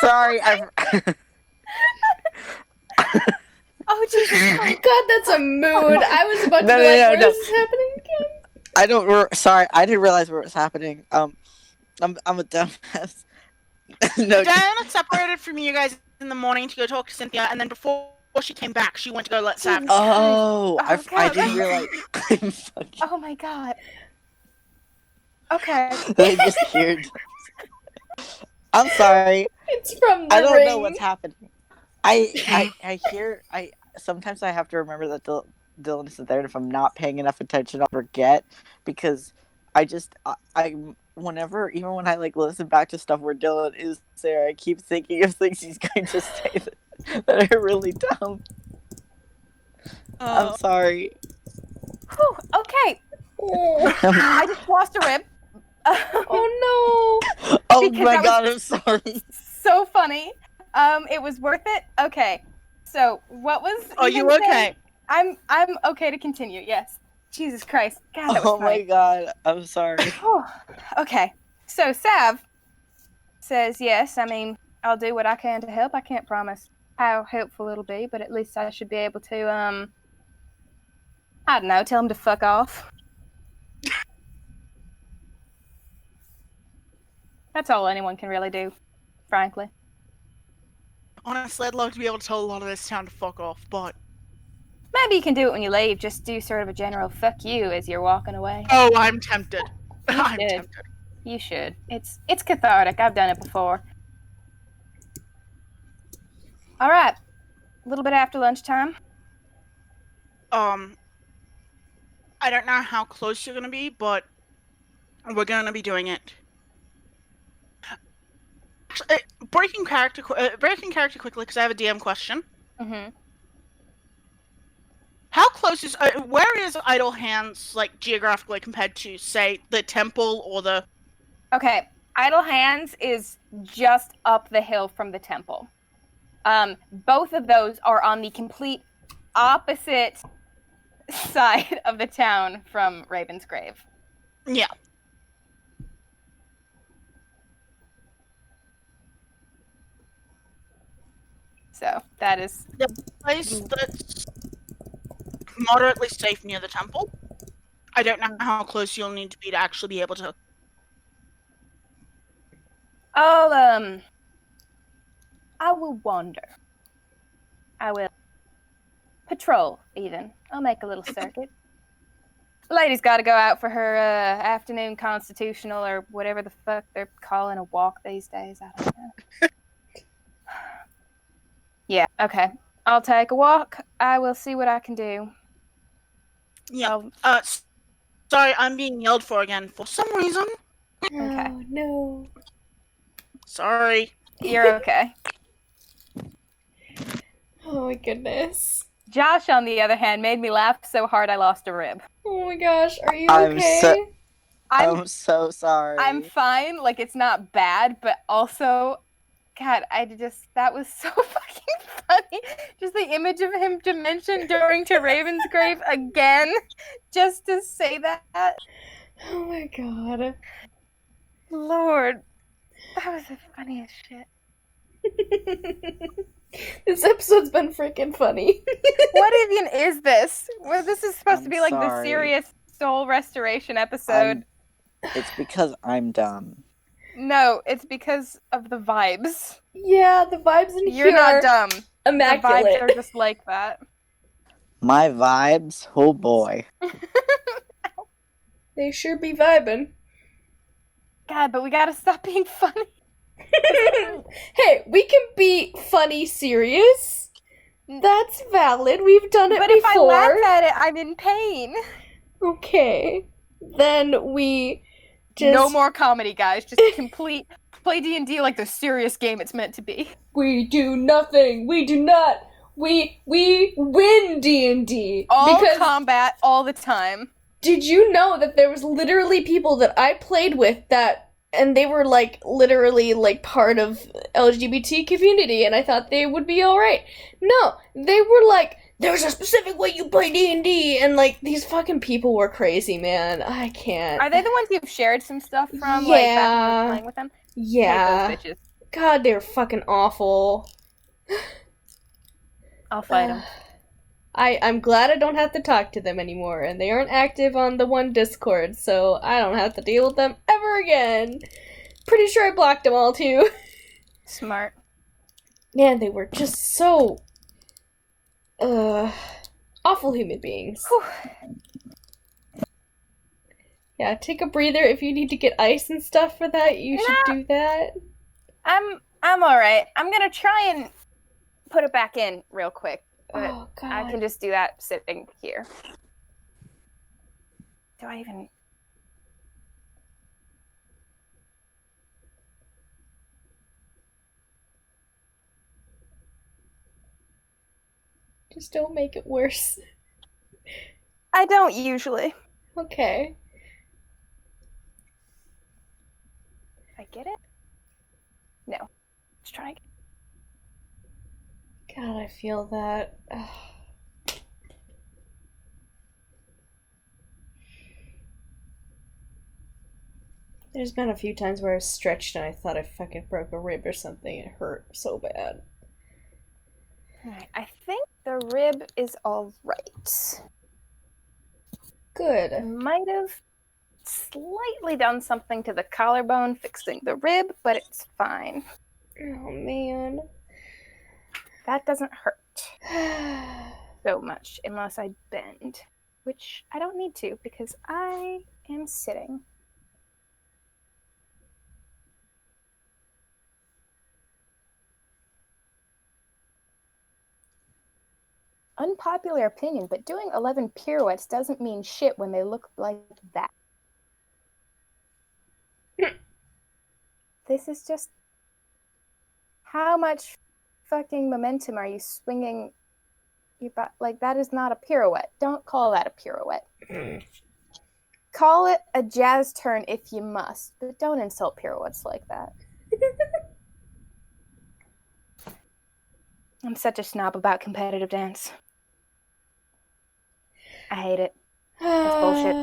Sorry, Oh Jesus! Oh god, that's a mood. I was about to No, be no, like, no, where no. is this happening again? Sorry, I didn't realize what was happening. I'm a dumbass. No, Diana separated from you guys in the morning to go talk to Cynthia, and then before she came back, she went to go let Sav know. oh, I Okay. didn't realize. I'm fucking. Oh my god. Okay. I just heard. I'm sorry. It's from the I don't ring. know what's happening. I hear. Sometimes I have to remember that Dylan isn't there, and if I'm not paying enough attention, I'll forget because whenever, even when I like listen back to stuff where Dylan is there, I keep thinking of things he's going to say that are really dumb. I'm sorry. Whew, okay. Oh, I just lost a rib. oh no. Oh Because my that god, I'm sorry. So funny. It was worth it. Okay. So what was? Are you Ethan okay? saying? I'm okay to continue. Yes. Jesus Christ. God, that was Oh my funny. god, I'm sorry. Okay. So Sav says yes. I mean, I'll do what I can to help. I can't promise how helpful it'll be, but at least I should be able to, I don't know, tell him to fuck off. That's all anyone can really do, frankly. Honestly, I'd love to be able to tell a lot of this town to fuck off, but... Maybe you can do it when you leave, just do sort of a general fuck you as you're walking away. Oh, I'm tempted. You I'm should. tempted. You should. It's cathartic. I've done it before. Alright. A little bit after lunchtime. I don't know how close you're gonna be, but we're gonna be doing it. Actually, breaking character quickly, because I have a DM question. Mm-hmm. How close is where is Idle Hands like geographically compared to, say, the temple or the? Okay, Idle Hands is just up the hill from the temple. Both of those are on the complete opposite side of the town from Raven's Grave. Yeah. So that is The place that's moderately safe near the temple. I don't know how close you'll need to be actually be able to. I will wander. I will patrol, even. I'll make a little circuit. The lady's got to go out for her afternoon constitutional or whatever the fuck they're calling a walk these days. I don't know. Yeah, okay. I'll take a walk. I will see what I can do. Yeah. Sorry, I'm being yelled for again for some reason. Okay. Oh, no. Sorry. You're okay. Oh my goodness. Josh, on the other hand, made me laugh so hard I lost a rib. Oh my gosh, are you I'm okay? I'm so sorry. I'm fine. Like, it's not bad, but also, God, that was so fucking funny. Just the image of him dimension going to Raven's Grave again, just to say that. Oh my god. Lord, that was the funniest shit. This episode's been freaking funny. What even is this? Well, this is supposed to I'm be like the sorry. serious soul restoration episode. It's because I'm dumb. No, it's because of the vibes. Yeah, the vibes in You're here not are dumb. immaculate. The vibes are just like that. My vibes, oh boy. They sure be vibing. God, but we gotta stop being funny. Hey, we can be funny serious. That's valid. We've done it But before. if I laugh at it, I'm in pain. Okay. Then we just... No more comedy, guys. Just complete play D&D like the serious game it's meant to be. We do nothing. We do not. We win D&D. All because combat, all the time. did you know that there was literally people that I played with and they were like literally like part of LGBT community, and I thought they would be alright. No, they were like, there's a specific way you play D&D, and like these fucking people were crazy, man. I can't. Are they the ones you've shared some stuff from? Yeah. Like back when you were playing with them? Yeah. Hate those bitches. God, they're fucking awful. I'll fight them. I'm glad I don't have to talk to them anymore, and they aren't active on the one Discord, so I don't have to deal with them ever again. Pretty sure I blocked them all too. Smart. Man, they were just so awful human beings. Whew. Yeah, take a breather. If you need to get ice and stuff for that, you should do that. I'm alright. I'm gonna try and put it back in real quick. But Oh god. I can just do that sitting here. Do I even... Just don't make it worse. I don't usually. Okay. Did I get it? No. Let's try again. God, I feel that. Ugh. There's been a few times where I was stretched and I thought I fucking broke a rib or something. It hurt so bad. Alright, I think the rib is alright. Good. Might have slightly done something to the collarbone fixing the rib, but it's fine. Oh man. That doesn't hurt so much unless I bend, which I don't need to because I am sitting. Unpopular opinion, but doing 11 pirouettes doesn't mean shit when they look like that. This is just... How much fucking momentum are you swinging your butt? Like, that is not a pirouette. Don't call that a pirouette. Call it a jazz turn if you must, but don't insult pirouettes like that. I'm such a snob about competitive dance. I hate it. It's bullshit.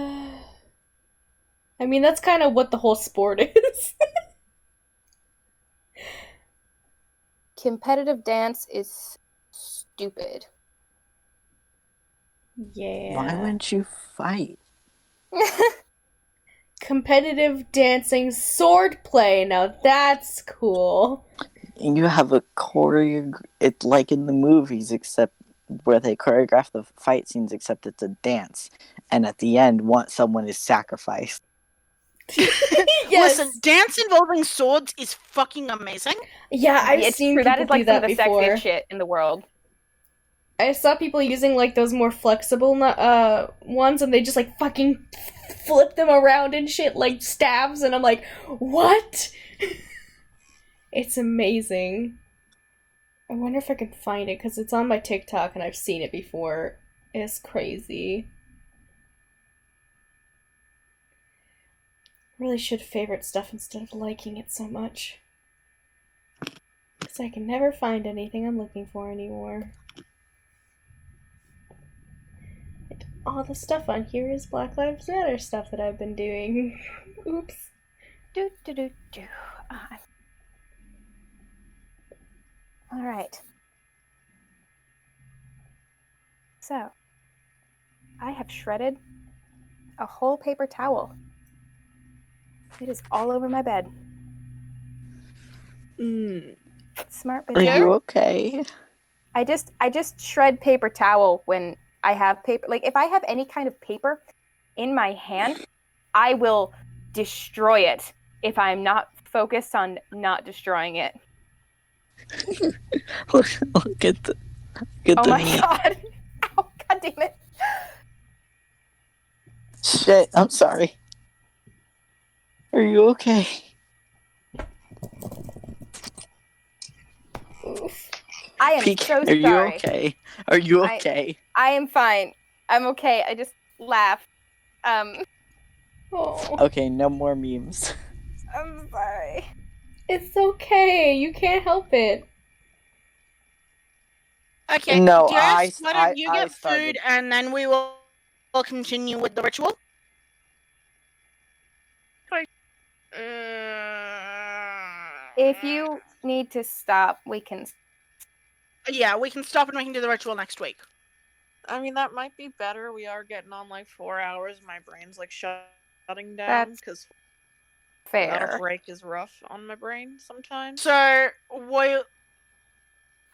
I mean, that's kind of what the whole sport is. Competitive dance is stupid. Yeah. Why wouldn't you fight? Competitive dancing sword play. Now that's cool. And you have a it's like in the movies, except where they choreograph the fight scenes, except it's a dance. And at the end, someone is sacrificed. Yes. Listen, dance involving swords is fucking amazing. Yeah, I've It's seen true. people That is like do some that of the before. sexiest shit in the world. I saw people using like those more flexible ones, and they just like fucking flip them around and shit like stabs, and I'm like, what? It's amazing. I wonder if I can find it because it's on my TikTok and I've seen it before. It's crazy. Really should favorite stuff instead of liking it so much. Because I can never find anything I'm looking for anymore. And all the stuff on here is Black Lives Matter stuff that I've been doing. Oops. Do. All right. So, I have shredded a whole paper towel. It is all over my bed. Smart Are business. you okay? I just shred paper towel when I have paper. Like, if I have any kind of paper in my hand, I will destroy it if I'm not focused on not destroying it. Look at the Oh my meat. god. Ow, god damn it. Shit, I'm sorry. Are you okay? Oof. I am Peek, so are sorry. you okay? Are you okay? I am fine. I'm okay. I just laughed. Oh. Okay, no more memes. I'm sorry. It's okay. You can't help it. Okay, No, Jess, why don't I you get started. food and then we will continue with the ritual? If you need to stop, we can. Yeah, we can stop and we can do the ritual next week. I mean, that might be better. We are getting on like 4 hours. My brain's like shutting down That's because fair. without a break is rough on my brain sometimes. So we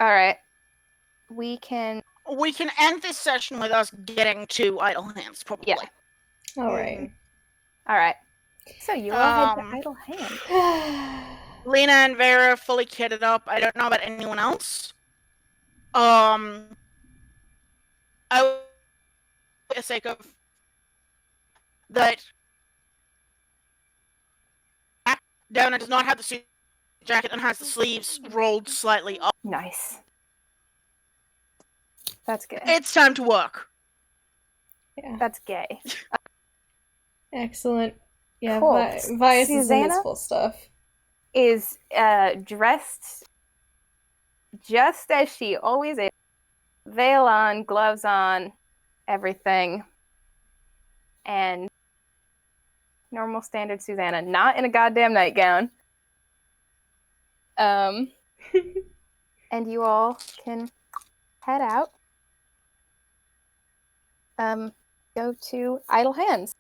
All right. We can end this session with us getting to idle hands, probably. Yeah. Alright. All right. So you all head to idle hand. Lena and Vera fully kitted up. I don't know about anyone else. I for the sake of that, Donna does not have the suit jacket and has the sleeves rolled slightly up. Nice. That's good. It's time to work. Yeah. That's gay. Excellent. Yeah, Cool. Vias is in his Susanna full stuff. is dressed just as she always is. Veil on, gloves on, everything. And normal standard Susanna, not in a goddamn nightgown. And you all can head out. Go to Idle Hands.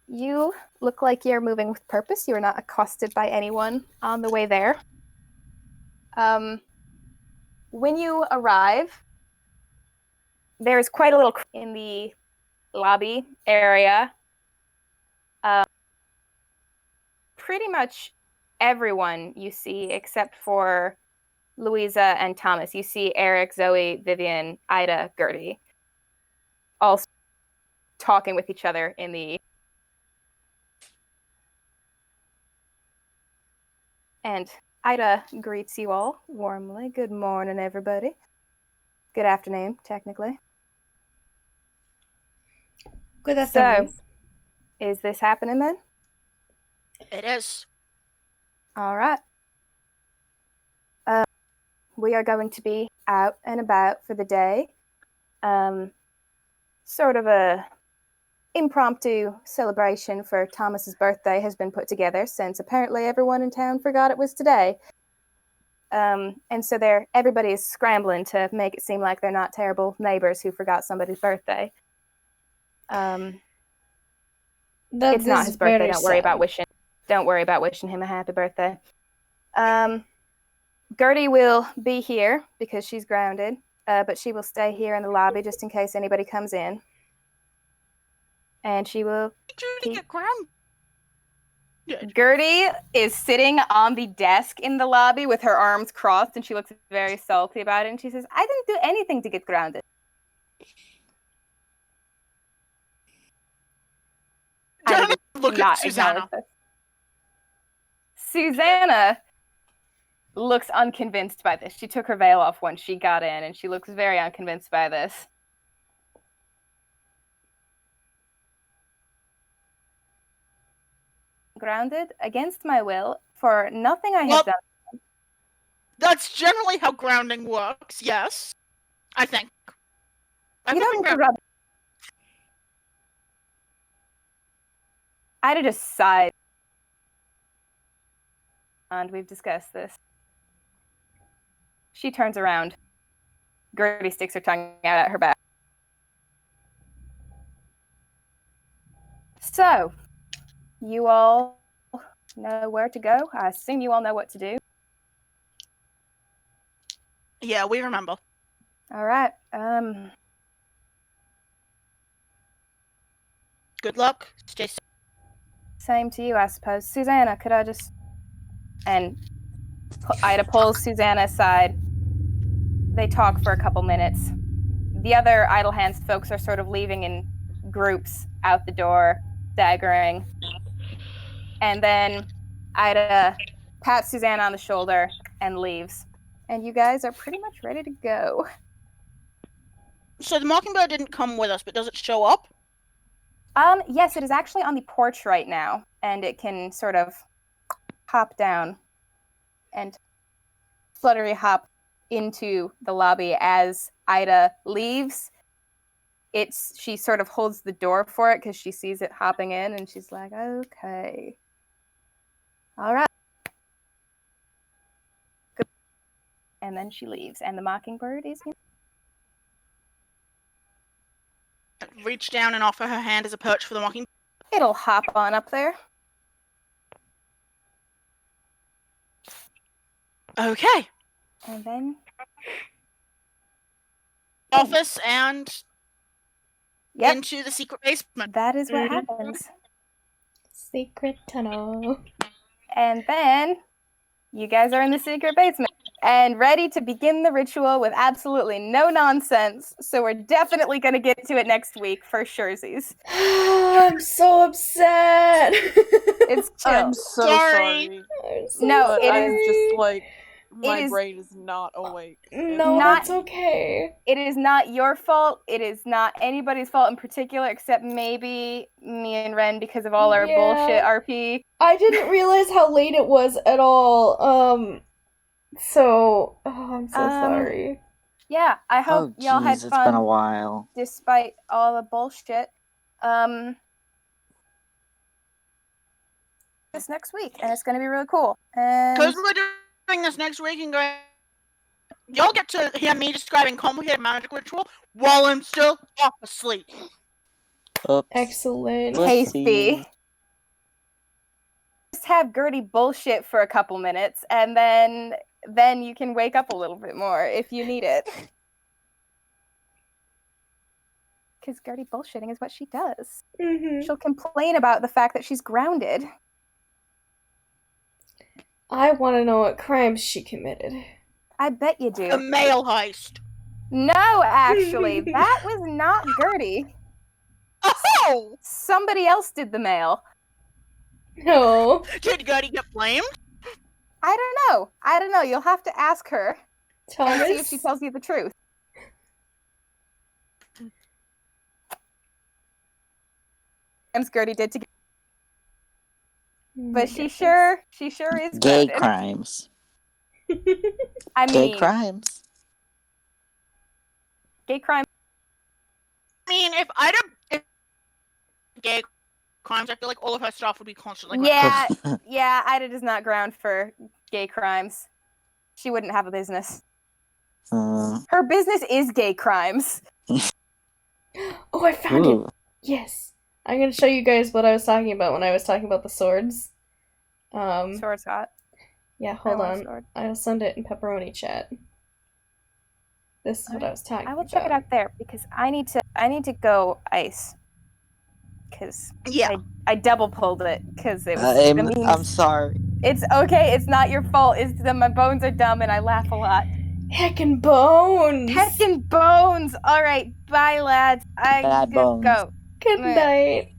You look like you're moving with purpose. You are not accosted by anyone on the way there. When you arrive, there's quite a little in the lobby area. Pretty much everyone you see, except for Louisa and Thomas. You see Eric, Zoe, Vivian, Ida, Gertie, all talking with each other in the... And Ida greets you all warmly. Good morning, everybody. Good afternoon, technically. Good afternoon. So, is this happening then? It is. All right. We are going to be out and about for the day. Sort of a impromptu celebration for Thomas's birthday has been put together since apparently everyone in town forgot it was today. And so everybody is scrambling to make it seem like they're not terrible neighbors who forgot somebody's birthday. It's not his birthday. Don't worry about wishing him a happy birthday. Gertie will be here because she's grounded, but she will stay here in the lobby just in case anybody comes in. And she will... Judy get grounded. Gertie is sitting on the desk in the lobby with her arms crossed, and she looks very salty about it, and she says, I didn't do anything to get grounded. Look at Susanna. Susanna looks unconvinced by this. She took her veil off once she got in, and she looks very unconvinced by this. Grounded against my will for nothing I have done. That's generally how grounding works, yes. I think. You don't need to rub. Ida just sighed. And we've discussed this. She turns around. Gertie sticks her tongue out at her back. So, you all know where to go. I assume you all know what to do. Yeah, we remember. All right. Good luck. Stay safe. Same to you, I suppose. Susanna, could I just... And Ida pulls Susanna aside. They talk for a couple minutes. The other Idle Hands folks are sort of leaving in groups out the door, staggering. And then Ida pats Susanna on the shoulder and leaves. And you guys are pretty much ready to go. So the Mockingbird didn't come with us, but does it show up? Yes, it is actually on the porch right now, and it can sort of hop down and fluttery hop into the lobby as Ida leaves. She sort of holds the door for it because she sees it hopping in, and she's like, okay. All right. Good. And then she leaves, and the Mockingbird is in. Reach down and offer her hand as a perch for the Mockingbird. It'll hop on up there. Okay. And then... Office and Yep. into the secret basement. That is what happens. Secret tunnel. And then you guys are in the secret basement and ready to begin the ritual with absolutely no nonsense. So we're definitely going to get to it next week for surezies. I'm so upset. It's chill. I'm so Sorry. No, but it I'm is just like my is- brain is not awake. No, not- that's okay. It is not your fault. It is not anybody's fault in particular, except maybe me and Ren because of all our bullshit RP. I didn't realize how late it was at all. So, I'm so sorry. Yeah, I hope y'all had fun. It's been a while. Despite all the bullshit. This next week, and it's going to be really cool. And Because we're doing this next week and going... Y'all get to hear me describing complicated magic ritual while I'm still half asleep. Oops. Excellent. Tasty. Just have Gertie bullshit for a couple minutes, and then you can wake up a little bit more if you need it. Because Gertie bullshitting is what she does. Mm-hmm. She'll complain about the fact that she's grounded. I want to know what crimes she committed. I bet you do. The mail heist. No, actually, that was not Gertie. Oh! Somebody else did the mail. No. Did Gertie get blamed? I don't know. You'll have to ask her and see if she Thomas? tells you the truth. Gertie did to, but she sure is Gay grounded. crimes. I mean, Gay crimes. Gay crime. I mean, if gay crimes, I feel like all of her stuff would be constantly. Yeah, Ida does not ground for gay crimes. She wouldn't have a business. Her business is gay crimes. Oh, I found it! Yes. I'm gonna show you guys what I was talking about when I was talking about the swords. Sword Scott. Yeah, hold on. I'll send it in pepperoni chat. This is what I was talking about. I will check it out there because I need to go ice. Because I double pulled it because it was. I'm sorry. It's okay. It's not your fault. It's that my bones are dumb and I laugh a lot. Heckin' bones! Heckin' bones! Alright, bye lads. I Bad bones. go. Good night.